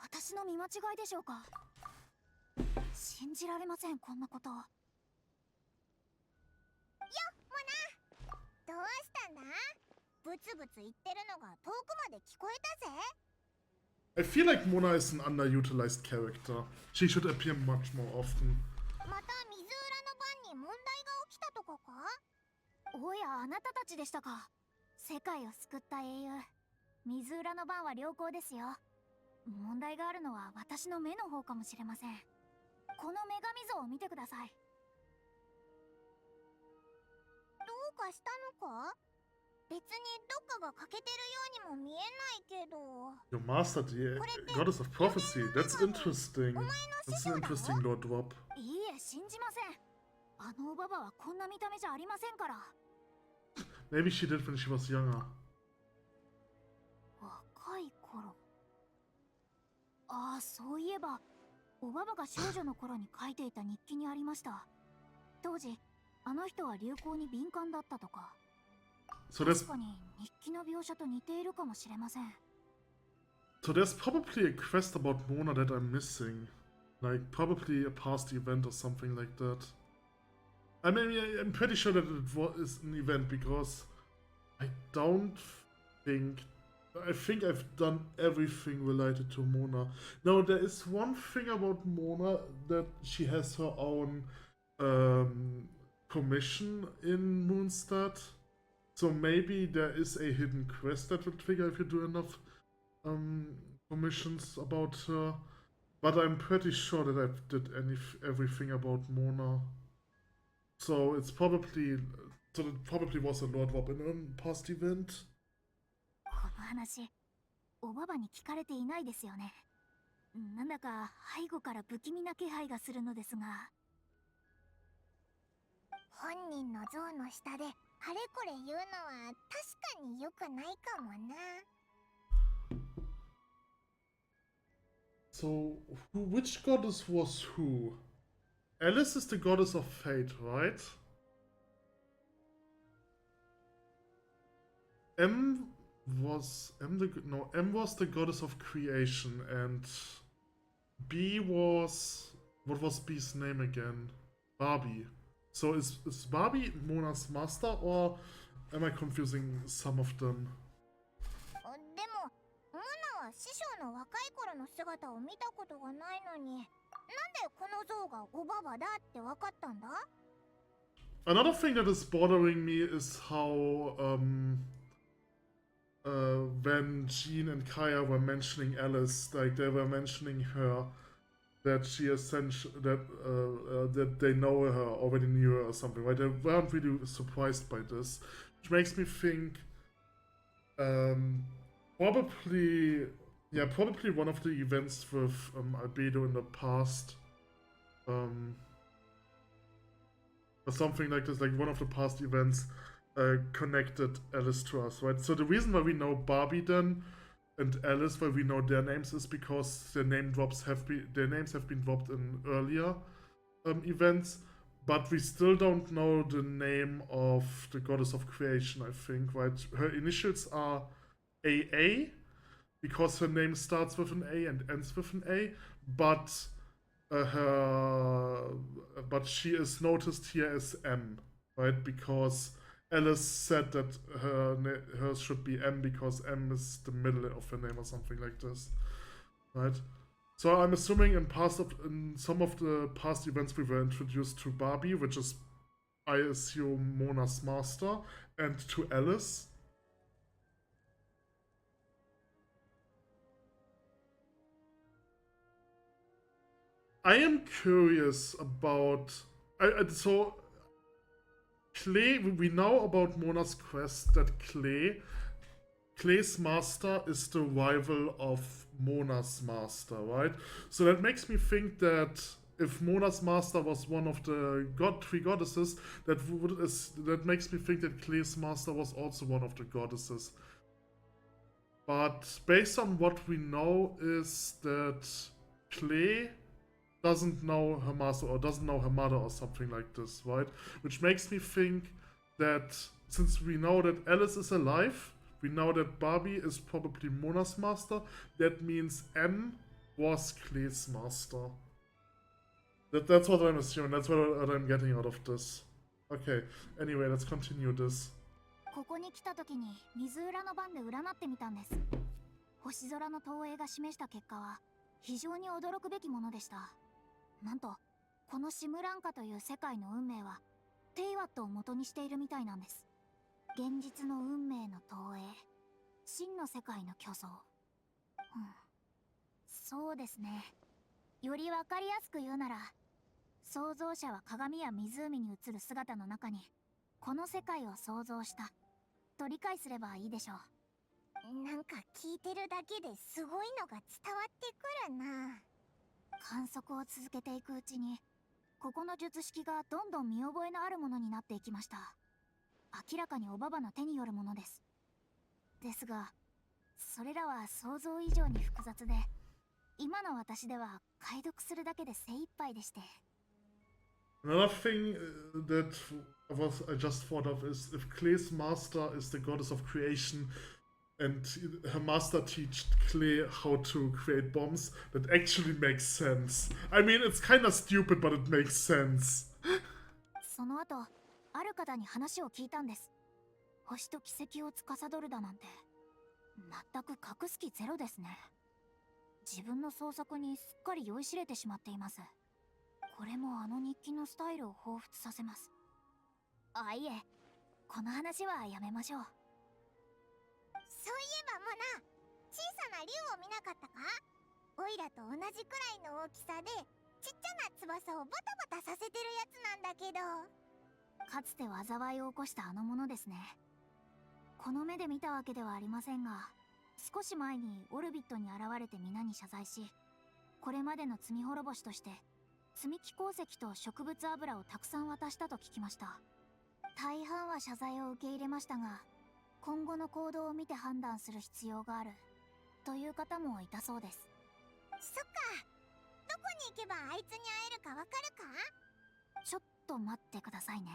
S3: 私の見間違いでしょうか。信じられません、こんなこと。よっ、モナ。どうしたんだ？ブツブツ言ってるのが遠くまで聞こえたぜ。
S1: I feel like Mona is an underutilized character. She should appear much more often.
S3: また水浦の番に問題が起きたとかか？おや、あなたたちでしたか。世界を救った英雄。水浦の番は良好ですよ。問題があるのは私の目の方かもしれません。この女神像を見てください。どうかしたのか？別にどっかが欠けてるようにも見えないけど。
S1: You mastered the goddess of prophecy. That's interesting. That's an interesting lore drop.
S3: いいえ、信じません。あのおばばはこんな見た目じゃありませんから。
S1: Maybe she did when she was younger.
S3: 若い頃。ああ、そういえばおばばが少女の頃に書いていた日記にありました。当時あの人は流行に敏感だったとか。
S1: So there's
S3: 確かに日記の描写と似ているかもしれません。
S1: probably a quest about Mona that I'm missing. Like probably a past event or something like that. I mean, I'm pretty sure that it was an event because I think I've done everything related to Mona. Now there is one thing about Mona, that she has her own commission in Moonstad. So maybe there is a hidden quest that will trigger if you do enough commissions about her. But I'm pretty sure that I did everything about Mona. So it probably was a Lord Drop in a past event.
S3: この話、おばばに聞かれていないですよね。なんだか背後から不気味な気配がするのですが。本人の像の下であれこれ言うのは確かに良くないかもな。
S1: So, which goddess was who? Alice is the goddess of fate, right? M was M was the goddess of creation, and B was, what was B's name again? Barbie. So is Barbie Mona's master, or am I confusing some of them?
S3: でもモナは師匠の若い頃の姿を見たことがないのに、なんでこの像がおばばだってわかったんだ？
S1: Another thing that is bothering me is how when Jean and Kaya were mentioning Alice, like they were mentioning her, that she essentially that they know her, already knew her or something, right? They weren't really surprised by this, which makes me think probably one of the events with Albedo in the past, or something like this, like one of the past events connected Alice to us, right? So the reason why we know Barbie then and Alice, why we know their names, is because their names have been dropped in earlier events, but we still don't know the name of the goddess of creation, I think, right? Her initials are AA, because her name starts with an A and ends with an A, but she is noticed here as M, right? Because Alice said that hers should be M because M is the middle of her name or something like this, right? So I'm assuming in some of the past events we were introduced to Barbie, which is, I assume, Mona's master, and to Alice. I am curious about so Clay. We know about Mona's quest that Clay's master is the rival of Mona's master, right? So that makes me think that if Mona's master was one of the three goddesses, that makes me think that Clay's master was also one of the goddesses. But based on what we know is that Clay doesn't know her master or doesn't know her mother or something like this, right? Which makes me think that since we know that Alice is alive, we know that Barbie is probably Mona's master, that means M was Clay's master. That's what I'm assuming, that's what I'm getting out of this. Okay, anyway, let's continue this.
S3: ここに来た時に水浦の番で占ってみたんです。星空の投影が示した結果は非常に驚くべきものでした。なんとこのシムランカという世界の運命はテイワットを元にしているみたいなんです。現実の運命の投影、真の世界の虚像。そうですね。よりわかりやすく言うなら、創造者は鏡や湖に映る姿の中にこの世界を創造したと理解すればいいでしょう。なんか聞いてるだけですごいのが伝わってくるな。観測を続けていくうちにここの術式がどんどん見覚えのあるものになっていきました。明らかにおばばの手によるものです。ですがそれらは想像以上に複雑で、今の私では解読するだけで精一杯でして。
S1: Another thing that I just thought of is if Clay's master is the goddess of creation and her master teached Clay how to create bombs, that actually makes sense. I mean, it's kind of stupid, but it makes sense.
S3: その後、ある方に話を聞いたんです。星と奇跡を司るだなんて、全く隠す気ゼロですね。自分の創作にすっかり酔いしれてしまっています。これもあの日記のスタイルを彷彿させます。あ、いえ、この話はやめましょう。そういえばモナ、小さな竜を見なかったか？オイラと同じくらいの大きさでちっちゃな翼をバタバタさせてるやつなんだけど。かつて災いを起こしたあのものですね。この目で見たわけではありませんが、少し前にオルビットに現れて皆に謝罪し、これまでの罪滅ぼしとして積み木鉱石と植物油をたくさん渡したと聞きました。大半は謝罪を受け入れましたが、今後の行動を見て判断する必要があるという方もいたそうです。そっか。どこに行けばあいつに会えるかわかるか？ちょっと待ってくださいね。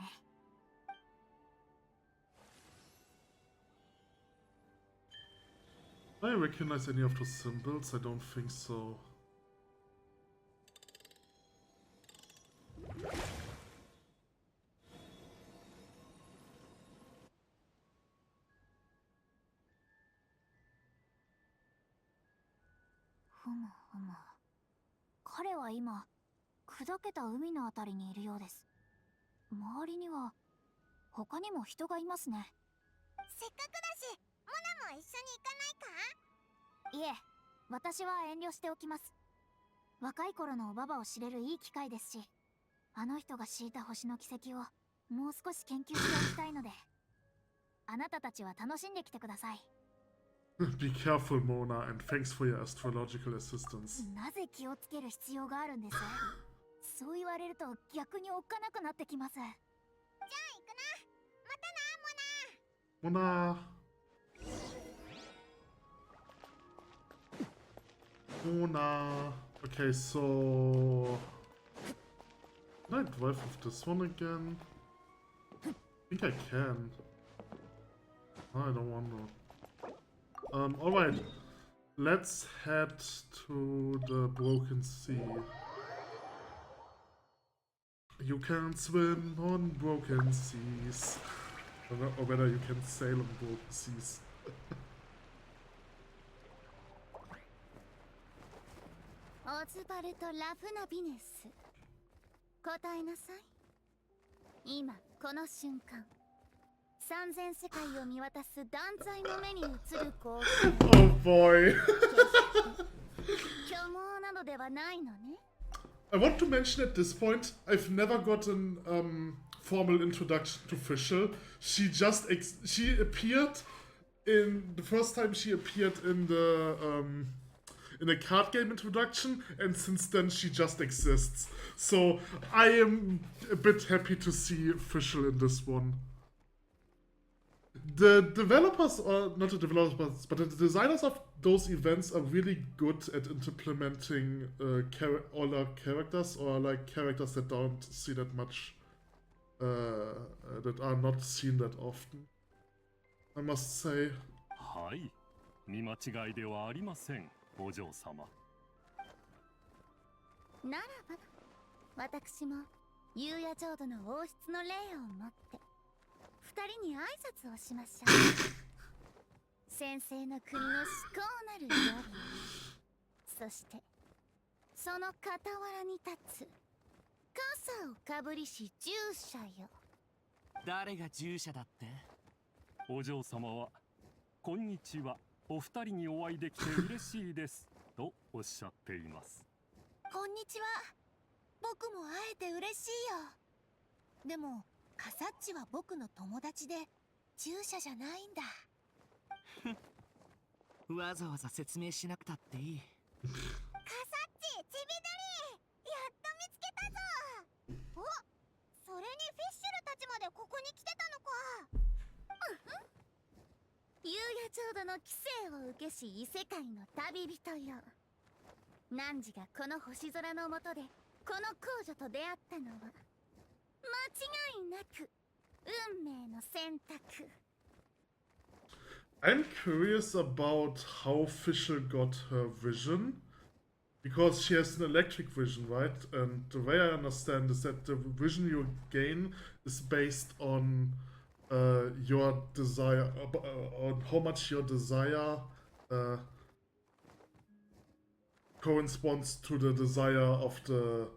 S1: Do I recognize any of those symbols? I don't think so.
S3: ふむ。彼は今、砕けた海のあたりにいるようです。周りには他にも人がいますね。せっかくだし、モナも一緒に行かないか？いえ、私は遠慮しておきます。若い頃のおばばを知れるいい機会ですし、あの人が敷いた星の軌跡をもう少し研究しておきたいので、あなたたちは楽しんできてください。
S1: Be careful, Mona, and thanks for your astrological assistance.
S3: なぜ気をつける必要があるんです？そう言われると逆におっかなくなってきます。じゃあ行くな。またな、
S1: Mona! Okay, so... Can I drive with this one again? I think I can. I don't want to. Alright. Let's head to the Broken Sea. You can swim on broken seas. Or whether you can sail on broken seas.
S3: オズバルト・ラフナビネス。答えなさい。今この瞬間、三千世界を見渡す断罪の目に映る光景。
S1: Oh boy!
S3: 虚妄なのではないのね。
S1: I want to mention at this point, I've never gotten formal introduction to Fischl. She just she appeared in the first time she appeared in the card game introduction, and since then she just exists. So I am a bit happy to see Fischl in this one. The developers, or not the developers, but the designers of those events are really good at implementing all our characters, or like characters that don't see that much, that are not seen that often, I must say.
S7: はい、見間違いではありません、お嬢様。
S3: ならば、私も夕夜浄土の王室の霊を持って二人に挨拶をしましょう。先生の国の至高なる夜、そしてその傍らに立つ傘をかぶりし従者よ。
S6: 誰が従者だって？
S7: お嬢様は、こんにちは、お二人にお会いできて嬉しいですとおっしゃっています。
S3: こんにちは。僕も会えて嬉しいよ。でもカサッチは僕の友達で従者じゃないんだ。
S6: わざわざ説明しなくたっていい。
S3: カサッチ、チビドリ、やっと見つけたぞ。お、それにフィッシュルたちまでここに来てたのか。夕夜浄土の規制を受けし異世界の旅人よ。汝がこの星空の下でこの皇女と出会ったのは間違いなく運命の選択。
S1: I'm curious about how Fischl got her vision, because she has an electric vision, right? And the way I understand is that the vision you gain is based on your desire, on how much your desire corresponds to the desire of the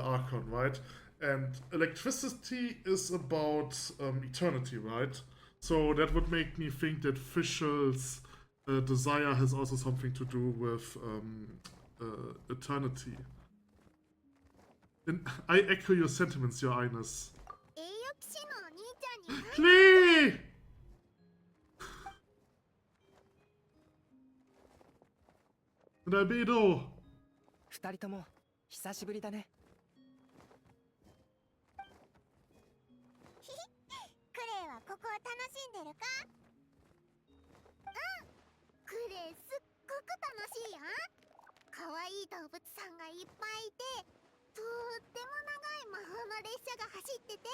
S1: Archon, right? And electricity is about eternity, right? So that would make me think that Fischl's desire has also something to do with eternity. And I echo your sentiments, Your Highness. Lee! ラビド。
S8: 二人とも久しぶりだね。
S3: クレイはここを楽しんでるか？うん、クレイすっごく楽しいよ。かわいい動物さんがいっぱいいて、とっても長い魔法の列車が走ってて、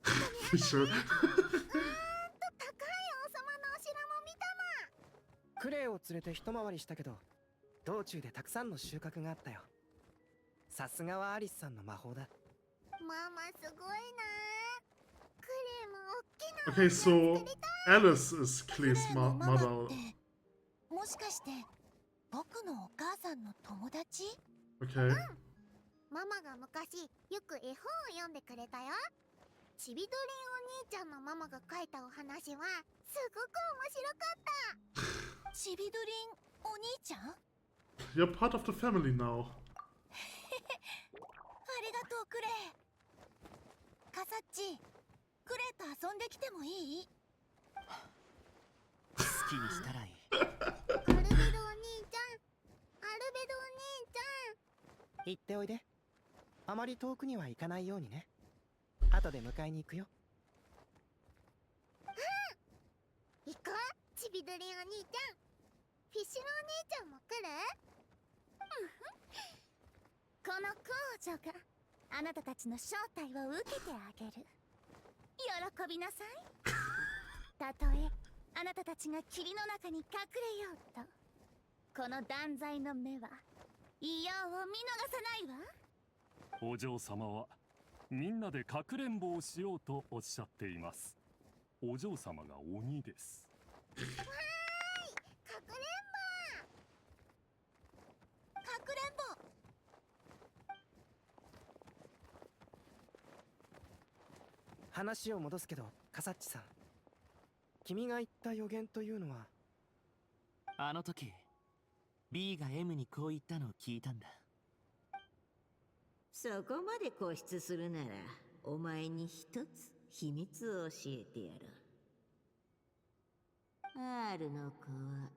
S1: フィッシュル。
S3: 高い王様のお城も見たな。
S8: クレイを連れて一回りしたけど、道中でたくさんの収穫があったよ。さすがはアリスさんの魔法だ。
S3: ママすごいな。クレイも大きな
S1: Okay, so Alice is Clay's mother.
S3: もしかして僕のお母さんの友達？
S1: Okay.
S3: ママが昔よく絵本を読んでくれたよ。ちびどりんお兄ちゃんのママが書いたお話はすごく面白かった。ちびどりんお兄ちゃん？
S1: You're part of the family now.
S3: ありがとうクレイ。カサッチ、クレイと遊んできてもいい？
S6: 好きにしたらいい。
S3: アルベドお兄ちゃん、アルベドお兄ちゃん。
S8: 行っておいで。あまり遠くには行かないようにね。後で迎えに行くよ。
S3: 行こう、ちびどりんお兄ちゃん。フィッシュのお兄ちゃんも来る？この工女があなたたちの招待を受けてあげる。喜びなさい。たとえあなたたちが霧の中に隠れようと、この断罪の目は異様を見逃さないわ。
S7: お嬢様はみんなでかくれんぼをしようとおっしゃっています。お嬢様が鬼です。
S3: わーい、かくれんぼ。かくれんぼ。
S8: 話を戻すけど、カサッチさん。君が言った予言というのは？
S6: あの時 B が M にこう言ったのを聞いたんだ。
S9: そこまで固執するなら、お前に一つ秘密を教えてやろう。R の子は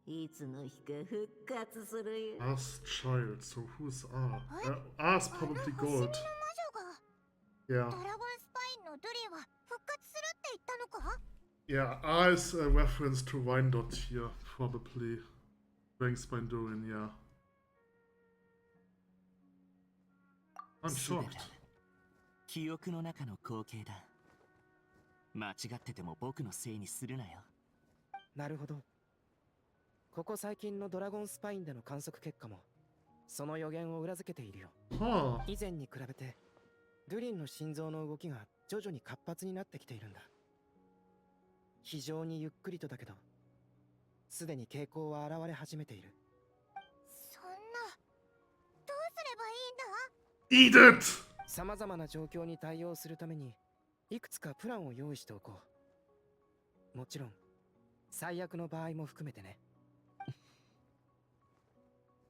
S9: いつの日か復活するよ。
S1: Last child, so who's R? R is
S3: あの
S1: probably
S3: 星見の
S1: God.
S3: 魔女が
S1: Yeah.
S3: ドラゴンスパインのドリンは復活するって言ったのか？
S1: Yeah, R is a reference to Wyandotte here, probably. Dragonspine Durin, yeah. I'm
S6: 全
S1: shocked.
S6: て記憶の中の光景だ。間違ってても僕のせいにするなよ。
S8: なるほど。ここ最近のドラゴンスパインでの観測結果もその予言を裏付けているよ。
S1: Huh.
S8: 以前に比べてドゥリンの心臓の動きが徐々に活発になってきているんだ。非常にゆっくりとだけど、すでに傾向は現れ始めている。
S3: そんな、どうすればいいんだ？
S1: Eat it!
S8: 様々な状況に対応するためにいくつかプランを用意しておこう。もちろん最悪の場合も含めてね。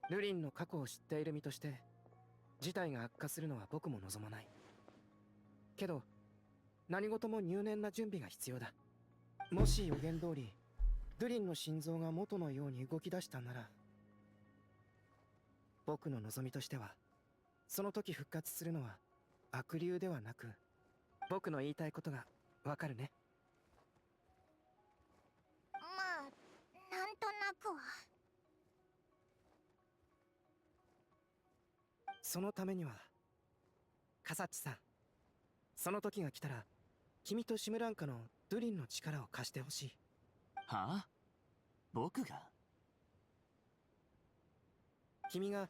S8: ルリンの過去を知っている身として事態が悪化するのは僕も望まないけど、何事も入念な準備が必要だ。もし予言通りドゥリンの心臓が元のように動き出したなら、僕の望みとしてはその時復活するのは悪竜ではなく、僕の言いたいことがわかるね。
S3: まあ、なんとなくは。
S8: そのためにはカサッチさん、その時が来たら君とシムランカのドゥリンの力を貸してほしい。
S6: はあ？僕が？
S8: 君が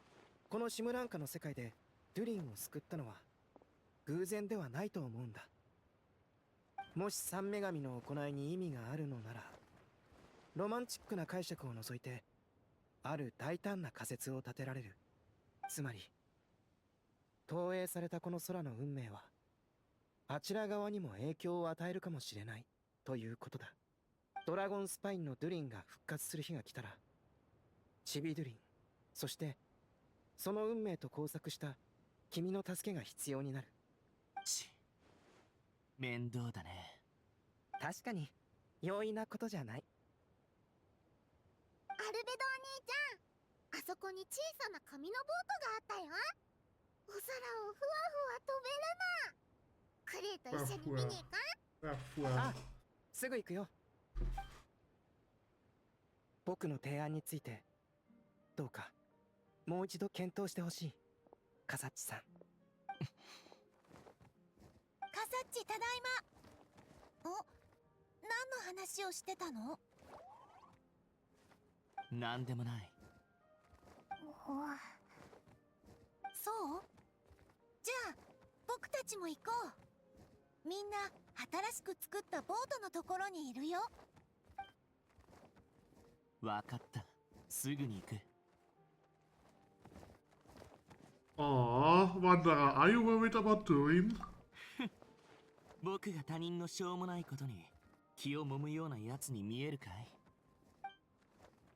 S8: このシムランカの世界でドゥリンを救ったのは偶然ではないと思うんだ。もし三女神の行いに意味があるのなら、ロマンチックな解釈を除いてある大胆な仮説を立てられる。つまり投影されたこの空の運命はあちら側にも影響を与えるかもしれないということだ。ドラゴンスパインのドゥリンが復活する日が来たら、チビドゥリン、そしてその運命と交錯した君の助けが必要になる。
S6: 面倒だね。
S8: 確かに容易なことじゃない。
S3: アルベドお兄ちゃん、あそこに小さな紙のボートがあったよ。お空をふわふわ飛べるな。クレイと一緒に見に行かん？
S8: あ、すぐ行くよ。僕の提案についてどうかもう一度検討してほしい、カサッチさん。
S3: カサッチ、ただいま。お、何の話をしてたの？
S6: なんでもない。
S3: そうじゃあ僕たちも行こう。みんな新しく作ったボートのところにいるよ。
S6: わかった。すぐに行く。
S1: Oh, Wanderer, are you worried about Durin?
S6: 僕が他人のしょうもないことに気を揉むようなやつに見えるかい？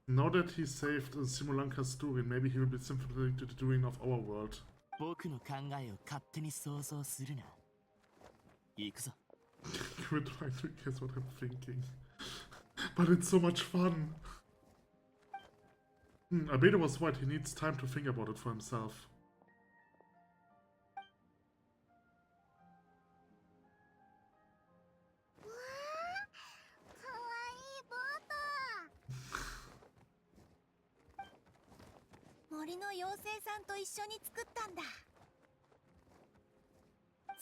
S1: Now that he saved Simulanka's Durin, maybe he will be sympathetic to the Durin of our world.
S6: 僕の考えを勝手に想像するな。行くぞ。
S1: Quit trying to guess what I'm thinking. But it's so much fun. Albedo was right, he needs time to think about it for himself.
S3: かわいいボート。森の妖精さんと一緒に作ったんだ。そうい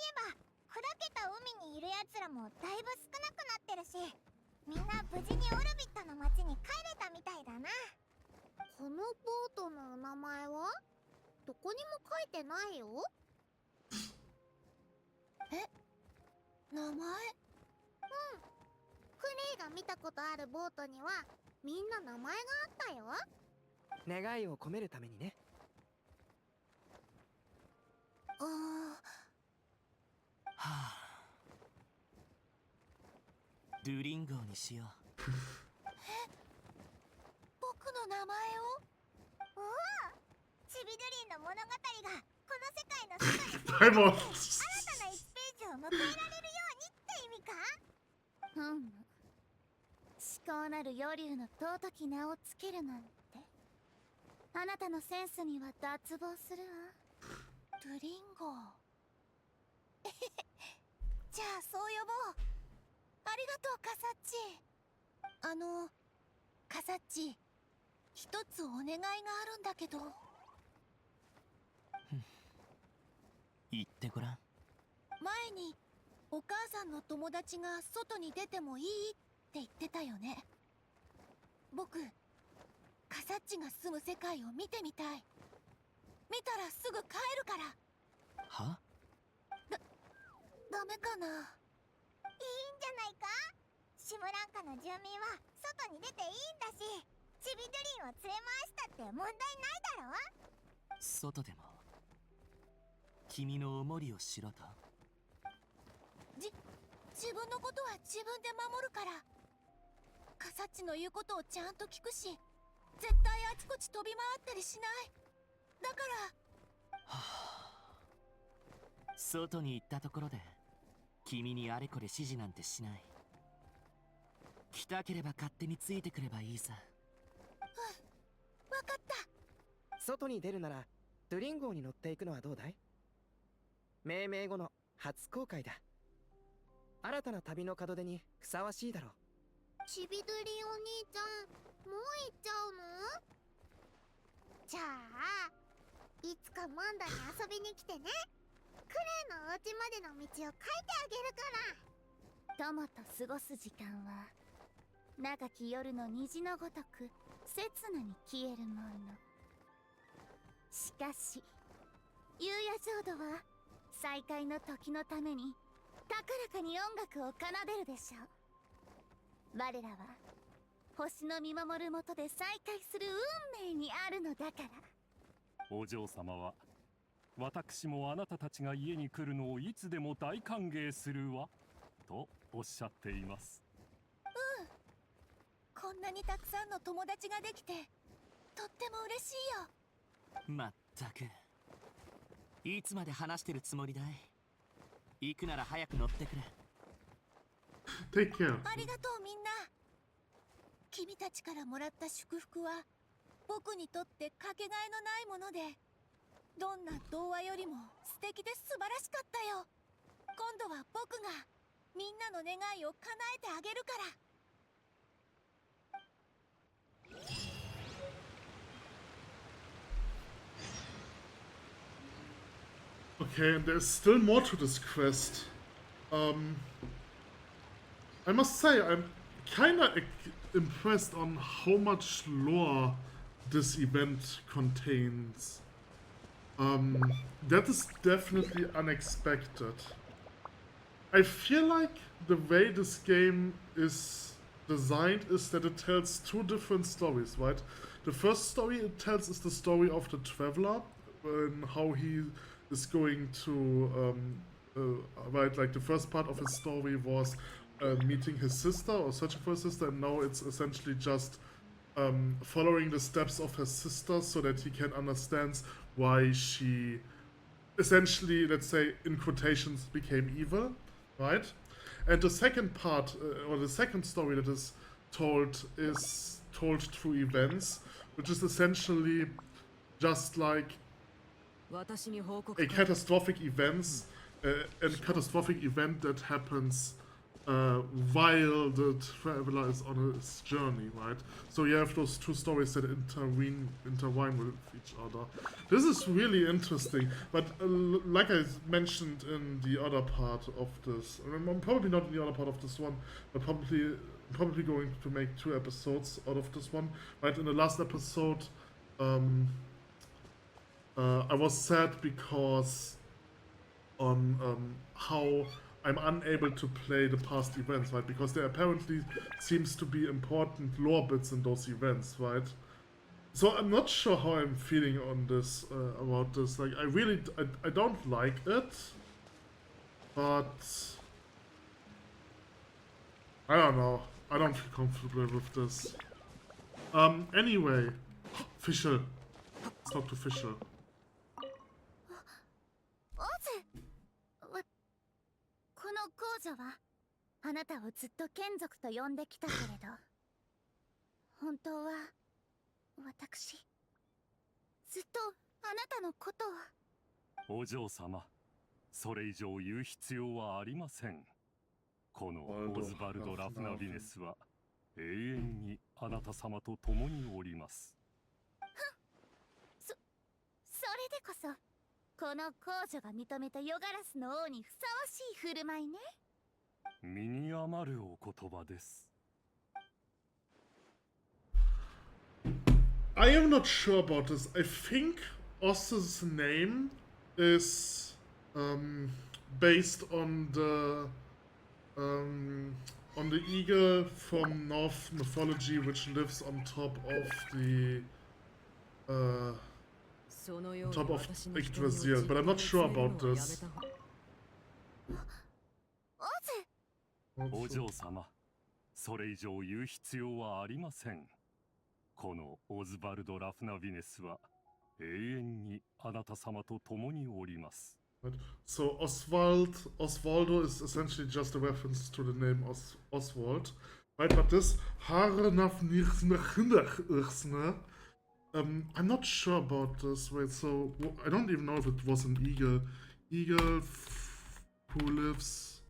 S3: えば砕けた海にいるやつらもだいぶ少なくなってるし、みんな無事にオルビットの町に帰れたみたいだな。このボートの名前はどこにも書いてないよ。名前？クレイが見たことあるボートにはみんな名前があったよ。
S8: 願いを込めるためにね。
S6: はあ。ドゥリン号にしよう。
S3: 僕の名前を？おお、チビドリンの物語がこの世界の外に新たな1ページを迎えられるようにって意味か？思考なる余竜の尊き名をつけるなんて、あなたのセンスには脱帽するわ。ドゥリンゴじゃあそう呼ぼう。ありがとうカサッチ。カサッチ、一つお願いがあるんだけど。
S6: 言ってごらん。
S3: 前にお母さんの友達が外に出てもいいって言ってたよね。僕、カサッチが住む世界を見てみたい。見たらすぐ帰るから。
S6: は？
S3: ダメかな？いいんじゃないか？シムランカの住民は外に出ていいんだし、チビドリンを連れ回したって問題ないだろ？
S6: 外でも君のおもりをしろと？
S3: 自分のことは自分で守るから。カサッチの言うことをちゃんと聞くし、絶対あちこち飛び回ったりしない。だから。
S6: はあ、外に行ったところで君にあれこれ指示なんてしない。来たければ勝手についてくればいいさ。
S3: わかった。
S8: 外に出るならドゥリン号に乗っていくのはどうだい？命名後の初公開だ。新たな旅の門出にふさわしいだろう。
S3: ちびどりお兄ちゃん、もう行っちゃうの？じゃあいつかマンダに遊びに来てね。クレイのお家までの道を書いてあげるから。友と過ごす時間は長き夜の虹のごとく刹那に消えるもの。しかし夕夜浄土は再会の時のために高らかに音楽を奏でるでしょう。我らは星の見守るもとで再会する運命にあるのだから。
S7: お嬢様は私もあなたたちが家に来るのをいつでも大歓迎するわとおっしゃっています。
S3: こんなにたくさんの友達ができてとっても嬉しいよ。
S6: まったくいつまで話してるつもりだい？行くなら早く乗ってくれ。
S1: Take care.
S3: ありがとうみんな。君たちからもらった祝福は僕にとってかけがえのないもので、どんな童話よりも素敵で素晴らしかったよ。今度は僕がみんなの願いを叶えてあげるから。
S1: Okay, and there's still more to this quest. I must say, I'm kinda impressed on how much lore this event contains. That is definitely unexpected. I feel like the way this game is designed is that it tells two different stories, right? The first story it tells is the story of the traveler and how he is going to, right, like the first part of his story was meeting his sister or searching for his sister, and now it's essentially just following the steps of his sister so that he can understand why she essentially, let's say, in quotations, became evil, right? And the second part, or the second story that is told through events, which is essentially just like
S2: 私に報告
S1: a catastrophic event that happens while the traveler is on his journey, right? So you have those two stories that intertwine with each other. This is really interesting, but like I mentioned in the other part of this, I'm probably not in the other part of this one, but probably going to make 2 episodes out of this one. Right, in the last episode, I was sad because on how I'm unable to play the past events, right? Because there apparently seems to be important lore bits in those events, right? So I'm not sure how I'm feeling on this, about this. Like, I don't like it, but I don't know. I don't feel comfortable with this. Anyway, Fischl. Let's talk to Fischl.
S3: オズこの皇女はあなたをずっと眷属と呼んできたけれど本当は私ずっとあなたのことを
S7: お嬢様、それ以上言う必要はありません。このオズバルド・ラフナビネスは永遠にあなた様と共におります。
S3: それでこそこの皇女が認めたヨガラスの王にふさわしい振る舞いね。
S7: 身に余るお言葉です。
S1: I am not sure about this. I think Os's name is based on the eagle from Norse mythology, which lives on top of the Yggdrasil, but I'm not sure about this.
S7: お嬢様、それ以上言う必要はありません。このオズバルド・ラフナビネスは永遠にあなた様と共におります。
S1: So Osvaldo is essentially just a reference to the name Oswald, right? But this I'm not sure about this. Wait, so I don't even know if it was an eagle. Eagle who lives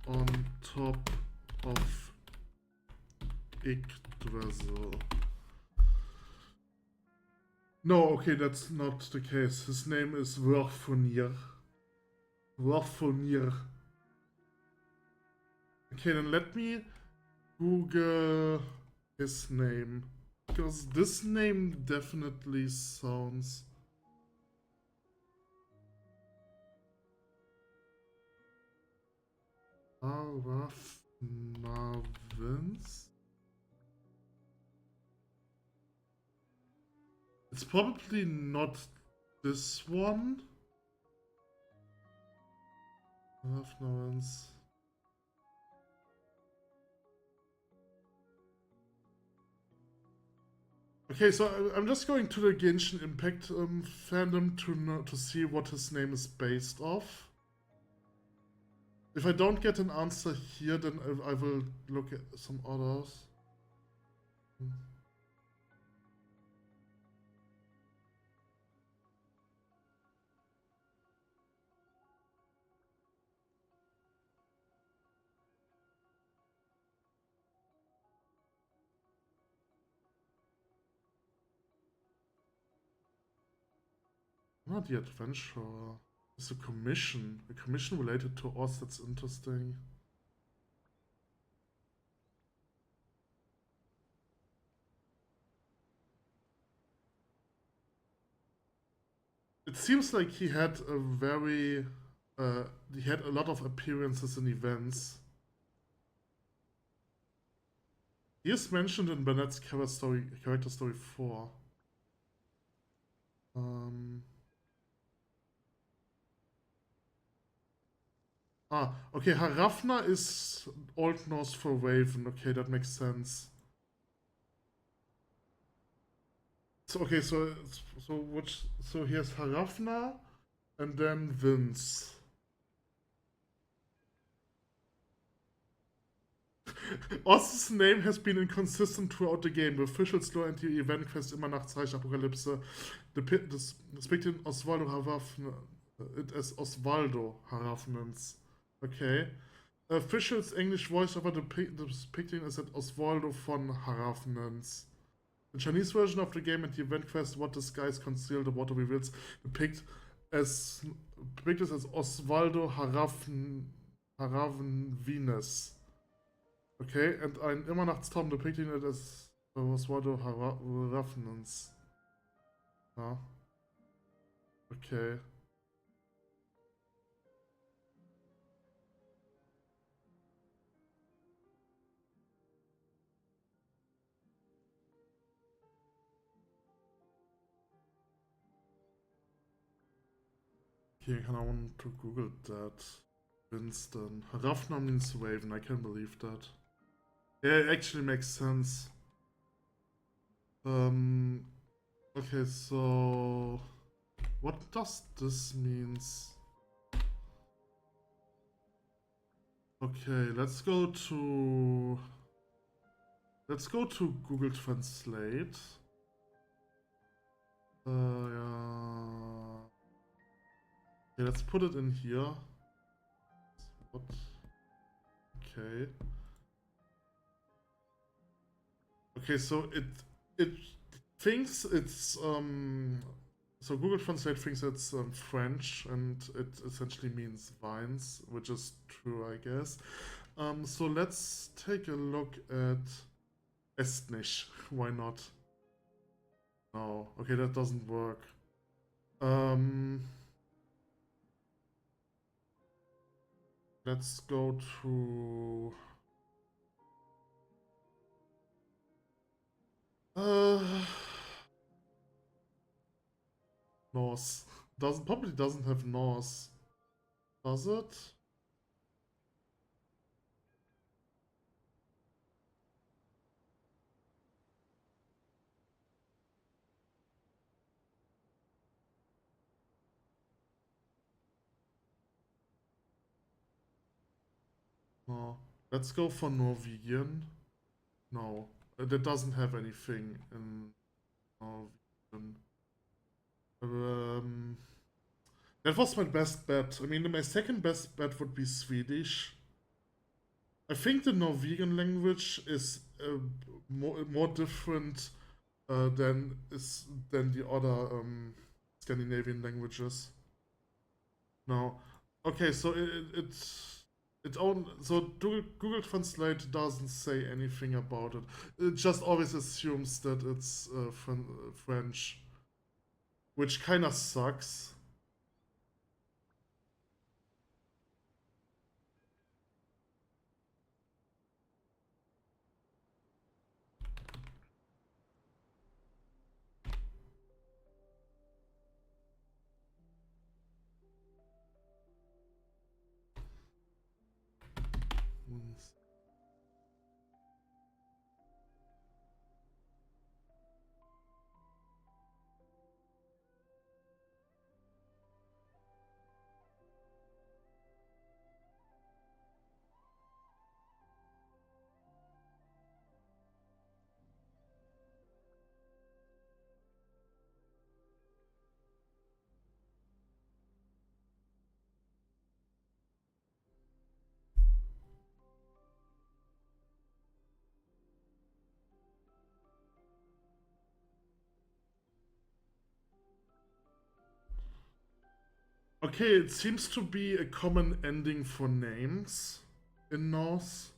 S1: on top of Yggdrasil. No, okay, that's not the case. His name is Wörfonir. Okay, then let me Google his name. Because this name definitely sounds... Arafnavins? It's probably not this one. Arafnavins. Okay, so I'm just going to the Genshin Impact fandom to see what his name is based off. If I don't get an answer here, then I will look at some others. Not the adventurer. It's a commission. A commission related to us, that's interesting. it seems like he had a very he had a lot of appearances in events. He is mentioned in Bennett's character story 4. Okay, Harafna is Old Norse for Raven. Okay, that makes sense. So okay, so here's Harafna and then Vince. Oz's name has been inconsistent throughout the game. The official lore and the event quest immer nach Zeichen Apokalypse depicting Osvaldo Harafna it as Osvaldo Harafnans. Okay. Official's English voiceover depicting is at Osvaldo von Harafnans. The Chinese version of the game and the event quest What the Skies Conceal the Water Reveals depicted as Osvaldo Haravenvinus. Okay, and ein Immernachtstraum depicting it as Osvaldo Haravenvinus. Ja. Okay. Okay, I want to Google that. Winston. Harafna means Raven, I can't believe that. Yeah, it actually makes sense. Okay, so... What does this means? Okay, let's go to Google Translate. Yeah. Okay, let's put it in here. What? Okay. Okay, so it thinks it's so Google Translate thinks it's French and it essentially means vines, which is true, I guess. So let's take a look at Estnish. Why not? No. Okay, that doesn't work. Let's go to Norse. Probably doesn't have Norse. Does it? No. Let's go for Norwegian. No. That doesn't have anything in Norwegian. That was my best bet. I mean, my second best bet would be Swedish. I think the Norwegian language is more different than the other Scandinavian languages. No. Okay, so so Google Translate doesn't say anything about it. It just always assumes that it's French, which kind of sucks. Okay, it seems to be a common ending for names in Norse.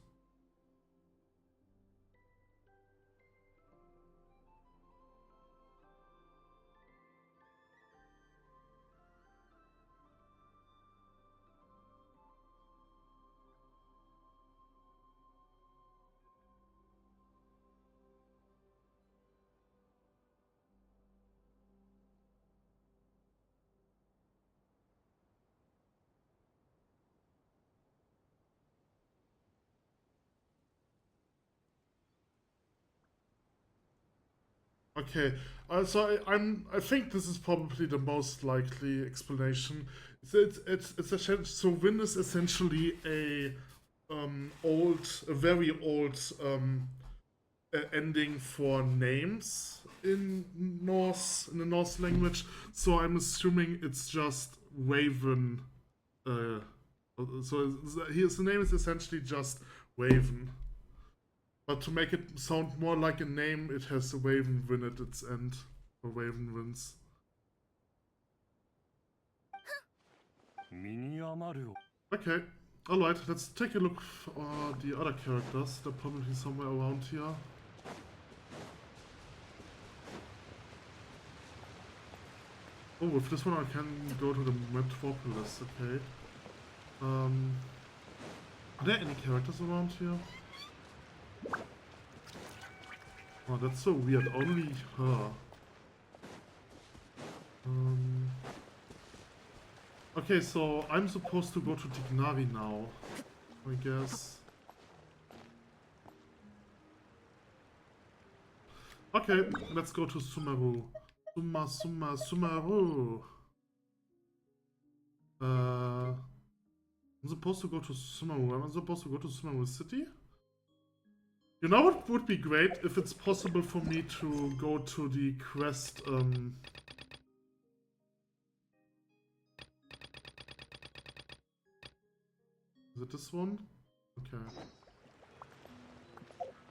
S1: Okay, I think this is probably the most likely explanation. It's essentially, so Win is essentially a very old ending for names in the Norse language. So I'm assuming it's just Raven. So his name is essentially just Raven. But to make it sound more like a name, it has a Raven win at its end. Or Raven wins.
S7: 身に余る
S1: Okay, alright, let's take a look for the other characters. They're probably somewhere around here. Oh, with this one I can go to the Metropolis, okay. Are there any characters around here? Oh, that's so weird, only her. Okay, so I'm supposed to go to Tignari now, I guess. Okay, let's go to Sumeru. Sumeru. I'm supposed to go to Sumeru. Am I supposed to go to Sumeru City? You know what would be great? If it's possible for me to go to the quest, Is it this one? Okay.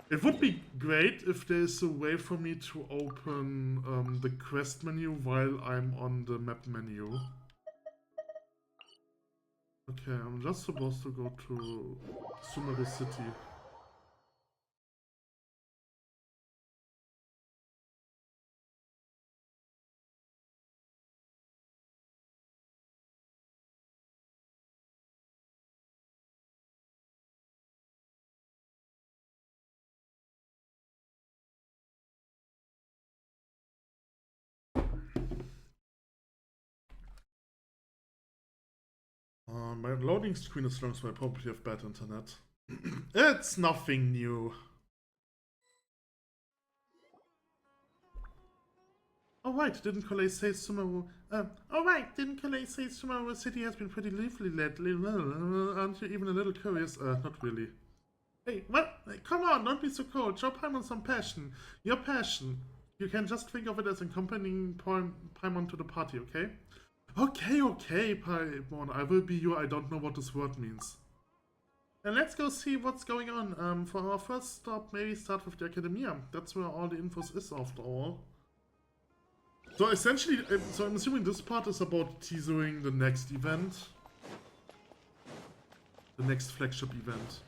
S1: It would be great if there's a way for me to open the quest menu while I'm on the map menu. Okay, I'm just supposed to go to Sumeru City. My loading screen is long, so I probably have bad internet. It's nothing new. Alright, didn't Collei say Sumeru... alright, didn't Collei say Sumeru City has been pretty lively lately? Aren't you even a little curious? Not really. Hey, what? Hey, come on, don't be so cold. Show Paimon some passion. Your passion. You can just think of it as accompanying Paimon to the party, okay? Okay, Paimon. I will be you. I don't know what this word means. And let's go see what's going on. For our first stop, maybe start with the Academia. That's where all the infos is, after all. So essentially, so I'm assuming this part is about teasing the next event. The next flagship event.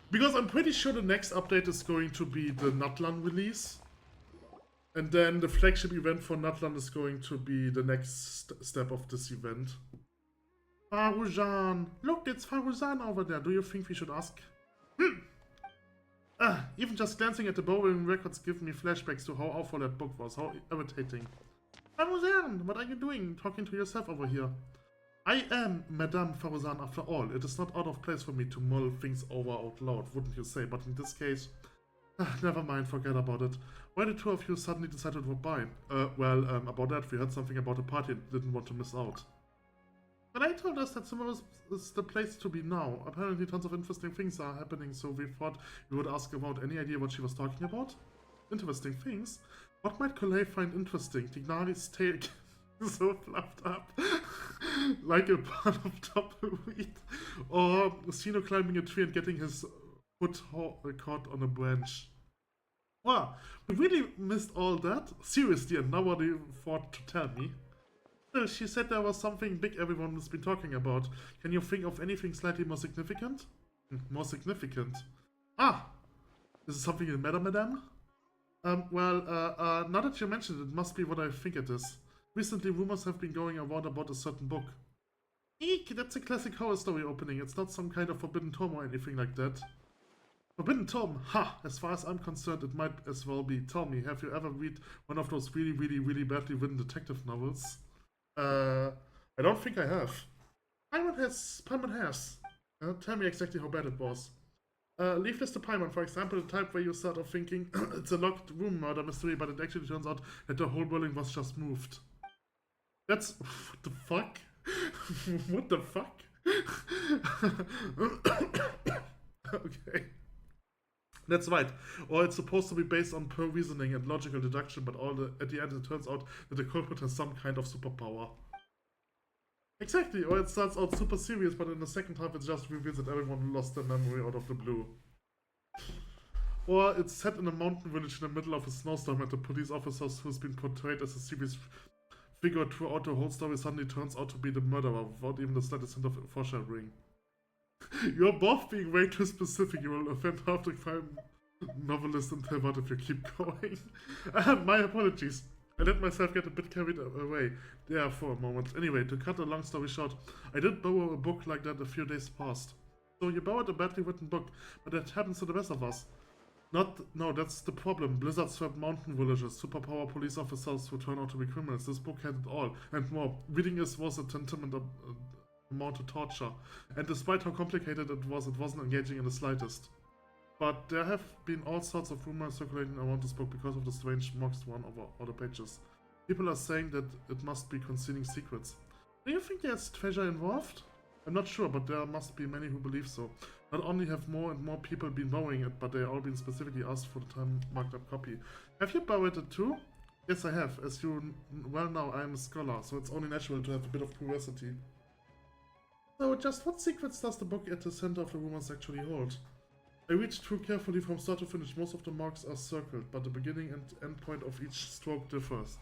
S1: Because I'm pretty sure the next update is going to be the Natlan release. And then the flagship event for Natlan is going to be the next step of this event. Faruzan! Look, it's Faruzan over there. Do you think we should ask? Even just glancing at the bowling records give me flashbacks to how awful that book was. How irritating. Faruzan! What are you doing? Talking to yourself over here. I am Madame Faruzan after all. It is not out of place for me to mull things over out loud, wouldn't you say? But in this case... never mind, forget about it. Why the two of you suddenly decided to drop by? About that, we heard something about a party and didn't want to miss out. But I told us that Sumeru is the place to be now. Apparently tons of interesting things are happening, so we thought we would ask about any idea what she was talking about? Interesting things? What might Collei find interesting? Tignari's tail is so fluffed up. Like a pot of tumbleweed. Or Sino climbing a tree and getting his foot caught on a branch. Wow, we really missed all that? Seriously, and nobody thought to tell me. Well, she said there was something big everyone has been talking about. Can you think of anything slightly more significant? More significant? Ah! Is it something in the matter, madame? Now that you mentioned it, it must be what I think it is. Recently, rumors have been going around about a certain book. Eek! That's a classic horror story opening. It's not some kind of forbidden tome or anything like that. Forbidden tome? Ha! As far as I'm concerned, it might as well be. Tell me, have you ever read one of those really badly written detective novels? I don't think I have. Paimon has. Tell me exactly how bad it was. Leave this to Paimon, for example, the type where you start off thinking it's a locked room murder mystery, but it actually turns out that the whole building was just moved. That's... what the fuck? What the fuck? Okay. That's right. Or it's supposed to be based on pure reasoning and logical deduction, but at the end it turns out that the culprit has some kind of superpower. Exactly, or it starts out super serious, but in the second half it just reveals that everyone lost their memory out of the blue. Or it's set in a mountain village in the middle of a snowstorm, and the police officer who's been portrayed as a serious figure throughout the whole story suddenly turns out to be the murderer without even the slightest hint of foreshadowing. You're both being way too specific. You will offend half the crime novelist and tell what if you keep going. My apologies. I let myself get a bit carried away there for a moment. Anyway, to cut a long story short, I did borrow a book like that a few days past. So you borrowed a badly written book, but that happens to the best of us. No, that's the problem. Blizzard-swept mountain villages, superpower police officers who turn out to be criminals. This book had it all, and more. Reading it was a tantamount amount to torture. And despite how complicated it wasn't engaging in the slightest. But there have been all sorts of rumors circulating around this book because of the strange marks one over all the pages. People are saying that it must be concealing secrets. Do you think there's treasure involved? I'm not sure, but there must be many who believe so. Not only have more and more people been borrowing it, but they all been specifically asked for the time marked up copy. Have you borrowed it too? Yes, I have. As you well know, I am a scholar, so it's only natural to have a bit of curiosity. So, just what secrets does the book at the center of the rumors actually hold? I read through carefully from start to finish. Most of the marks are circled, but the beginning and end point of each stroke differs,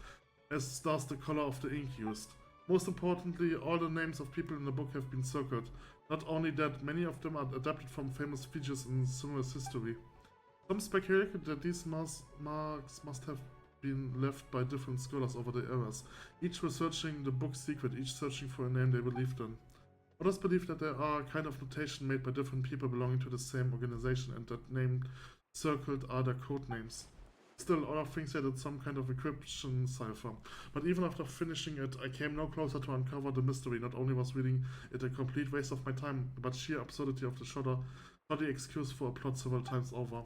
S1: as does the color of the ink used. Most importantly, all the names of people in the book have been circled. Not only that, many of them are adapted from famous figures in Sumer's history. Some speculate that these marks must have been left by different scholars over the eras, each researching the book's secret, each searching for a name they believed in. Others believe that there are a kind of notation made by different people belonging to the same organization, and that names circled are their code names. Still, other things that it's some kind of encryption cipher. But even after finishing it, I came no closer to uncover the mystery. Not only was reading it a complete waste of my time, but sheer absurdity of the shoddy excuse for a plot several times over.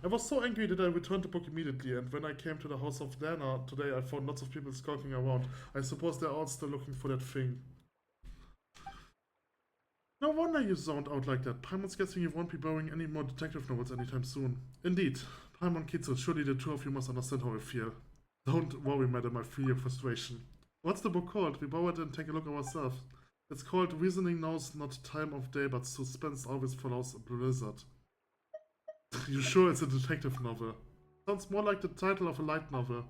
S1: I was so angry that I returned the book immediately, and when I came to the house of Dana today, I found lots of people skulking around. I suppose they're all still looking for that thing. No wonder you zoned out like that. Paimon's guessing you won't be borrowing any more detective novels anytime soon. Indeed. Paimon Kitsu, surely the two of you must understand how I feel. Don't worry, madam, I feel your frustration. What's the book called? We borrow it and take a look ourselves. It's called Reasoning Knows Not Time of Day, but Suspense Always Follows a Blizzard. You sure it's a detective novel? Sounds more like the title of a light novel.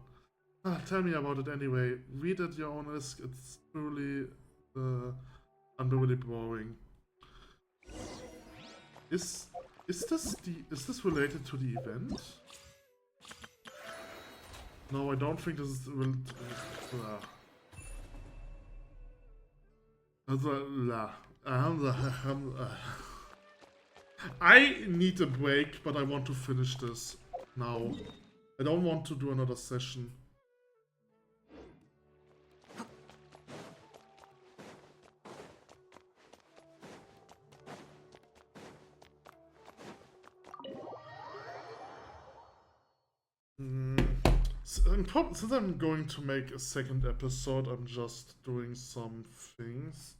S1: Tell me about it anyway. Read at your own risk. It's truly unbelievably boring. Is this related to the event? No, I don't think this is I need a break, but I want to finish this now. I don't want to do another session. Since I'm going to make a second episode, I'm just doing some things.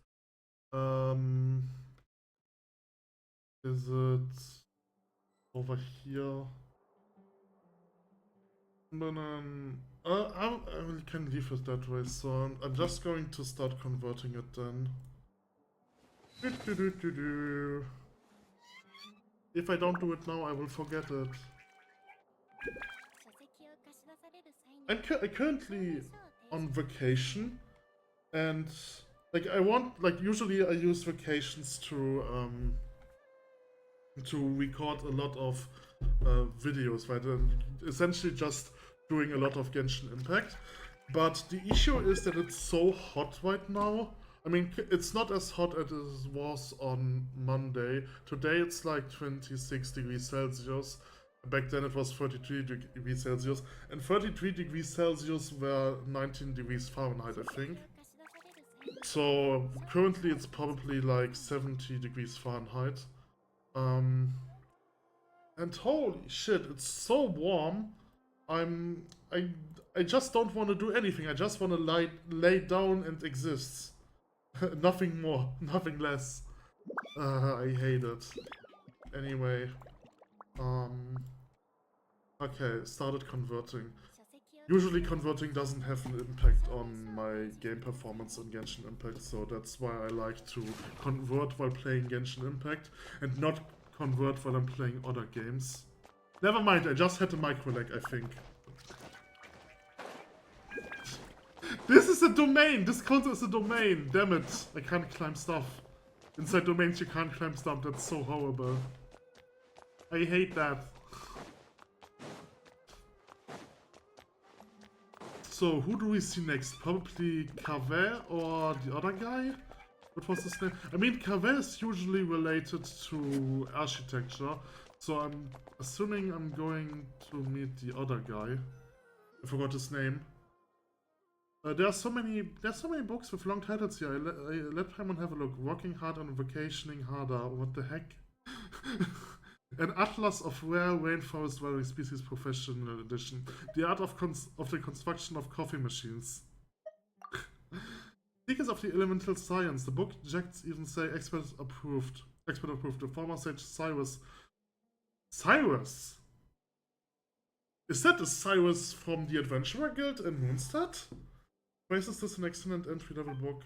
S1: Is it over here? I can leave it that way, so I'm just going to start converting it then. If I don't do it now, I will forget it. I'm currently on vacation, and usually I use vacations to record a lot of videos, right? And essentially just doing a lot of Genshin Impact. But the issue is that it's so hot right now. I mean, it's not as hot as it was on Monday. Today it's like 26 degrees Celsius. Back then it was 33 degrees Celsius. And 33 degrees Celsius were 19 degrees Fahrenheit, I think. So currently it's probably like 70 degrees Fahrenheit. And holy shit, it's so warm. I just don't want to do anything. I just want to lay down and exist. Nothing more, nothing less. I hate it. Anyway, okay, started converting. Usually converting doesn't have an impact on my game performance in Genshin Impact, so that's why I like to convert while playing Genshin Impact and not convert while I'm playing other games. Never mind, I just had a micro lag, I think. This is a domain! This counter is a domain! Damn it! I can't climb stuff. Inside domains you can't climb stuff, that's so horrible. I hate that. So, who do we see next? Probably Kave or the other guy? What was his name? I mean, Kave is usually related to architecture, so I'm assuming I'm going to meet the other guy. I forgot his name. There are so many books with long titles here. I let Paimon have a look. Working hard and vacationing harder. What the heck? An Atlas of Rare Rainforest Varying Species Professional Edition. The Art of the Construction of Coffee Machines. Seekers of the Elemental Science. The book Jacks even say expert approved. Expert approved. The former sage Cyrus. Cyrus? Is that the Cyrus from the Adventurer Guild in Moonstad? Raises this an excellent entry-level book.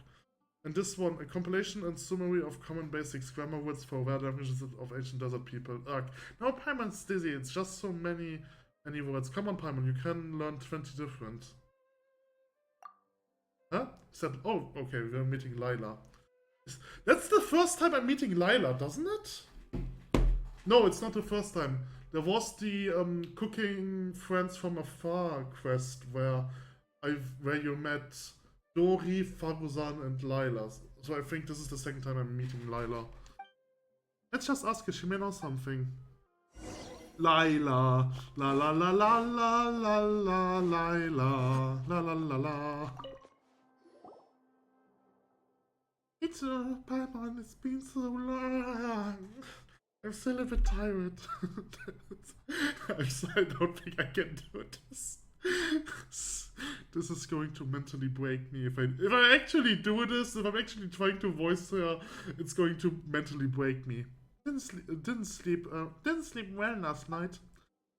S1: And this one, a compilation and summary of common basics, grammar words for rare definitions of ancient desert people. Ugh. No, Paimon's dizzy, it's just so many words. Come on, Paimon, you can learn 20 different. Huh? Is that, oh, okay, we're meeting Lila. That's the first time I'm meeting Lila, doesn't it? No, it's not the first time. There was the Cooking Friends from Afar quest where you met Dori, Faruzan, and Lila. So I think this is the second time I'm meeting Lila. Let's just ask her, she may know something. Lila, la la la la la la la, Lila, la la la la. It's Paimon, it's been so long. I'm still a bit tired. I'm sorry, I don't think I can do this. This is going to mentally break me. If I actually do this, if I'm actually trying to voice her, it's going to mentally break me. Didn't sleep well last night.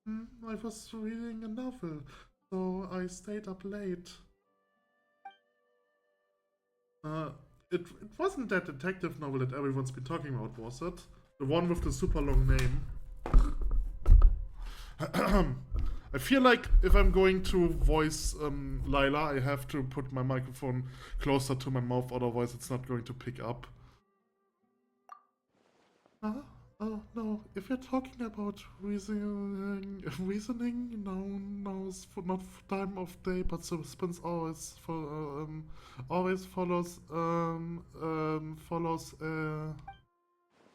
S1: I was reading a novel, so I stayed up late. It wasn't that detective novel that everyone's been talking about, was it? The one with the super long name. I feel like if I'm going to voice Lila, I have to put my microphone closer to my mouth, otherwise it's not going to pick up. Oh no, if you're talking about reasoning, now is not time of day, but suspense always follows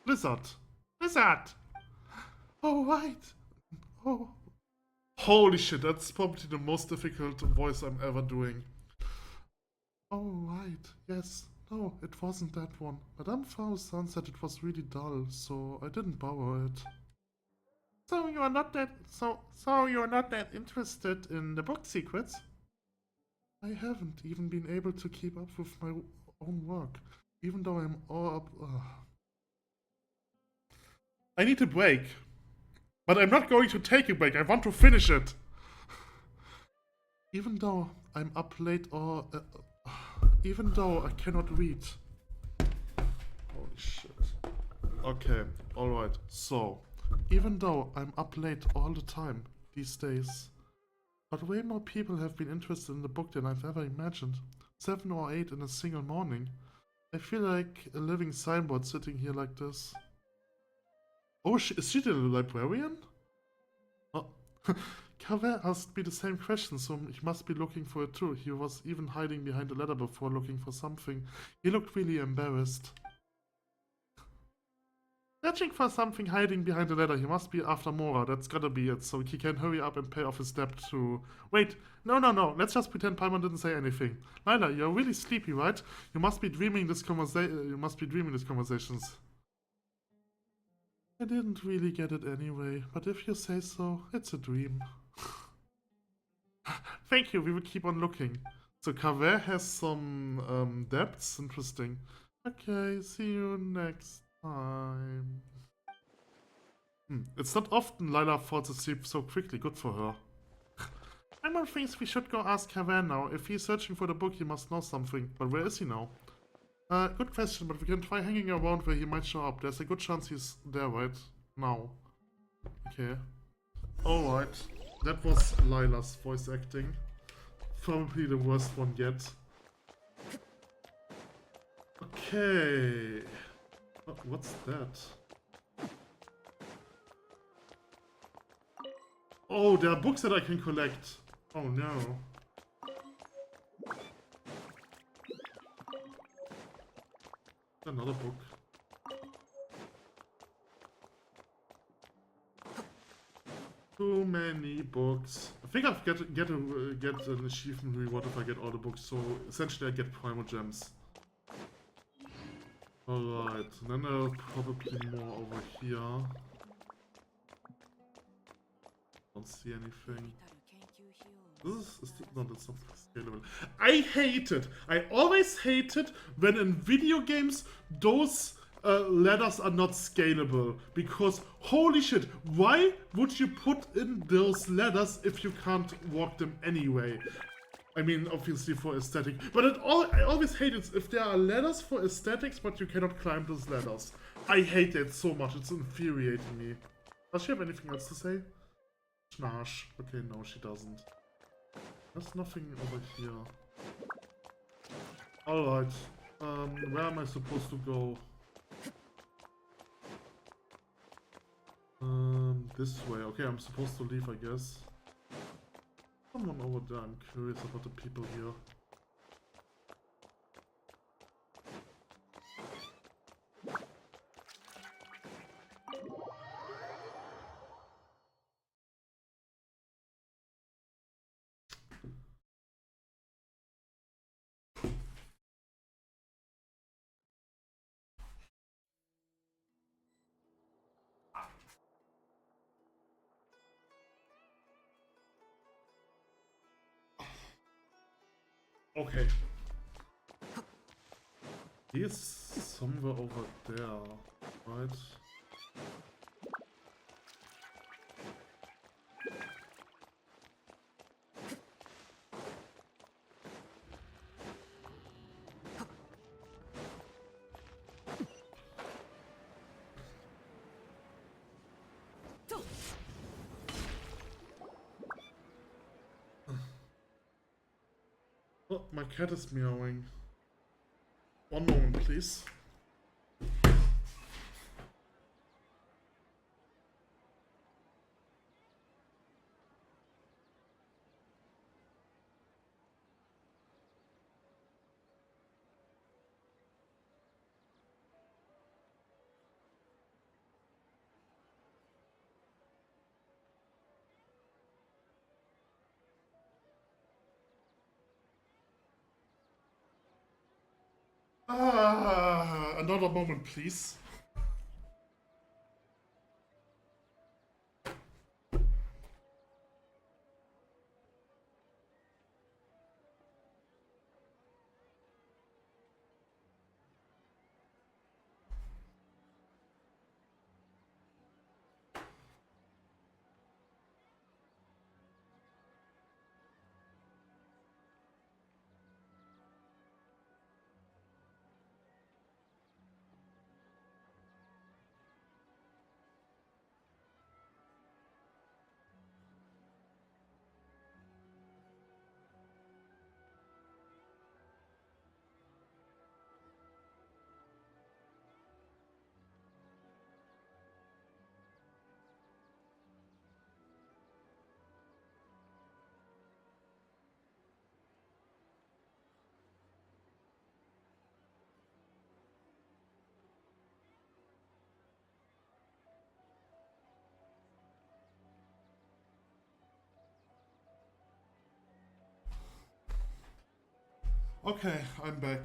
S1: Blizzard! Oh right! Oh. Holy shit, that's probably the most difficult voice I'm ever doing. Oh right, yes. No, it wasn't that one. Madame Faruzan said it was really dull, so I didn't borrow it. So you're not that interested in the book secrets? I haven't even been able to keep up with my own work, even though I'm all up. I need a break. But I'm not going to take a break, I want to finish it! Even though I'm up late or... even though I cannot read. Holy shit. Okay, alright, so... Even though I'm up late all the time, these days... But way more people have been interested in the book than I've ever imagined. 7 or 8 in a single morning. I feel like a living signboard sitting here like this. Oh, is she the librarian? Oh. Kaveh asked me the same question, so he must be looking for it too. He was even hiding behind the ladder before looking for something. He looked really embarrassed. Searching for something hiding behind the ladder. He must be after Mora. That's gotta be it, so he can hurry up and pay off his debt to... Wait, no. Let's just pretend Paimon didn't say anything. Lila, you're really sleepy, right? You must be dreaming these conversations. I didn't really get it anyway, but if you say so, it's a dream. Thank you, we will keep on looking. So Kaveh has some depths, interesting. Okay, see you next time. It's not often Lila falls asleep so quickly, good for her. Emma thinks we should go ask Kaveh now. If he's searching for the book, he must know something. But where is he now? Good question, but we can try hanging around where he might show up. There's a good chance he's there right now. Okay. Alright. That was Lila's voice acting. Probably the worst one yet. Okay. What's that? Oh, there are books that I can collect. Oh no. Another book. Too many books. I think I've get an achievement reward if I get all the books, so essentially I get Primo Gems. Alright, then I'll probably more over here. Don't see anything. This is no, that's not scalable. I hate it. I always hate it when in video games those ladders are not scalable. Because holy shit, why would you put in those ladders if you can't walk them anyway? I mean, obviously for aesthetic. But I always hate it if there are ladders for aesthetics, but you cannot climb those ladders. I hate it so much. It's infuriating me. Does she have anything else to say? Schnarch. Okay, no, she doesn't. There's nothing over here. Alright. Where am I supposed to go? This way. Okay, I'm supposed to leave, I guess. Someone over there. I'm curious about the people here. Okay. He is somewhere over there, right? Oh, my cat is meowing. One moment, please. Another moment, please. Okay, I'm back.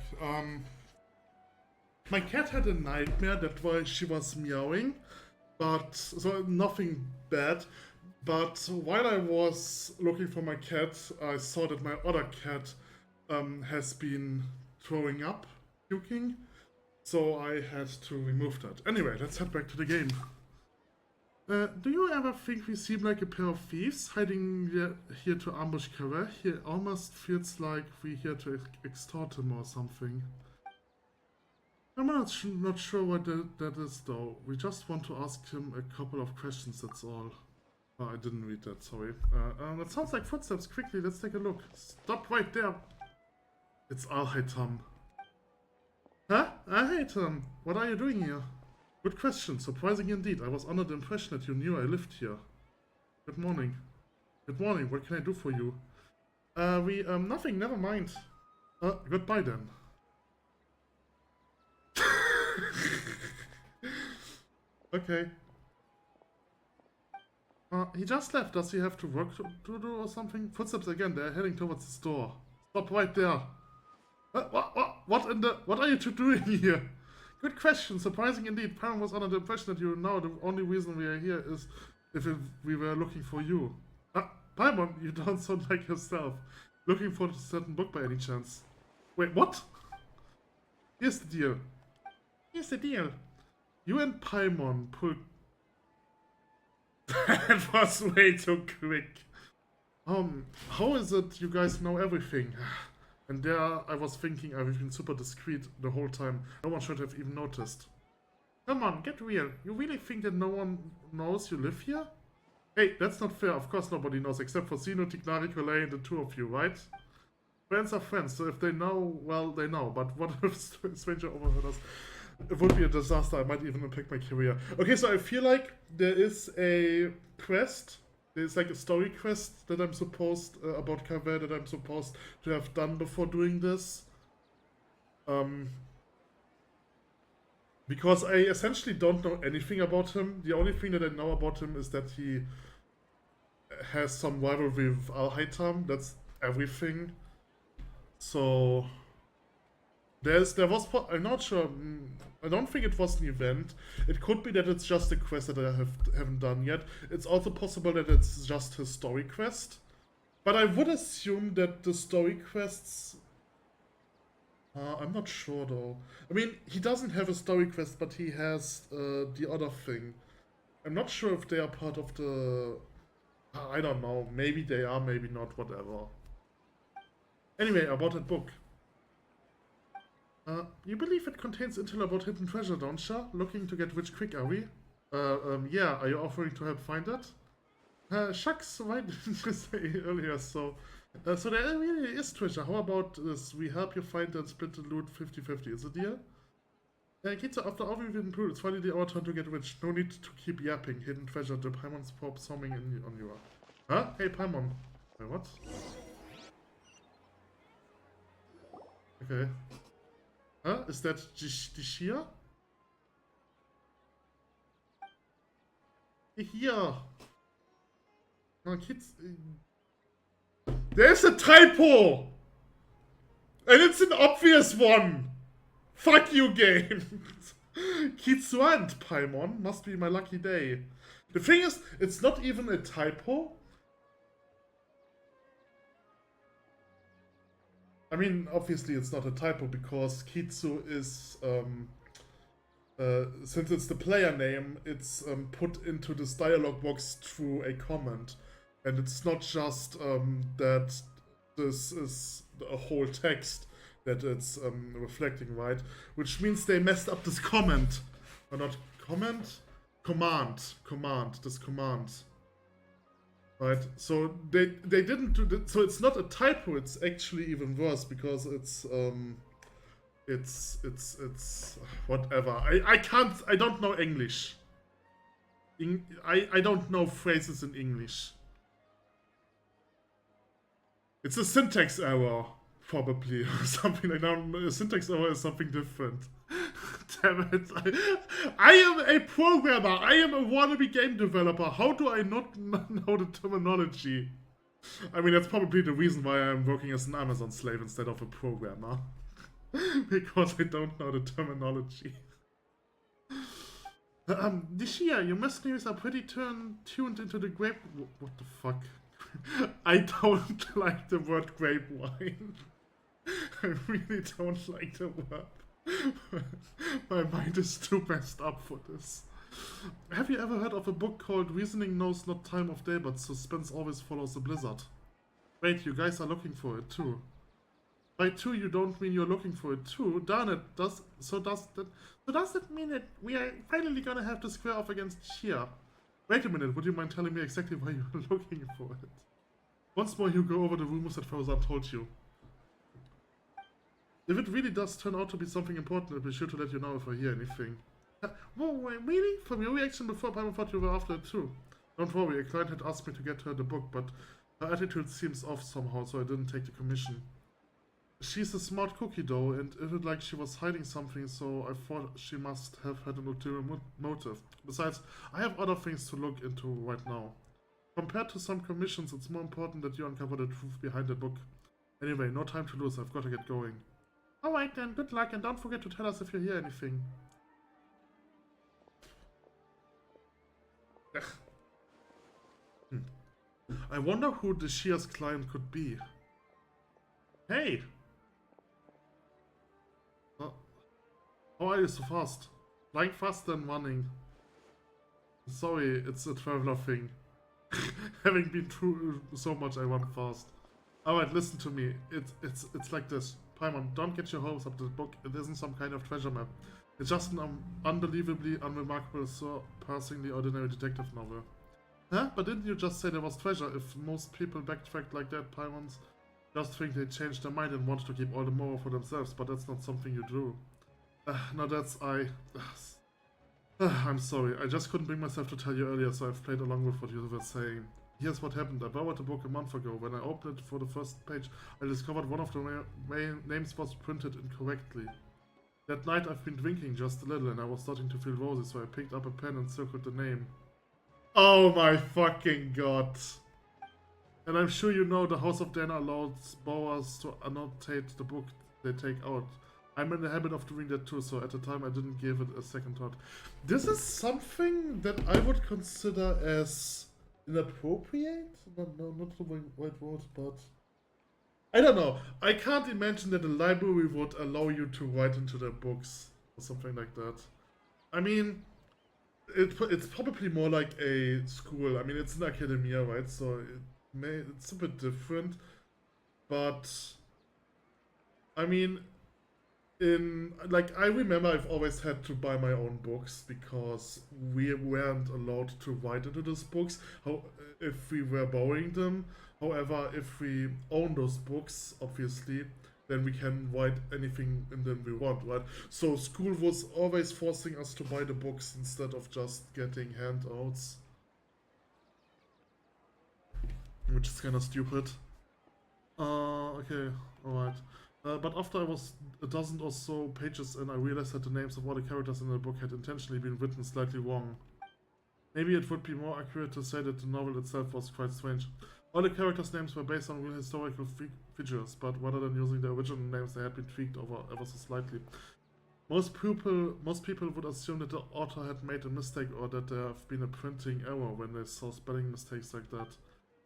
S1: My cat had a nightmare, that's why she was meowing. but so nothing bad. But while I was looking for my cat, I saw that my other cat has been throwing up, puking. So I had to remove that. Anyway, let's head back to the game. Do you ever think we seem like a pair of thieves hiding here to ambush Kare? He almost feels like we're here to extort him or something. I'm not sure what that is though. We just want to ask him a couple of questions, that's all. Oh, I didn't read that, sorry. That sounds like footsteps. Quickly, let's take a look. Stop right there. It's Alhaitam. Huh? Alhaitam, what are you doing here? Good question. Surprising indeed. I was under the impression that you knew I lived here. Good morning. Good morning. What can I do for you? Nothing. Never mind. Goodbye then. Okay. He just left. Does he have to work to do or something? Footsteps again. They're heading towards the store. Stop right there. What are you two doing here? Good question. Surprising indeed. Paran was under the impression that you know the only reason we are here is if we were looking for you. Paimon, you don't sound like yourself. Looking for a certain book by any chance. Wait, what? Here's the deal. Here's the deal. You and Paimon pulled... That was way too quick. How is it you guys know everything? And there I was thinking I've been super discreet the whole time. No one should have even noticed. Come on, get real. You really think that no one knows you live here? Hey, that's not fair. Of course nobody knows except for Sino, Tignari, Collet, and the two of you, right? Friends are friends, so if they know, well, they know. But what if a stranger overheard us? It would be a disaster. I might even impact my career. Okay, so I feel like there is a quest. There's like a story quest that I'm supposed, about Kaveh, that I'm supposed to have done before doing this. Because I essentially don't know anything about him. The only thing that I know about him is that he has some rivalry with Alhaitam. That's everything. So... I'm not sure, I don't think it was an event. It could be that it's just a quest that I haven't done yet. It's also possible that it's just his story quest. But I would assume that the story quests... I'm not sure though. I mean, he doesn't have a story quest, but he has the other thing. I'm not sure if they are part of the... I don't know, maybe they are, maybe not, whatever. Anyway, about that book. You believe it contains intel about hidden treasure, don't you? Looking to get rich quick, are we? Yeah, are you offering to help find that? Shucks, why didn't you say earlier so? So there really is treasure. How about this? We help you find and split the loot 50-50. Is it a deal? Kitsu, after all we've been through, it's finally our turn to get rich. No need to keep yapping. Hidden treasure, the Paimon's pop summing on you. Huh? Hey, Paimon. Wait, what? Okay. Huh? Is that Dishia? Here. No, kids. There's a typo! And it's an obvious one! Fuck you, game! Kitsu and Paimon must be my lucky day. The thing is, it's not even a typo. I mean, obviously it's not a typo because Kitsu is, since it's the player name, it's put into this dialog box through a comment. And it's not just that this is a whole text that it's reflecting, right? Which means they messed up this comment. Or not comment? Command. This command. Right, so they didn't do that, so it's not a typo, it's actually even worse because it's whatever. I don't know English. I don't know phrases in English. It's a syntax error, probably, or something like that. A syntax error is something different. Damn it. I am a programmer. I am a wannabe game developer. How do I not know the terminology? I mean, that's probably the reason why I'm working as an Amazon slave instead of a programmer. Because I don't know the terminology. Nishia, your mercenaries are pretty tuned into the grape... What the fuck? I don't like the word grapevine. I really don't like the word. My mind is too messed up for this. Have you ever heard of a book called Reasoning Knows Not Time of Day, but Suspense Always Follows the Blizzard? Wait, you guys are looking for it too. By two, you don't mean you're looking for it too. Darn it, does that mean that we are finally gonna have to square off against Shia? Wait a minute, would you mind telling me exactly why you're looking for it? Once more, you go over the rumors that Fauzan told you. If it really does turn out to be something important, I'll be sure to let you know if I hear anything. Whoa, wait, really? From your reaction before, I thought you were after it too. Don't worry, a client had asked me to get her the book, but her attitude seems off somehow, so I didn't take the commission. She's a smart cookie though, and it looked like she was hiding something, so I thought she must have had an ulterior motive. Besides, I have other things to look into right now. Compared to some commissions, it's more important that you uncover the truth behind the book. Anyway, no time to lose, I've got to get going. Alright then, good luck, and don't forget to tell us if you hear anything. I wonder who the Shia's client could be. Hey! How are you so fast? Flying faster than running. Sorry, it's a traveler thing. Having been through so much, I run fast. Alright, listen to me. It's like this. Paimon, don't get your hopes up this book. It isn't some kind of treasure map. It's just an unbelievably unremarkable, surpassingly ordinary detective novel. Huh? But didn't you just say there was treasure? If most people backtracked like that, Paimons just think they changed their mind and want to keep all the moral for themselves, but that's not something you do. No, that's I'm sorry, I just couldn't bring myself to tell you earlier, so I've played along with what you were saying. Here's what happened. I borrowed the book a month ago. When I opened it for the first page, I discovered one of the names was printed incorrectly. That night I've been drinking just a little and I was starting to feel rosy, so I picked up a pen and circled the name. Oh my fucking god. And I'm sure you know the House of Dana allows borrowers to annotate the book they take out. I'm in the habit of doing that too, so at the time I didn't give it a second thought. This is something that I would consider as inappropriate? Not the right word, but... I don't know. I can't imagine that a library would allow you to write into their books or something like that. I mean, it's probably more like a school. I mean, it's an academia, right? So it's a bit different. But, I mean... I remember I've always had to buy my own books because we weren't allowed to write into those books if we were borrowing them. However, if we own those books, obviously, then we can write anything in them we want, right? So school was always forcing us to buy the books instead of just getting handouts. Which is kind of stupid. Okay, alright. But after I was a dozen or so pages in, I realized that the names of all the characters in the book had intentionally been written slightly wrong. Maybe it would be more accurate to say that the novel itself was quite strange. All the characters' names were based on real historical figures, but rather than using the original names, they had been tweaked over ever so slightly. Most people would assume that the author had made a mistake or that there have been a printing error when they saw spelling mistakes like that.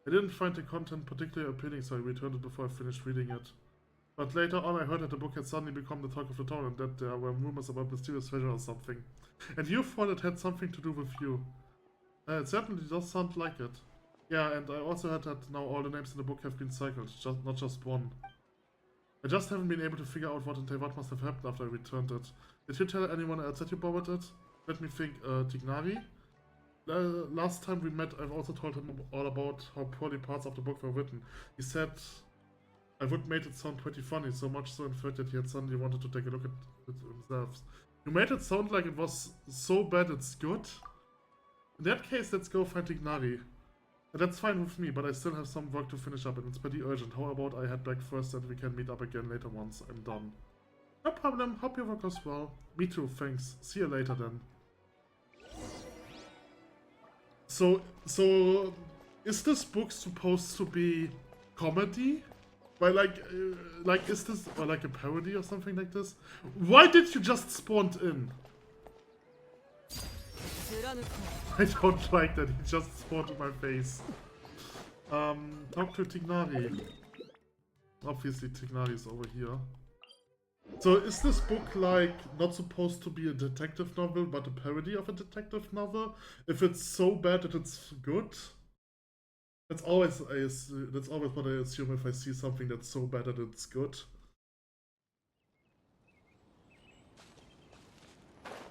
S1: I didn't find the content particularly appealing, so I returned it before I finished reading it. But later on I heard that the book had suddenly become the talk of the town and that there were rumors about mysterious treasure or something. And you thought it had something to do with you. It certainly does sound like it. Yeah, and I also heard that now all the names in the book have been cycled, not just one. I just haven't been able to figure out what must have happened after I returned it. Did you tell anyone else that you borrowed it? Let me think, Tignari? Last time we met, I've also told him all about how poorly parts of the book were written. He said I would made it sound pretty funny, so much so in fact that he had suddenly wanted to take a look at it himself. You made it sound like it was so bad it's good? In that case, let's go find Tignari. That's fine with me, but I still have some work to finish up and it's pretty urgent. How about I head back first and we can meet up again later once I'm done? No problem, hope your work goes well. Me too, thanks. See you later then. So is this book supposed to be comedy? But like is this or like a parody or something like this? Why did you just spawn in? I don't like that, he just spawned in my face. Talk to Tignari. Obviously Tignari is over here. So is this book like not supposed to be a detective novel but a parody of a detective novel? If it's so bad that it's good? That's always what I assume if I see something that's so bad that it's good.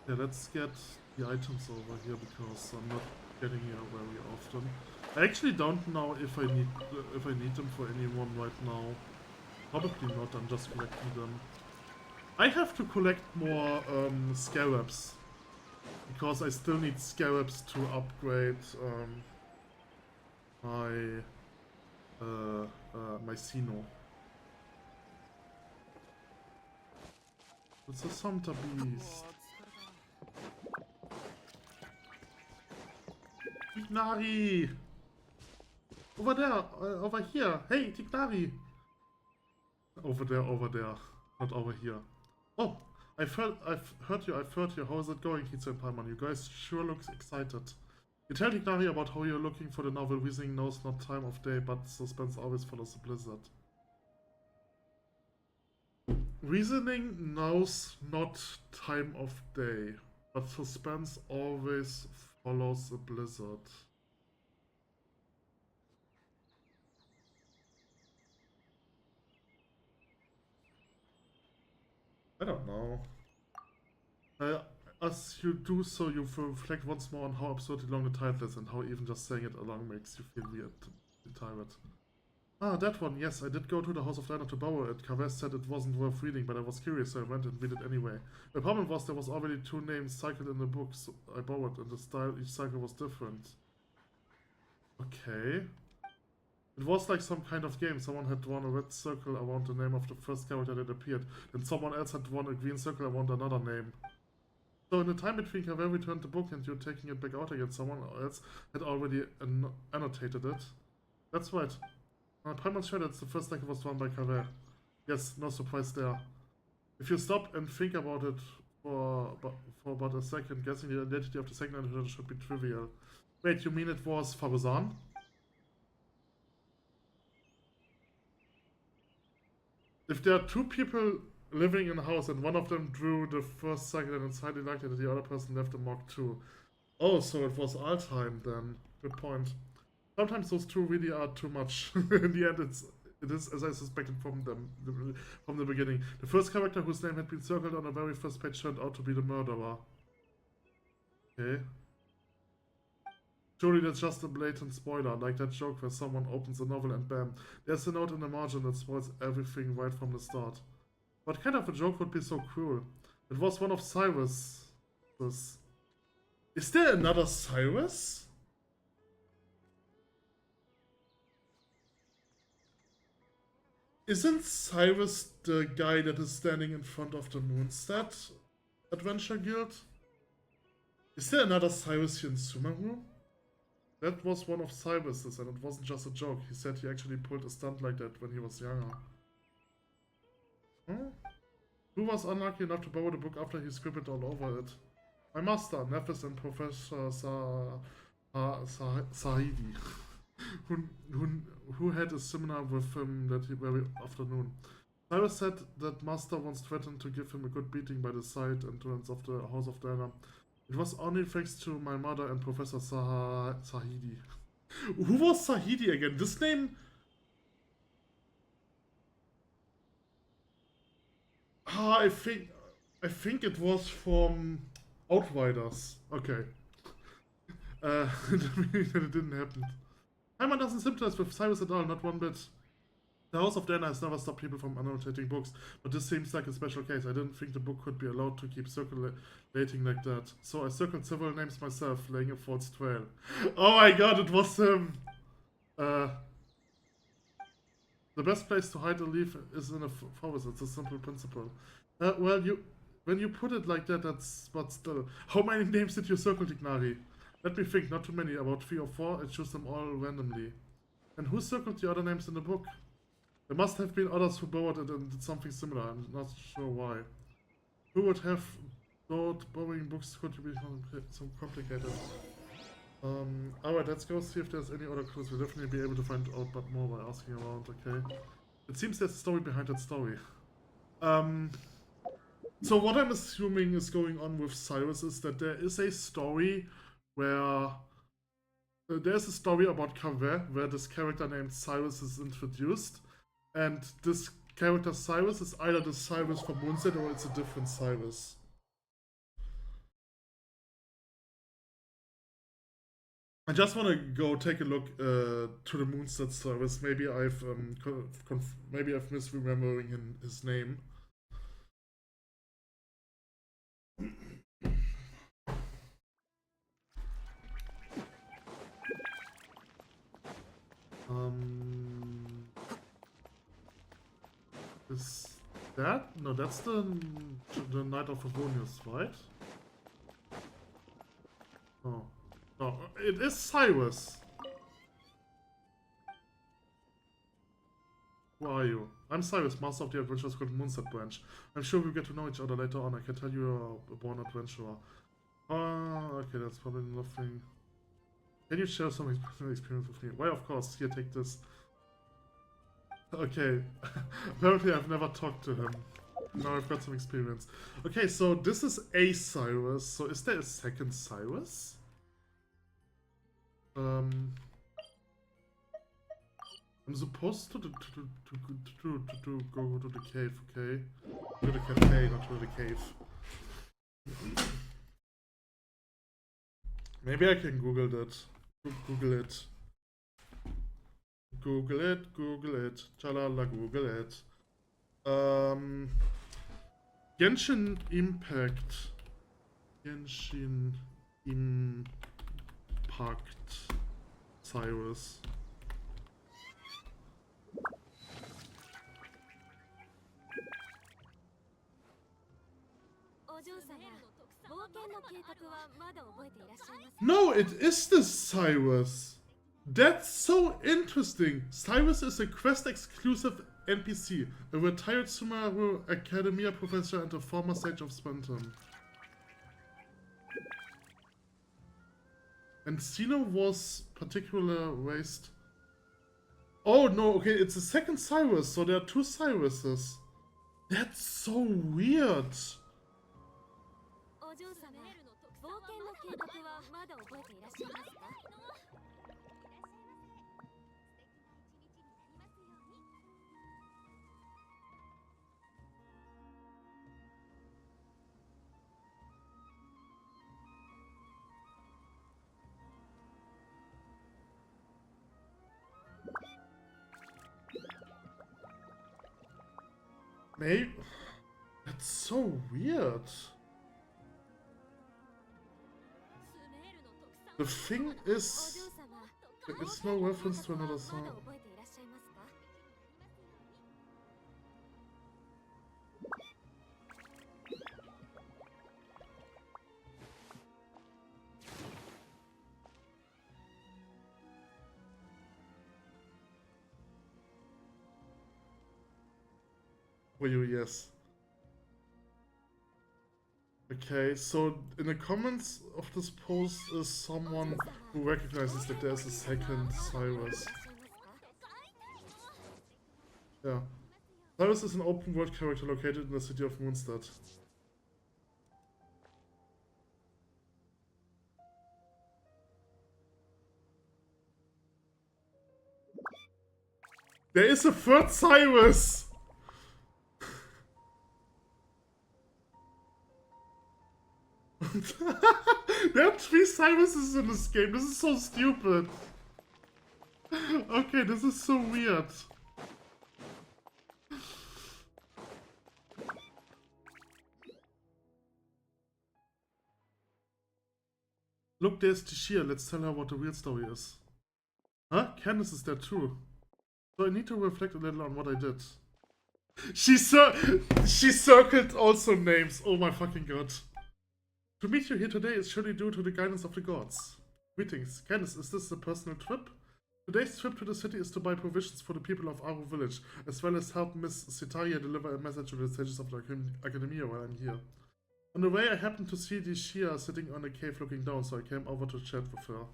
S1: Yeah, let's get the items over here because I'm not getting here very often. I actually don't know if I need them for anyone right now. Probably not, I'm just collecting them. I have to collect more scarabs because I still need scarabs to upgrade my my Sino. It's a Santa Beast. Tignari! Over there! Over here! Hey, Tignari! Over there. Not over here. Oh! I've heard you. How is it going, Kitsu and Paimon? You guys sure looks excited. You tell Tignari about how you're looking for the novel. Reasoning knows not time of day, but suspense always follows the blizzard. Reasoning knows not time of day, but suspense always follows a blizzard. I don't know. As you do so, you reflect once more on how absurdly long the title is and how even just saying it along makes you feel weird and tired. Ah, that one, yes, I did go to the House of Diana to borrow it. Kaveh said it wasn't worth reading, but I was curious, so I went and read it anyway. The problem was there was already 2 names cycled in the book, so I borrowed, and the style each cycle was different. Okay. It was like some kind of game. Someone had drawn a red circle around the name of the first character that appeared, and someone else had drawn a green circle around another name. So in the time between Kaveh returned the book and you're taking it back out again, someone else had already annotated it. That's right. I'm pretty much sure that's the first cycle was drawn by Kaveh. Yes, no surprise there. If you stop and think about it for about a second, guessing the identity of the second annotator should be trivial. Wait, you mean it was Faruzan? If there are 2 people living in a house and one of them drew the first cycle and it's highly likely that the other person left a mark too. Oh, so it was Altheim then. Good point. Sometimes those 2 really are too much. In the end, it is as I suspected from the beginning. The first character whose name had been circled on the very first page turned out to be the murderer. Okay. Surely that's just a blatant spoiler, like that joke where someone opens a novel and bam, there's a note in the margin that spoils everything right from the start. What kind of a joke would be so cruel? It was one of Cyrus'. Is there another Cyrus? Isn't Cyrus the guy that is standing in front of the Moonstead Adventure Guild? Is there another Cyrus here in Sumeru? That was one of Cyrus's and it wasn't just a joke. He said he actually pulled a stunt like that when he was younger. Huh? Who was unlucky enough to borrow the book after he scribbled all over it? My master, Nephis and Professor Sahidi, who had a seminar with him that very afternoon. Cyrus said that master once threatened to give him a good beating by the side entrance of the House of Diana. It was only thanks to my mother and Professor Sahidi. Who was Sahidi again? This name... Ah, I think it was from Outriders. Okay. That means that it didn't happen. Paimon doesn't sympathize with Cyrus at all, not one bit. The House of Diana has never stopped people from annotating books, but this seems like a special case. I didn't think the book could be allowed to keep circulating like that. So I circled several names myself, laying a false trail. Oh my god, it was him! The best place to hide a leaf is in a forest. It's a simple principle. Well, when you put it like that, but still. How many names did you circle, Tignari? Let me think, not too many, about 3 or 4. I chose them all randomly. And who circled the other names in the book? There must have been others who borrowed it and did something similar. I'm not sure why. Who would have Thought borrowing books could be some complicated. Alright, let's go see if there's any other clues. We'll definitely be able to find out but more by asking around, okay? It seems there's a story behind that story. So what I'm assuming is going on with Cyrus is that there is a story where... there's a story about Kaveh where this character named Cyrus is introduced. And this character Cyrus is either the Cyrus from Moonset or it's a different Cyrus. I just want to go take a look to the Moonset Cyrus. Maybe I've misremembering his name. Is that? No, that's the Knight of Favonius, right? Oh. No, it is Cyrus. Who are you? I'm Cyrus, master of the Adventurers Guild Moonset branch. I'm sure we'll get to know each other later on. I can tell you're a born adventurer. Okay, that's probably nothing. Can you share some personal experience with me? Why, of course. Here, take this. Okay. Apparently I've never talked to him. Now I've got some experience. Okay, so this is a Cyrus. So is there a second Cyrus? I'm supposed to go to the cave, okay? To the cafe, not to the cave. Maybe I can Google that. Google it. Google it, Google it. Chalala, Google it. Genshin Impact. Genshin Impact. Cyrus. No, it is the Cyrus. That's so interesting. Cyrus is a quest-exclusive NPC, a retired Sumeru Academia professor and a former sage of Spenton. And Sino was particularly raised. Oh no, okay, it's a second Cyrus, so there are two Cyruses. That's so weird. Maybe. That's so weird. The thing is, there is no reference to another song. For you, yes. Okay, so in the comments of this post is someone who recognizes that there's a second Cyrus. Yeah. Cyrus is an open world character located in the city of Moonstead. There is a third Cyrus! There are 3 Cyruses in this game. This is so stupid. Okay, this is so weird. Look, there's Tishia. Let's tell her what the real story is. Huh? Candace is there too. So I need to reflect a little on what I did. She circled also names. Oh my fucking god. To meet you here today is surely due to the guidance of the gods. Greetings. Candace, is this a personal trip? Today's trip to the city is to buy provisions for the people of Aru village, as well as help Miss Sitaria deliver a message to the sages of the Academia while I'm here. On the way, I happened to see the Shia sitting on a cave looking down, so I came over to chat with her.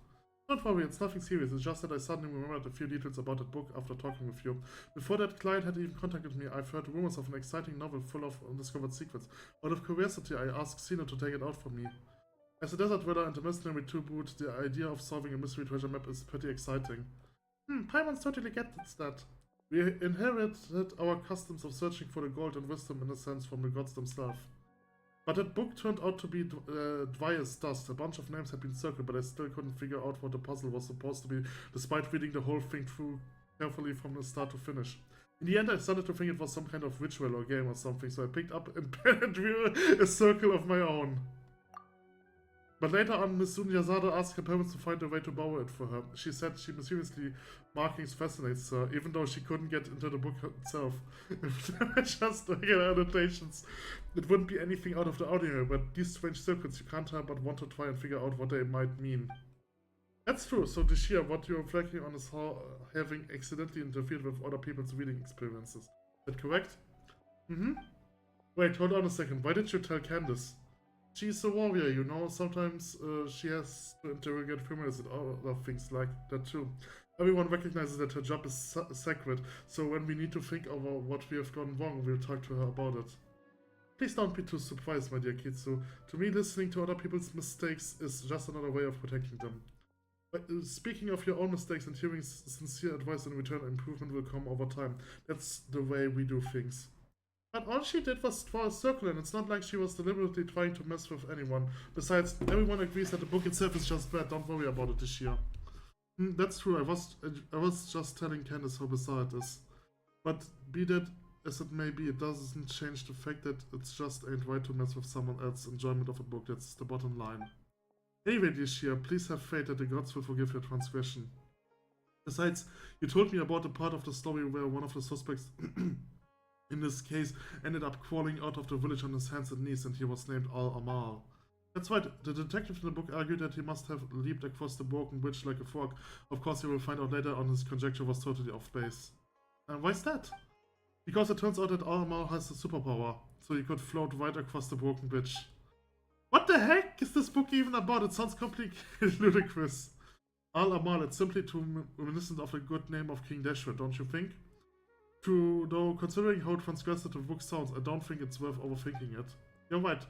S1: Don't worry, it's nothing serious, it's just that I suddenly remembered a few details about that book after talking with you. Before that client had even contacted me, I've heard rumors of an exciting novel full of undiscovered secrets. Out of curiosity, I asked Sina to take it out for me. As a desert dweller and a mercenary to boot, the idea of solving a mystery treasure map is pretty exciting. Paimons totally gets that. We inherited our customs of searching for the gold and wisdom in a sense from the gods themselves. But that book turned out to be dry as dust. A bunch of names had been circled, but I still couldn't figure out what the puzzle was supposed to be, despite reading the whole thing through carefully from the start to finish. In the end, I started to think it was some kind of ritual or game or something, so I picked up and drew a circle of my own. But later on, Miss Sunyazada asked her parents to find a way to borrow it for her. She said she mysteriously markings fascinates her, even though she couldn't get into the book itself. If they were just regular annotations, it wouldn't be anything out of the ordinary, but these strange circles you can't help but want to try and figure out what they might mean. That's true, so this year what you're reflecting on is how having accidentally interfered with other people's reading experiences. Is that correct? Wait, hold on a second, why did you tell Candace? She's a warrior, you know, sometimes she has to interrogate females and other things like that too. Everyone recognizes that her job is sacred, so when we need to think over what we have gone wrong, we'll talk to her about it. Please don't be too surprised, my dear Kitsu. To me, listening to other people's mistakes is just another way of protecting them. But, speaking of your own mistakes and hearing sincere advice in return, improvement will come over time. That's the way we do things. But all she did was draw a circle, and it's not like she was deliberately trying to mess with anyone. Besides, everyone agrees that the book itself is just bad. Don't worry about it this year. That's true. I was just telling Candace how bizarre it is. But be that as it may be, it doesn't change the fact that it's just ain't right to mess with someone else's enjoyment of a book. That's the bottom line. Anyway, this year, please have faith that the gods will forgive your transgression. Besides, you told me about the part of the story where one of the suspects in this case ended up crawling out of the village on his hands and knees, and he was named Al-Amal. That's right, the detective in the book argued that he must have leaped across the broken bridge like a frog. Of course, you will find out later on his conjecture was totally off base. And why is that? Because it turns out that Al-Amal has a superpower, so he could float right across the broken bridge. What the heck is this book even about? It sounds completely ludicrous. Al-Amal, it's simply too reminiscent of the good name of King Dashwood, don't you think? True, though, considering how transgressive the book sounds, I don't think it's worth overthinking it. You're right.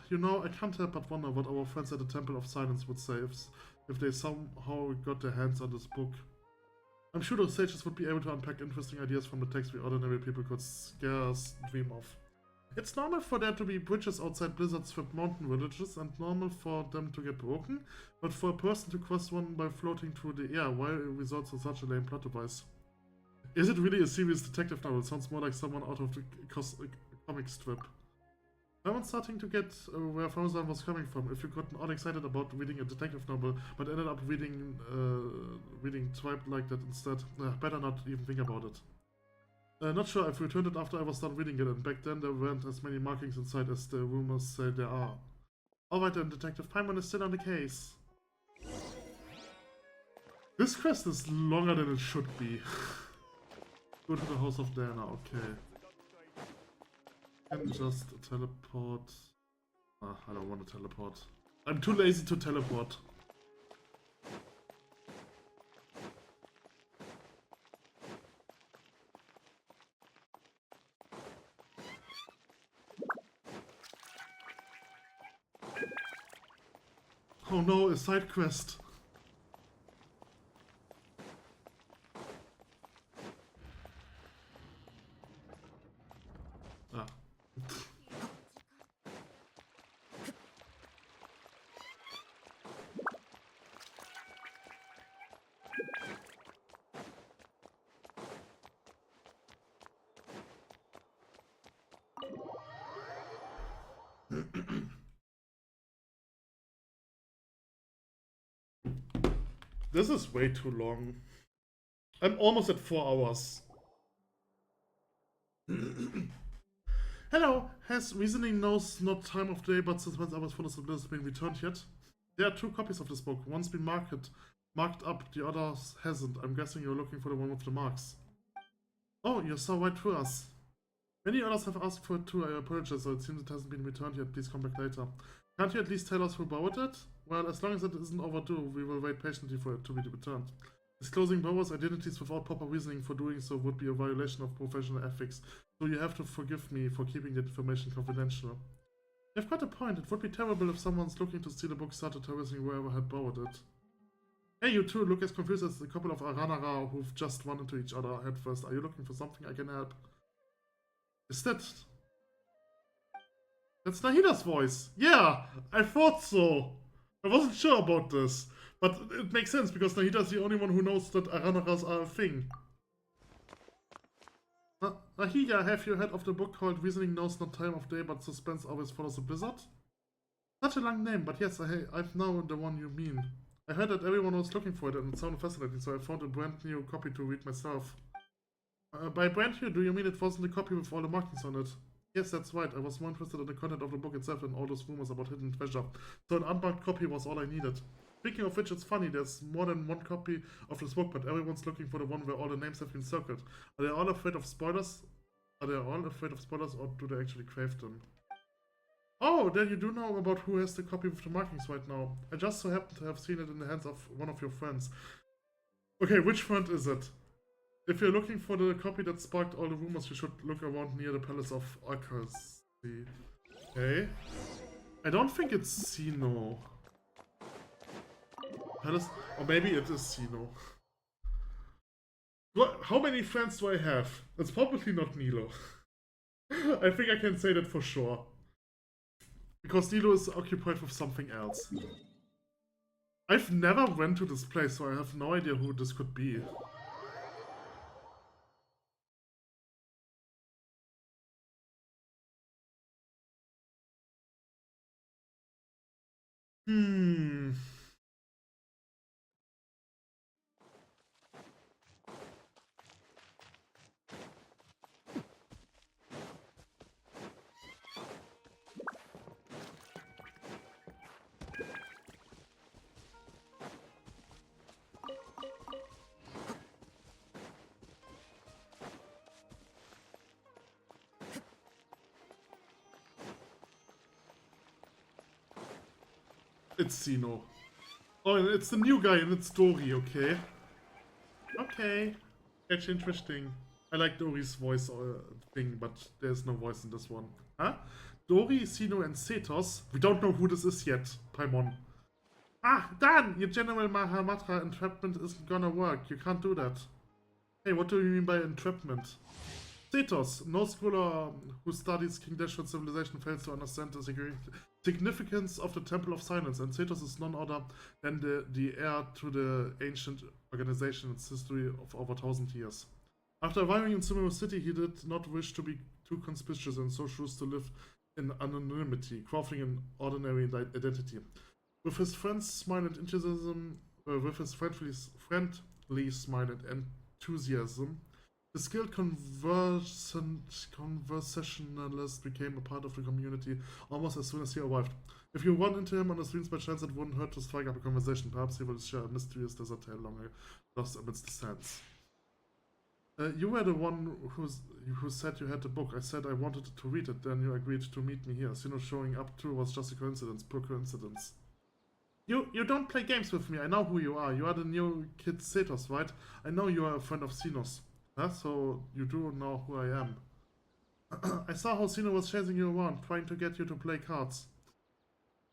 S1: You know, I can't help but wonder what our friends at the Temple of Silence would say if they somehow got their hands on this book. I'm sure those sages would be able to unpack interesting ideas from the text we ordinary people could scarce dream of. It's normal for there to be bridges outside blizzard-swept mountain villages and normal for them to get broken, but for a person to cross one by floating through the air, why resort to such a lame plot device? Is it really a serious detective novel? It sounds more like someone out of the comic strip. I'm starting to get where Fauzan was coming from. If you gotten all excited about reading a detective novel, but ended up reading Tribe like that instead, better not even think about it. Not sure, I've returned it after I was done reading it, and back then there weren't as many markings inside as the rumors say there are. Alright then, Detective Paimon is still on the case. This quest is longer than it should be. Go to the House of Dana, okay. Can just teleport. I don't want to teleport. I'm too lazy to teleport. Oh no, a side quest. Ah. This is way too long. I'm almost at 4 hours. Hello, has reasoning knows not time of day, but suspense hours for the has been returned yet? There are 2 copies of this book. One's been marked up, the other hasn't. I'm guessing you're looking for the one with the marks. Oh, you saw right through us. Many others have asked for it too, I apologize, so it seems it hasn't been returned yet. Please come back later. Can't you at least tell us who borrowed it? Well, as long as it isn't overdue, we will wait patiently for it to be returned. Disclosing borrowers' identities without proper reasoning for doing so would be a violation of professional ethics, so you have to forgive me for keeping that information confidential. You've got a point. It would be terrible if someone's looking to steal a book started terrorizing whoever had borrowed it. Hey, you two look as confused as the couple of Aranara who've just run into each other head first. Are you looking for something I can help? Is that... That's Nahida's voice. Yeah, I thought so. I wasn't sure about this. But it makes sense, because Nahida's the only one who knows that Aranaras are a thing. Nahida, have you heard of the book called Reasoning Knows Not Time of Day, but Suspense Always Follows a Blizzard? Such a long name, but yes, I've known the one you mean. I heard that everyone was looking for it and it sounded fascinating, so I found a brand new copy to read myself. By brand new, do you mean it wasn't a copy with all the markings on it? Yes, that's right. I was more interested in the content of the book itself than all those rumors about hidden treasure. So an unmarked copy was all I needed. Speaking of which, it's funny, there's more than one copy of this book, but everyone's looking for the one where all the names have been circled. Are they all afraid of spoilers? Are they all afraid of spoilers, or do they actually crave them? Oh, then you do know about who has the copy with the markings right now. I just so happen to have seen it in the hands of one of your friends. Okay, which friend is it? If you're looking for the copy that sparked all the rumors, you should look around near the Palace of Accuracy. Okay. I don't think it's Sino. Palace? Or maybe it is Sino. How many friends do I have? It's probably not Nilo. I think I can say that for sure. Because Nilo is occupied with something else. I've never went to this place, so I have no idea who this could be. It's Sino. Oh, and it's the new guy and it's Dori, okay? Okay. That's interesting. I like Dori's voice thing, but there's no voice in this one. Huh? Dori, Sino, and Setos. We don't know who this is yet, Paimon. Ah, Dan! Your General Mahamatra entrapment isn't gonna work. You can't do that. Hey, what do you mean by entrapment? Setos, no scholar who studies King Dashwood civilization fails to understand the significance of the Temple of Silence, and Setos is none other than the heir to the ancient organization's history of over 1,000 years. After arriving in Sumeru City, he did not wish to be too conspicuous and so chose to live in anonymity, crafting an ordinary identity. With his friend's smile and enthusiasm, with his friendly smile and enthusiasm, the skilled conversationalist became a part of the community almost as soon as he arrived. If you run into him on the streets by chance, it wouldn't hurt to strike up a conversation. Perhaps he will share a mysterious desert tale long lost amidst the sands. You were the one who said you had the book. I said I wanted to read it, then you agreed to meet me here. Sino showing up too was just a coincidence, pure coincidence. You don't play games with me. I know who you are. You are the new kid Setos, right? I know you are a friend of Sino's. Huh? So you do know who I am. I saw how Sino was chasing you around, trying to get you to play cards.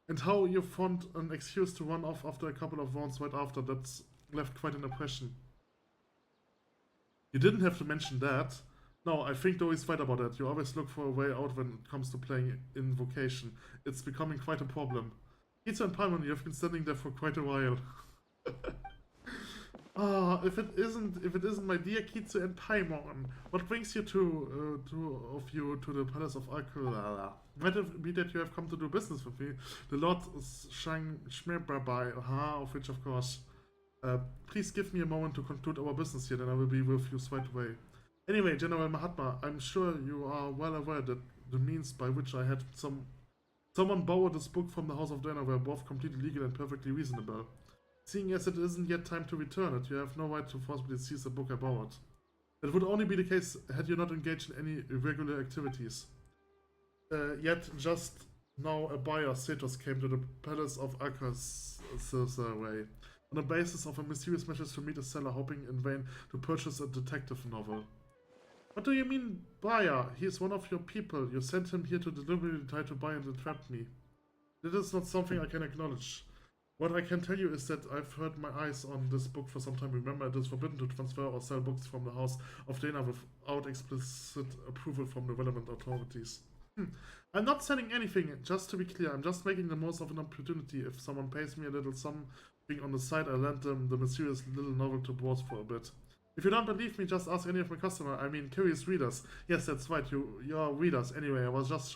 S1: And how you found an excuse to run off after a couple of rounds right after. That's left quite an impression. You didn't have to mention that. No, I think Dori's right about that. You always look for a way out when it comes to playing Invocation. It's becoming quite a problem. Kitsu and Paimon, you have been standing there for quite a while. If it isn't my dear Kitsu and Paimon, what brings you to the Palace of Alcala? Might it be that you have come to do business with me? The Lord Shang Shmerbabai, of which of course. Please give me a moment to conclude our business here, then I will be with you straight away. Anyway, General Mahatma, I'm sure you are well aware that the means by which I had someone borrow this book from the House of Dana were both completely legal and perfectly reasonable. Seeing as it isn't yet time to return it, you have no right to forcibly seize the book I borrowed. That would only be the case had you not engaged in any irregular activities. Yet just now a buyer, Cetos, came to the palace of Akasaway on the basis of a mysterious message to meet a seller, hoping in vain to purchase a detective novel. What do you mean, buyer? He is one of your people. You sent him here to deliberately try to buy and entrap me. That is not something I can acknowledge. What I can tell you is that I've had my eyes on this book for some time. Remember, it is forbidden to transfer or sell books from the House of Dana without explicit approval from the relevant authorities. I'm not selling anything, just to be clear. I'm just making the most of an opportunity. If someone pays me a little something on the side, I lend them the mysterious little novel to browse for a bit. If you don't believe me, just ask any of my customers. I mean, curious readers. Yes, that's right. You're readers. Anyway, I was just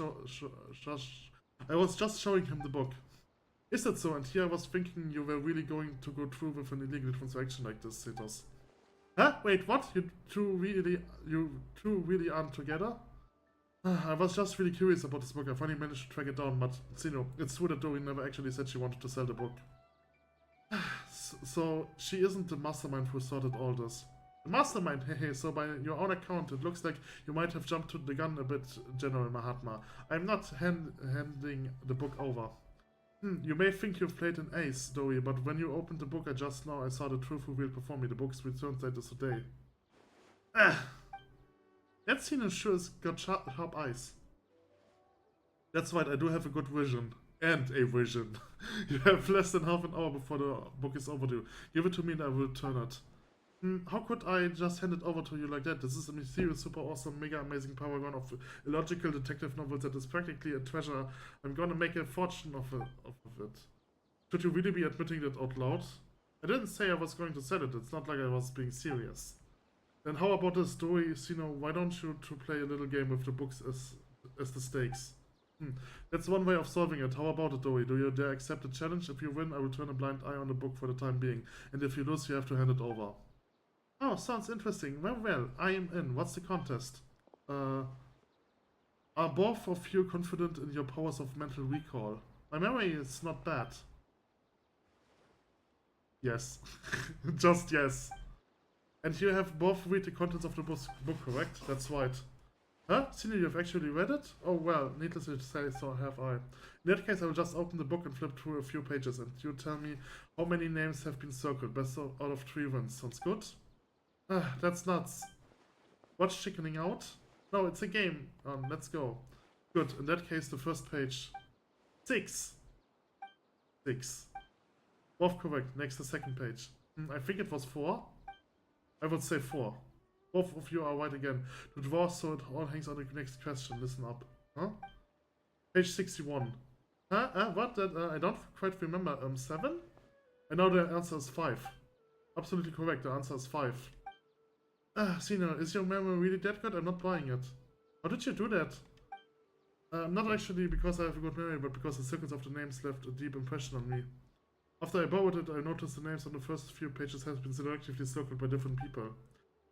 S1: showing him the book. Is that so? And here I was thinking you were really going to go through with an illegal transaction like this, Cetos. Huh? Wait, what? You two really aren't together? I was just really curious about this book. I finally managed to track it down, but it's true that Dori never actually said she wanted to sell the book. So she isn't the mastermind who started all this. The mastermind, hehe, so by your own account, it looks like you might have jumped to the gun a bit, General Mahatma. I'm not handing the book over. You may think you've played an ace, Dori, but when you opened the book just now, I saw the truth revealed before me. The book's returned later today. That scene sure has got sharp eyes. That's right, I do have a good vision. And a vision. You have less than half an hour before the book is overdue. Give it to me and I will return it. How could I just hand it over to you like that? This is a mysterious, super awesome, mega amazing paragon of illogical detective novels that is practically a treasure. I'm gonna make a fortune of it. Should you really be admitting that out loud? I didn't say I was going to sell it. It's not like I was being serious. Then how about this, Dori? Why don't you play a little game with the books as the stakes? That's one way of solving it. How about it, Dori? Do you dare accept the challenge? If you win, I will turn a blind eye on the book for the time being. And if you lose, you have to hand it over. Oh, sounds interesting. Well, I am in. What's the contest? Are both of you confident in your powers of mental recall? My memory is not bad. Yes. Just yes. And you have both read the contents of the book, correct? That's right. Huh? Celia, you've actually read it? Oh well, needless to say, so have I. In that case, I will just open the book and flip through a few pages, and you tell me how many names have been circled. Best out of 3 wins. Sounds good? That's nuts. What's chickening out? No, it's a game. Let's go. Good, in that case, the first page. 6. Both correct. Next, the second page. I think it was 4. I would say 4. Both of you are right again. To draw, so it all hangs on the next question. Listen up. Huh? Page 61. What? I don't quite remember. 7? I know the answer is 5. Absolutely correct. The answer is 5. Sina, is your memory really that good? I'm not buying it. How did you do that? Not actually because I have a good memory, but because the sequence of the names left a deep impression on me. After I borrowed it, I noticed the names on the first few pages have been selectively circled by different people.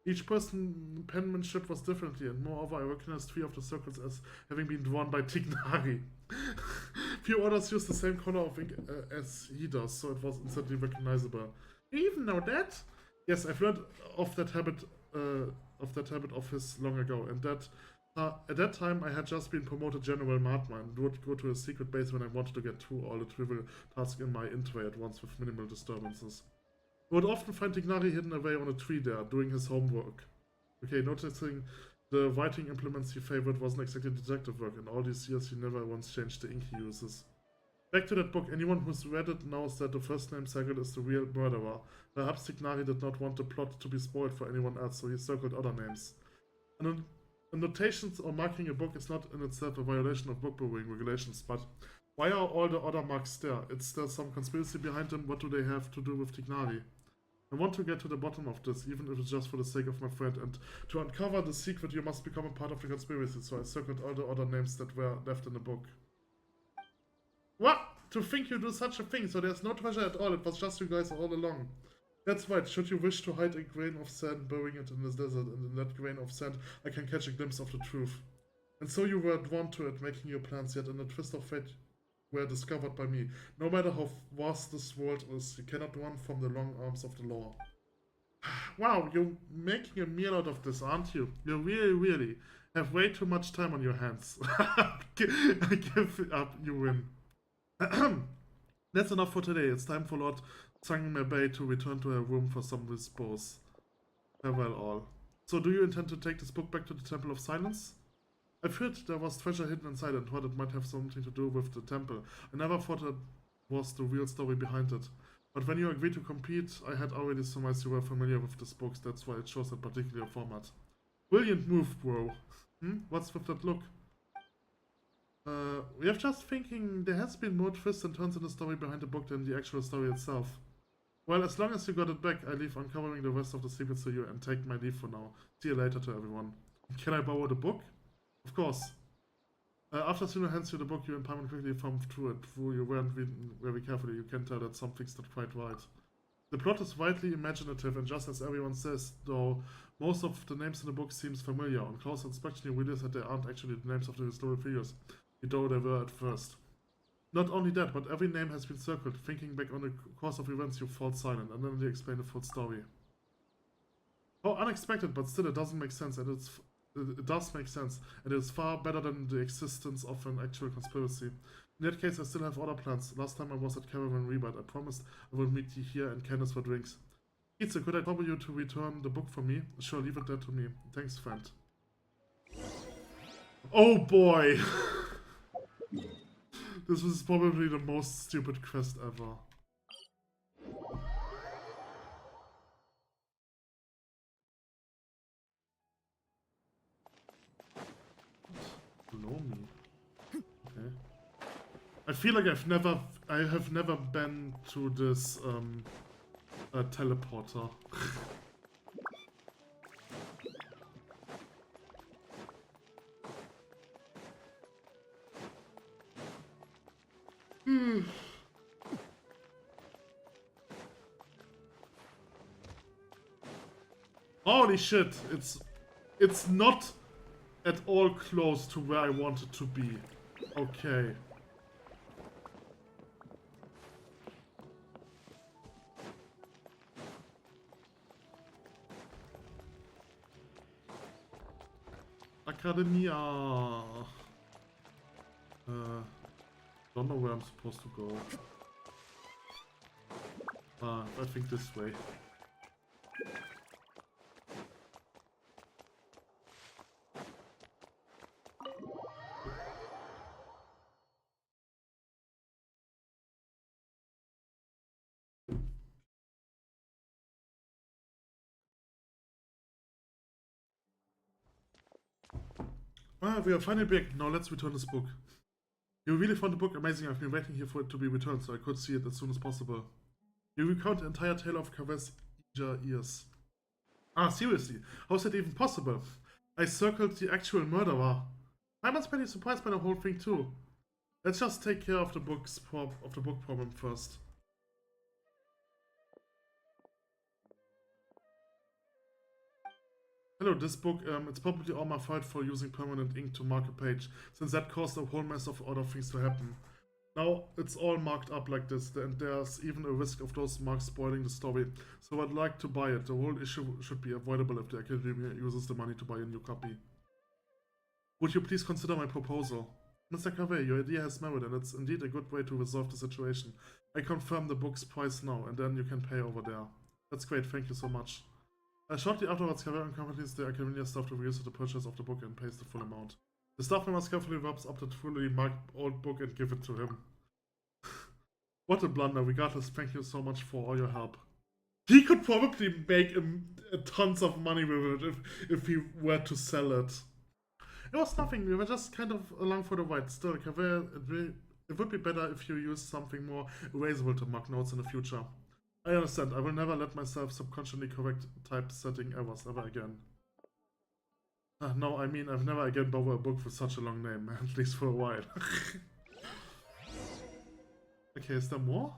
S1: Each person's penmanship was differently, and moreover, I recognized 3 of the circles as having been drawn by Tignari. Few others used the same color of ink as he does, so it was instantly recognizable. You even know that? Yes, I've learned of that habit of his long ago, and that at that time I had just been promoted General Mahatma and would go to a secret base when I wanted to get through all the trivial tasks in my intway at once with minimal disturbances. I would often find Tignari hidden away on a tree there, doing his homework. Okay, noticing the writing implements he favored wasn't exactly detective work. In all these years he never once changed the ink he uses. Back to that book, anyone who's read it knows that the first name circled is the real murderer. Perhaps Tignari did not want the plot to be spoiled for anyone else, so he circled other names. Annotations or marking a book is not in itself a violation of book borrowing regulations, but why are all the other marks there? Is there some conspiracy behind them? What do they have to do with Tignari? I want to get to the bottom of this, even if it's just for the sake of my friend, and to uncover the secret you must become a part of the conspiracy, so I circled all the other names that were left in the book. What? To think you do such a thing, so there's no treasure at all, it was just you guys all along. That's right, should you wish to hide a grain of sand, burying it in this desert, and in that grain of sand I can catch a glimpse of the truth. And so you were drawn to it, making your plans, yet in a twist of fate were discovered by me. No matter how vast this world is, you cannot run from the long arms of the law. Wow, you're making a meal out of this, aren't you? You really have way too much time on your hands. I give up, you win. That's enough for today. It's time for Lord Bay to return to her room for some repose. Farewell all. So do you intend to take this book back to the Temple of Silence? I feared there was treasure hidden inside and thought it might have something to do with the temple. I never thought it was the real story behind it. But when you agreed to compete, I had already surmised you were familiar with this book, that's why it shows that particular format. Brilliant move, bro. What's with that look? We have just thinking there has been more twists and turns in the story behind the book than the actual story itself. Well, as long as you got it back, I leave uncovering the rest of the secrets to you and take my leave for now. See you later to everyone. Can I borrow the book? Of course. After Sino hands you the book, you and Paimon quickly thumb through it. Though you weren't reading very carefully, you can tell that something's not quite right. The plot is widely imaginative, and just as everyone says, though, most of the names in the book seems familiar. On close inspection, you realize that they aren't actually the names of the historical figures, though they were at first. Not only that, but every name has been circled. Thinking back on the course of events, you fall silent, and then they explain the full story. How unexpected, but still it doesn't make sense, and it does make sense, and it's far better than the existence of an actual conspiracy. In that case, I still have other plans. Last time I was at Caravan Rebite, I promised I would meet you here and Candace for drinks. Kitsu, could I trouble you to return the book for me? Sure, leave it there to me. Thanks, friend. Oh boy! This was probably the most stupid quest ever. Below me. Okay. I feel like I have never been to this teleporter. Holy shit, it's not at all close to where I want it to be. Okay. Academia. Don't know where I'm supposed to go. I think this way. We are finally back. Now let's return this book. You really found the book amazing. I've been waiting here for it to be returned so I could see it as soon as possible. You recount the entire tale of Kaveh's ears. Ah, seriously? How is that even possible? I circled the actual murderer. I'm pretty surprised by the whole thing too. Let's just take care of the book problem first. Hello, this book, it's probably all my fault for using permanent ink to mark a page, since that caused a whole mess of other things to happen. Now, it's all marked up like this, and there's even a risk of those marks spoiling the story, so I'd like to buy it. The whole issue should be avoidable if the Academia uses the money to buy a new copy. Would you please consider my proposal? Mr. Kaveh, your idea has merit, and it's indeed a good way to resolve the situation. I confirm the book's price now, and then you can pay over there. That's great, thank you so much. Shortly afterwards, Kaveh accompanies the Academia staff to register the purchase of the book and pays the full amount. The staff members carefully wraps up the truly marked old book and give it to him. What a blunder, regardless, thank you so much for all your help. He could probably make tons of money with it if he were to sell it. It was nothing, we were just kind of along for the ride. Still, Kaveh, it would be better if you used something more erasable to mark notes in the future. I understand, I will never let myself subconsciously correct typesetting errors ever again. No, I mean, I've never again borrowed a book with such a long name, at least for a while. Okay, is there more?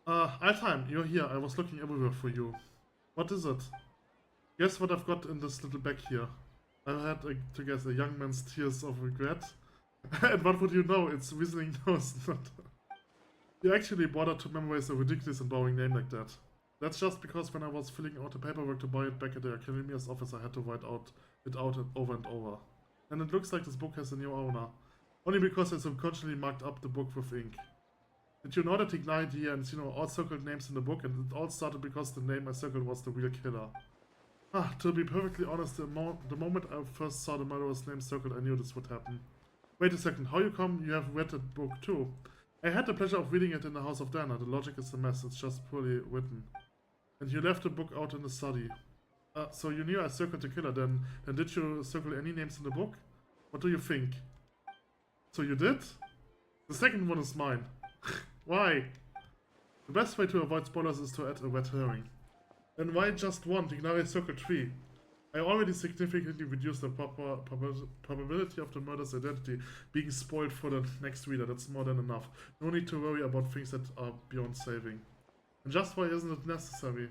S1: Altheim, you're here. I was looking everywhere for you. What is it? Guess what I've got in this little bag here? I had to guess a young man's tears of regret. And what would you know? It's whistling nose. You actually bothered to memorize a ridiculous and boring name like that. That's just because when I was filling out the paperwork to buy it back at the Academia's office, I had to write it out over and over. And it looks like this book has a new owner. Only because I subconsciously marked up the book with ink. Did you know that the idea and all circled names in the book, and it all started because the name I circled was the real killer. To be perfectly honest, the moment I first saw the murderer's name circled, I knew this would happen. Wait a second, how you come you have read that book too? I had the pleasure of reading it in the house of Dana. The logic is a mess, it's just poorly written. And you left the book out in the study. So you knew I circled the killer then. And did you circle any names in the book? What do you think? So you did? The second one is mine. Why? The best way to avoid spoilers is to add a red herring. And why just one? Ignore circle 3. I already significantly reduced the probability of the murderer's identity being spoiled for the next reader. That's more than enough. No need to worry about things that are beyond saving. And just why isn't it necessary?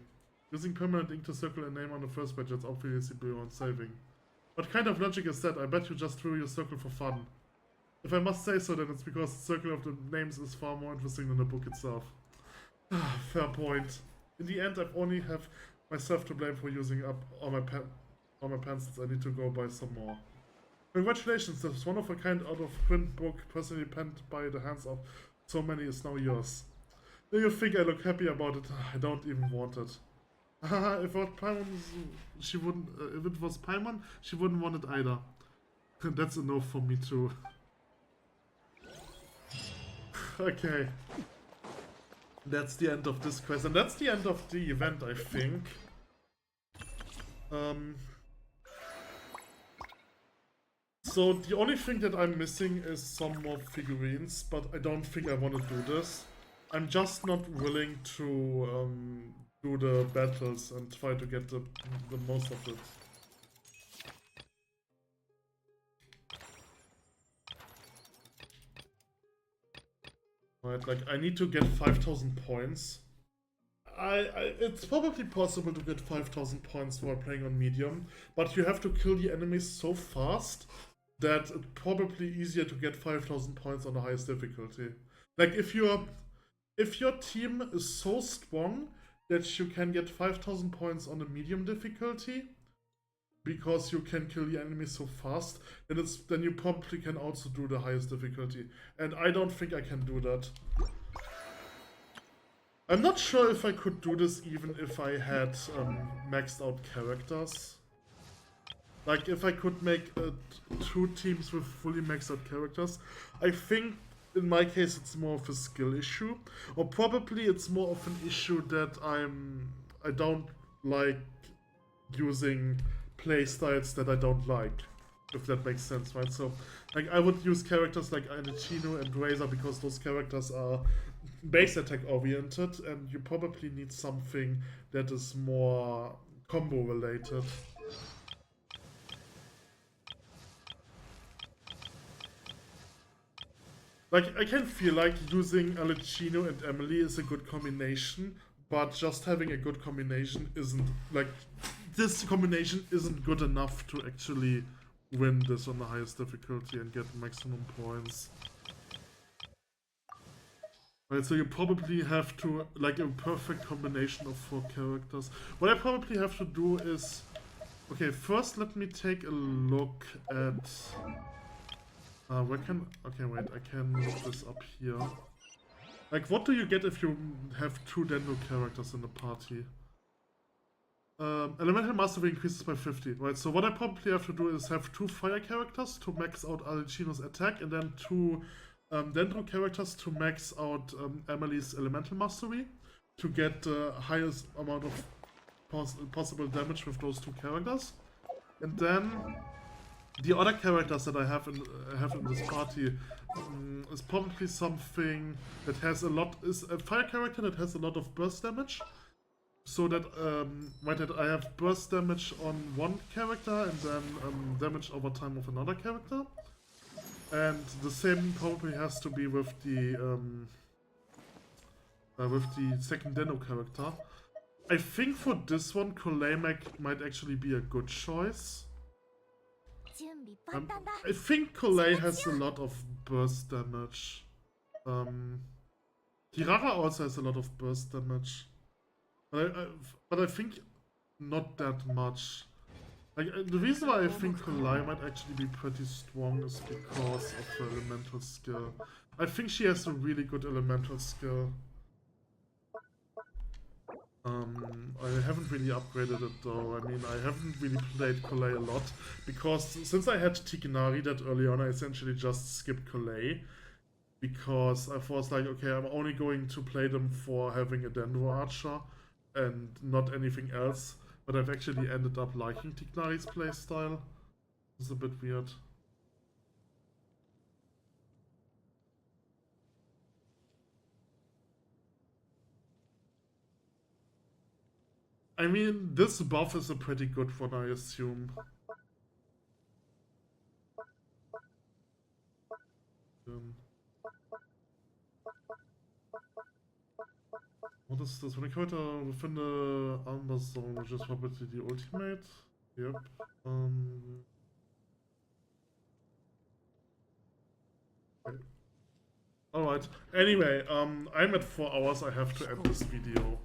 S1: Using permanent ink to circle a name on the first page, that's obviously beyond saving. What kind of logic is that? I bet you just drew your circle for fun. If I must say so, then it's because the circle of the names is far more interesting than the book itself. Fair point. In the end, I only have myself to blame for using up all my pencils. I need to go buy some more. Congratulations, this one-of-a-kind out-of-print book personally penned by the hands of so many is now yours. Do you think I look happy about it? I don't even want it. If it was Paimon, she wouldn't. If it was Paimon, she wouldn't want it either. That's a no for me too. Okay. That's the end of this quest, and that's the end of the event, I think. So the only thing that I'm missing is some more figurines, but I don't think I want to do this. I'm just not willing to do the battles and try to get the most of it. Right, like I need to get 5,000 points. It's probably possible to get 5,000 points while playing on medium, but you have to kill the enemies so fast that it's probably easier to get 5,000 points on the highest difficulty. Like if your team is so strong that you can get 5,000 points on the medium difficulty because you can kill the enemy so fast, then you probably can also do the highest difficulty. And I don't think I can do that. I'm not sure if I could do this even if I had maxed out characters. Like if I could make 2 teams with fully maxed out characters. I think in my case it's more of a skill issue, or probably it's more of an issue that I don't like using playstyles that I don't like, if that makes sense, right? So like I would use characters like Anichino and Razor because those characters are base attack oriented, and you probably need something that is more combo related. Like, I can feel like using Alicino and Emily is a good combination, but just having a good combination isn't, like, this combination isn't good enough to actually win this on the highest difficulty and get maximum points. Right, so you probably have to, like, a perfect combination of 4 characters. What I probably have to do is... Okay, first let me take a look at... Okay, wait, I can look this up here. Like, what do you get if you have 2 Dendro characters in the party? Elemental Mastery increases by 50, right? So what I probably have to do is have 2 fire characters to max out Alicino's attack, and then 2 Dendro characters to max out Emily's Elemental Mastery to get the highest amount of possible damage with those 2 characters. And then the other characters that I have in this party is probably something that has a fire character that has a lot of burst damage. So that I have burst damage on one character and then damage over time of another character. And the same probably has to be with the second Deno character. I think for this one, Kolemek might actually be a good choice.
S3: 準備万端だ。
S1: I think Kolei has a lot of burst damage. Hirara also has a lot of burst damage. But I think not that much. Like, the reason why I think Kolei might actually be pretty strong is because of her elemental skill. I think she has a really good elemental skill. I haven't really upgraded it though. I mean, I haven't really played Kolei a lot, because since I had Tikinari that early on, I essentially just skipped Kolei. Because I was like, okay, I'm only going to play them for having a Dendro Archer and not anything else. But I've actually ended up liking Tikinari's playstyle. It's a bit weird. I mean, this buff is a pretty good one, I assume. What is this? When I quit within the armor zone, which is probably the ultimate. Yep. Okay. Alright. Anyway, I'm at 4 hours. I have to end this video.